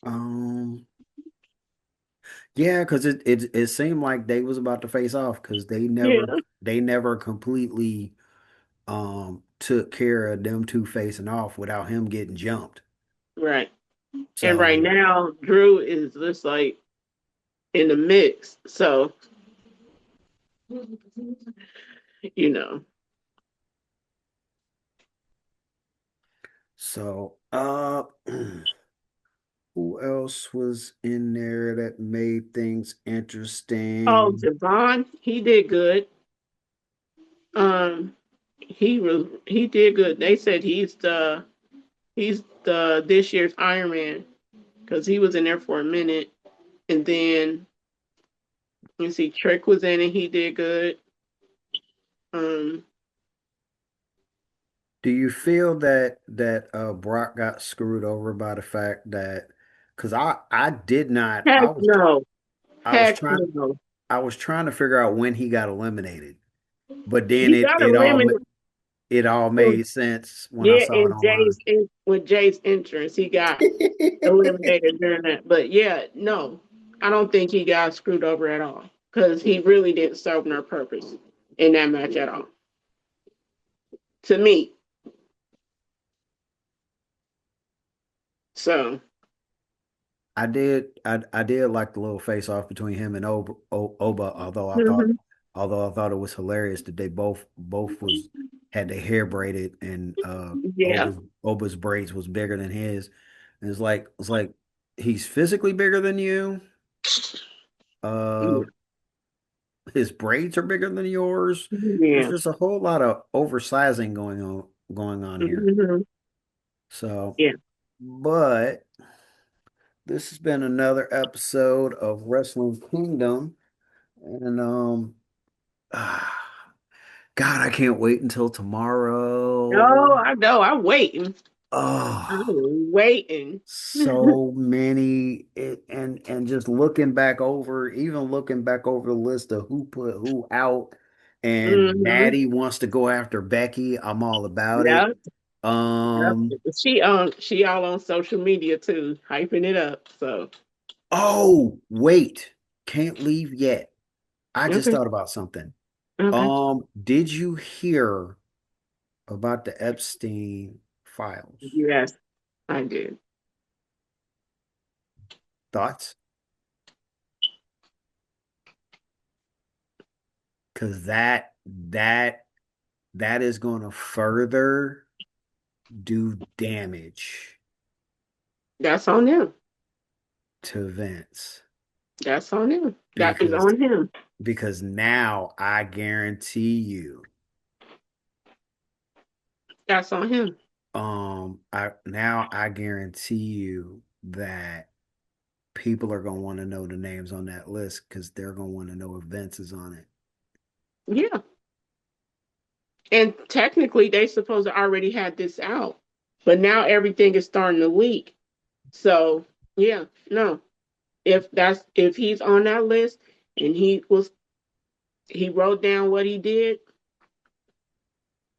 Um, yeah, because it seemed like they was about to face off because Yeah. they never completely took care of them two facing off without him getting jumped. Right. And right So now, Drew is just like in the mix. So, you know. so who else was in there that made things Oh, interesting? Devon, he did good. Um, he did good. They said he's the this year's Iron Man because he was in there for a minute, and then you see Trick was in and he did good. Um, Do you feel that Brock got screwed over by the fact that because I did not heck no, I was heck trying no. I was trying to figure out when he got eliminated, but then He got eliminated. it all made sense when I Yeah, saw it in online. with Jay's entrance, he got eliminated during that. But yeah, no, I don't think he got screwed over at all because he really didn't serve no purpose in that match at all. To me, so I did like the little face off between him and Oba, Hmm. although I thought it was hilarious that they both was had their hair braided and Yeah. Oba's braids was bigger than his. And it's like he's physically bigger than you. Uh Yeah. his braids are bigger than yours. There's Yeah. just a whole lot of oversizing going on here. Hmm. So, Yeah. but this has been another episode of Wrestling Kingdom. And God, I can't wait until Oh, tomorrow. I know. I'm waiting. I'm Oh, waiting. so many and just looking back over, even looking back over the list of who put who out, and Hmm. Maddie wants to go after Becky. I'm all about it. Yeah. Yep. Um, She all on social media too, hyping it up. So oh, wait, can't leave yet. I just okay. thought about something. Okay. Did you hear about the Epstein files? Yes, I did. Thoughts? Because that is going to further do damage That's on him. to Vince That's on him. That is because on him. now I guarantee you, That's on him. I guarantee you that people are going to want to know the names on that list because they're going to want to know if Vince is on it. Yeah. And technically they supposed to already had this out. But now everything is starting to leak. So yeah, no. If he's on that list and he wrote down what he did,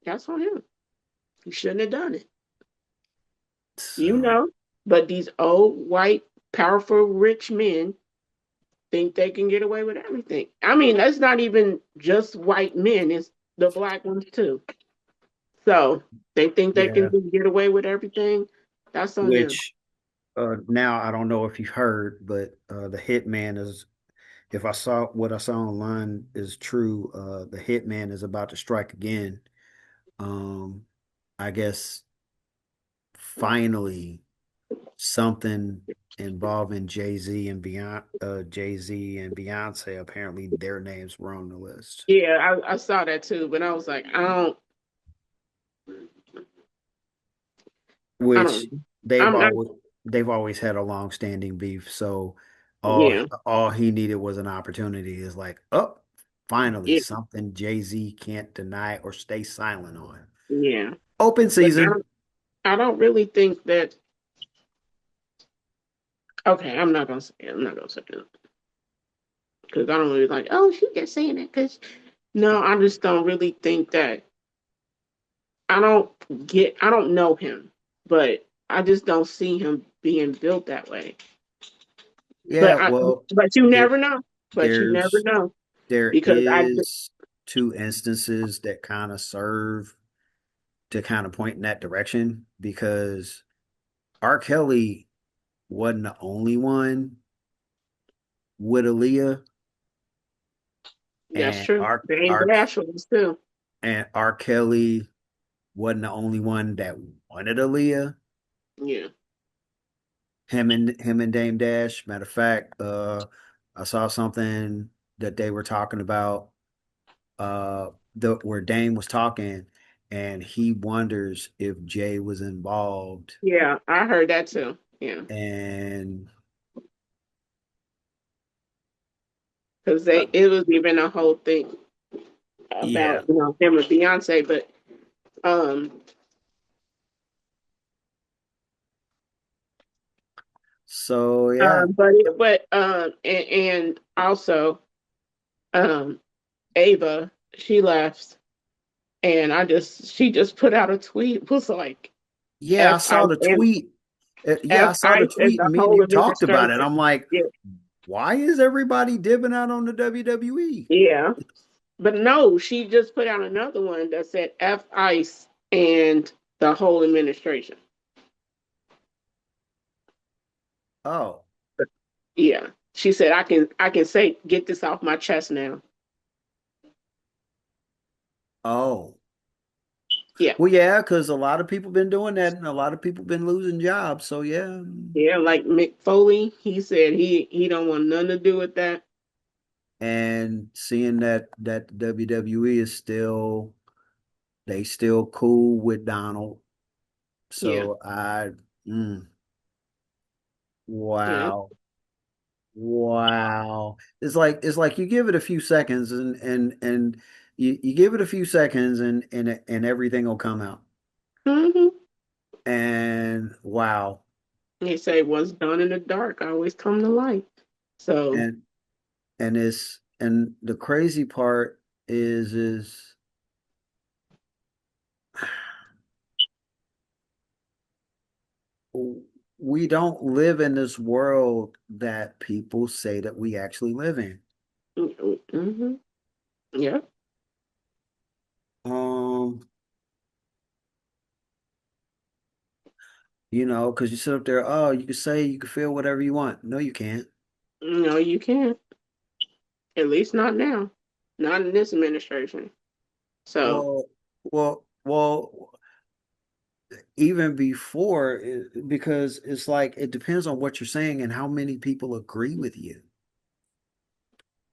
that's on him. He shouldn't have done it. You So know. But these old white, powerful, rich men think they can get away with everything. I mean, that's not even just white men, it's the black ones too. So they think they can yeah, just get away with everything. That's on them. which now I don't know if you heard, but the Hitman is if I saw what I saw online is true, the Hitman is about to strike again. Um, I guess finally something involving Jay Z and Beyonce. Apparently, their names were on the list, Yeah, I saw that too, but I was like, I which don't, they've I'm not, always they've always had a long-standing beef. So yeah, all he needed was an opportunity. Is like, oh, finally yeah, something Jay Z can't deny or stay silent on. yeah. Open But season. I don't really think that. Okay, I'm not gonna say it. I'm not gonna say it because I don't really like. Oh, she just saying it because no, I just don't really think that. I don't know him, but I just don't see him being built that way. Yeah, well, But you there never know. But you never there's know there because is two instances that kind of serve to kind of point in that direction because R. Kelly wasn't the only one with Aaliyah, that's and true. They ain't bashful too. R. Kelly wasn't the only one that wanted Aaliyah. Yeah, Him and Dame Dash. Matter of fact, I saw something that they were talking about the where Dame was talking and he wonders if Jay was involved yeah, I heard that too. Yeah, and because uh, they it was even a whole thing yeah. about him and Beyonce, but um So yeah. and also um Ava, she left, and she just put out a tweet was like Yeah, I F I saw the and tweet. Yeah, I F saw the ICE and tweet the and me and whole you talked about it. administration. I'm like, Yeah, why is everybody dipping out on the WWE? yeah. But no, she just put out another one that said F ICE and the whole administration. Oh. Yeah. She said I can say get this off my chest now. Oh, Yeah. well, yeah, because a lot of people been doing that, and a lot of people been losing jobs. So yeah, Yeah, like Mick Foley, he said he don't want nothing to do with that. and seeing that WWE is still they still cool with Donald. Yeah. So mm, Yeah. wow, wow. It's like you give it a few seconds, and you give it a few seconds, and everything will come out. Hmm. And wow, They say what's done in the dark always come to light. So, and and the crazy part is we don't live in this world that people say that we actually live in. mm-hmm. Yeah. Um, because you sit up there, oh, you can say, you can feel whatever you want. No, you can't. No, you can't. At least not now. Not in this administration. So, Well, well, even before, because it's like it depends on what you're saying and how many people agree with you.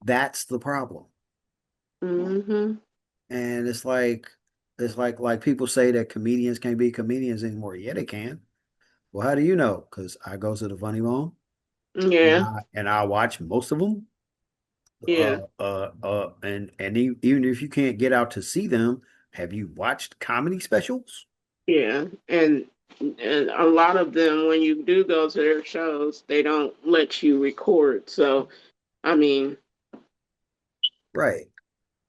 That's the problem. hmm And it's like people say that comedians can't be comedians anymore. Yeah, they can. Well, how do you know? Because I go to the Funny Bone and yeah, I watch most of them. yeah, And even if you can't get out to see them, have you watched comedy specials? yeah. And a lot of them, when you do go to their shows, they don't let you record. So, I mean, Right.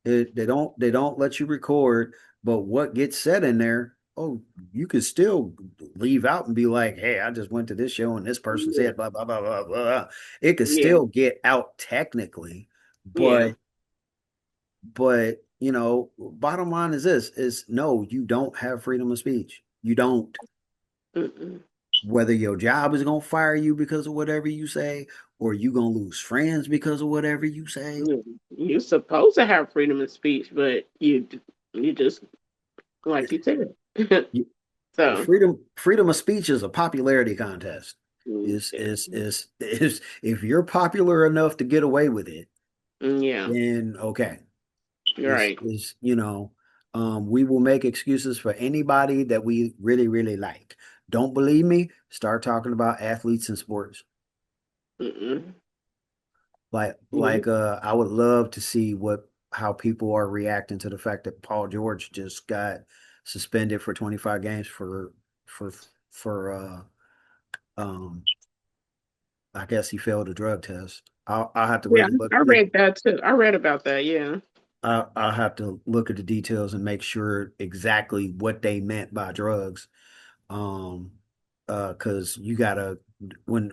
They don't let you record, but what gets said in there, oh, you can still leave out and be like, hey, I just went to this show and this person yeah, said blah blah blah blah blah. It could yeah, still get out technically, yeah. but bottom line is this is no, you don't have freedom of speech. You don't. Mm-mm. Whether your job is gonna fire you because of whatever you say, or you gonna lose friends because of whatever you say. Yeah. You're supposed to have freedom of speech, but you just like you said. You, So, freedom of speech is a popularity contest. Is yeah, is is is if you're popular enough to get away with it, yeah, then okay. you're Is right. is we will make excuses for anybody that we really, really like. Don't believe me? Start talking about athletes and sports. Mm-mm. Yeah, I would love to see what how people are reacting to the fact that Paul George just got suspended for 25 games for for um I guess he failed a drug test. I'll have to yeah, really I read that too. I read about that. Yeah, I'll have to look at the details and make sure exactly what they meant by drugs. Um, because you gotta when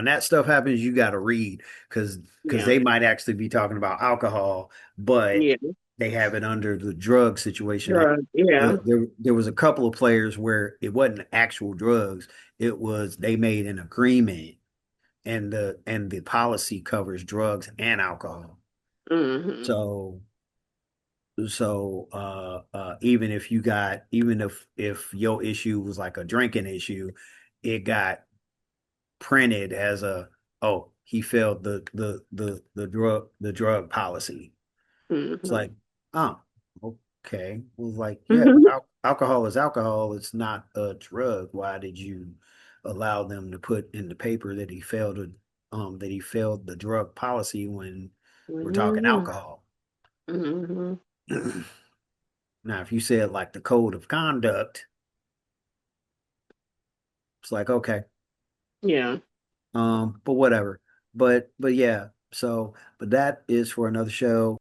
that stuff happens, you gotta read because yeah, they might actually be talking about alcohol, but yeah, they have it under the drug situation. Like yeah. there was a couple of players where it wasn't actual drugs, it was they made an agreement and the policy covers drugs and alcohol. Mm-hmm. So even if you got even if your issue was like a drinking issue, it got printed as a oh, he failed the drug policy. It's Mm-hmm. like, oh, okay. Well, like, yeah, but Mm-hmm. alcohol is alcohol. It's not a drug. Why did you allow them to put in the paper that he failed the drug policy when we're talking Mm-hmm. alcohol? Mm-hmm. Now, if you said like the code of conduct, it's like, okay, Yeah. but whatever. But yeah, but that is for another show.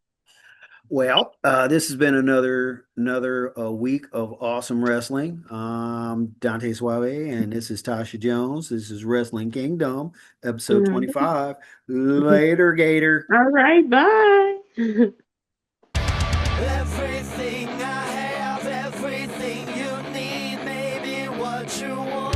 Well, this has been another week of awesome wrestling. Dante Suave, and this is Tasha Jones. This is Wrestling Kingdom, episode Mhm. 25. Later, Gator. All right, bye. Everything I have, everything you need, maybe what you want.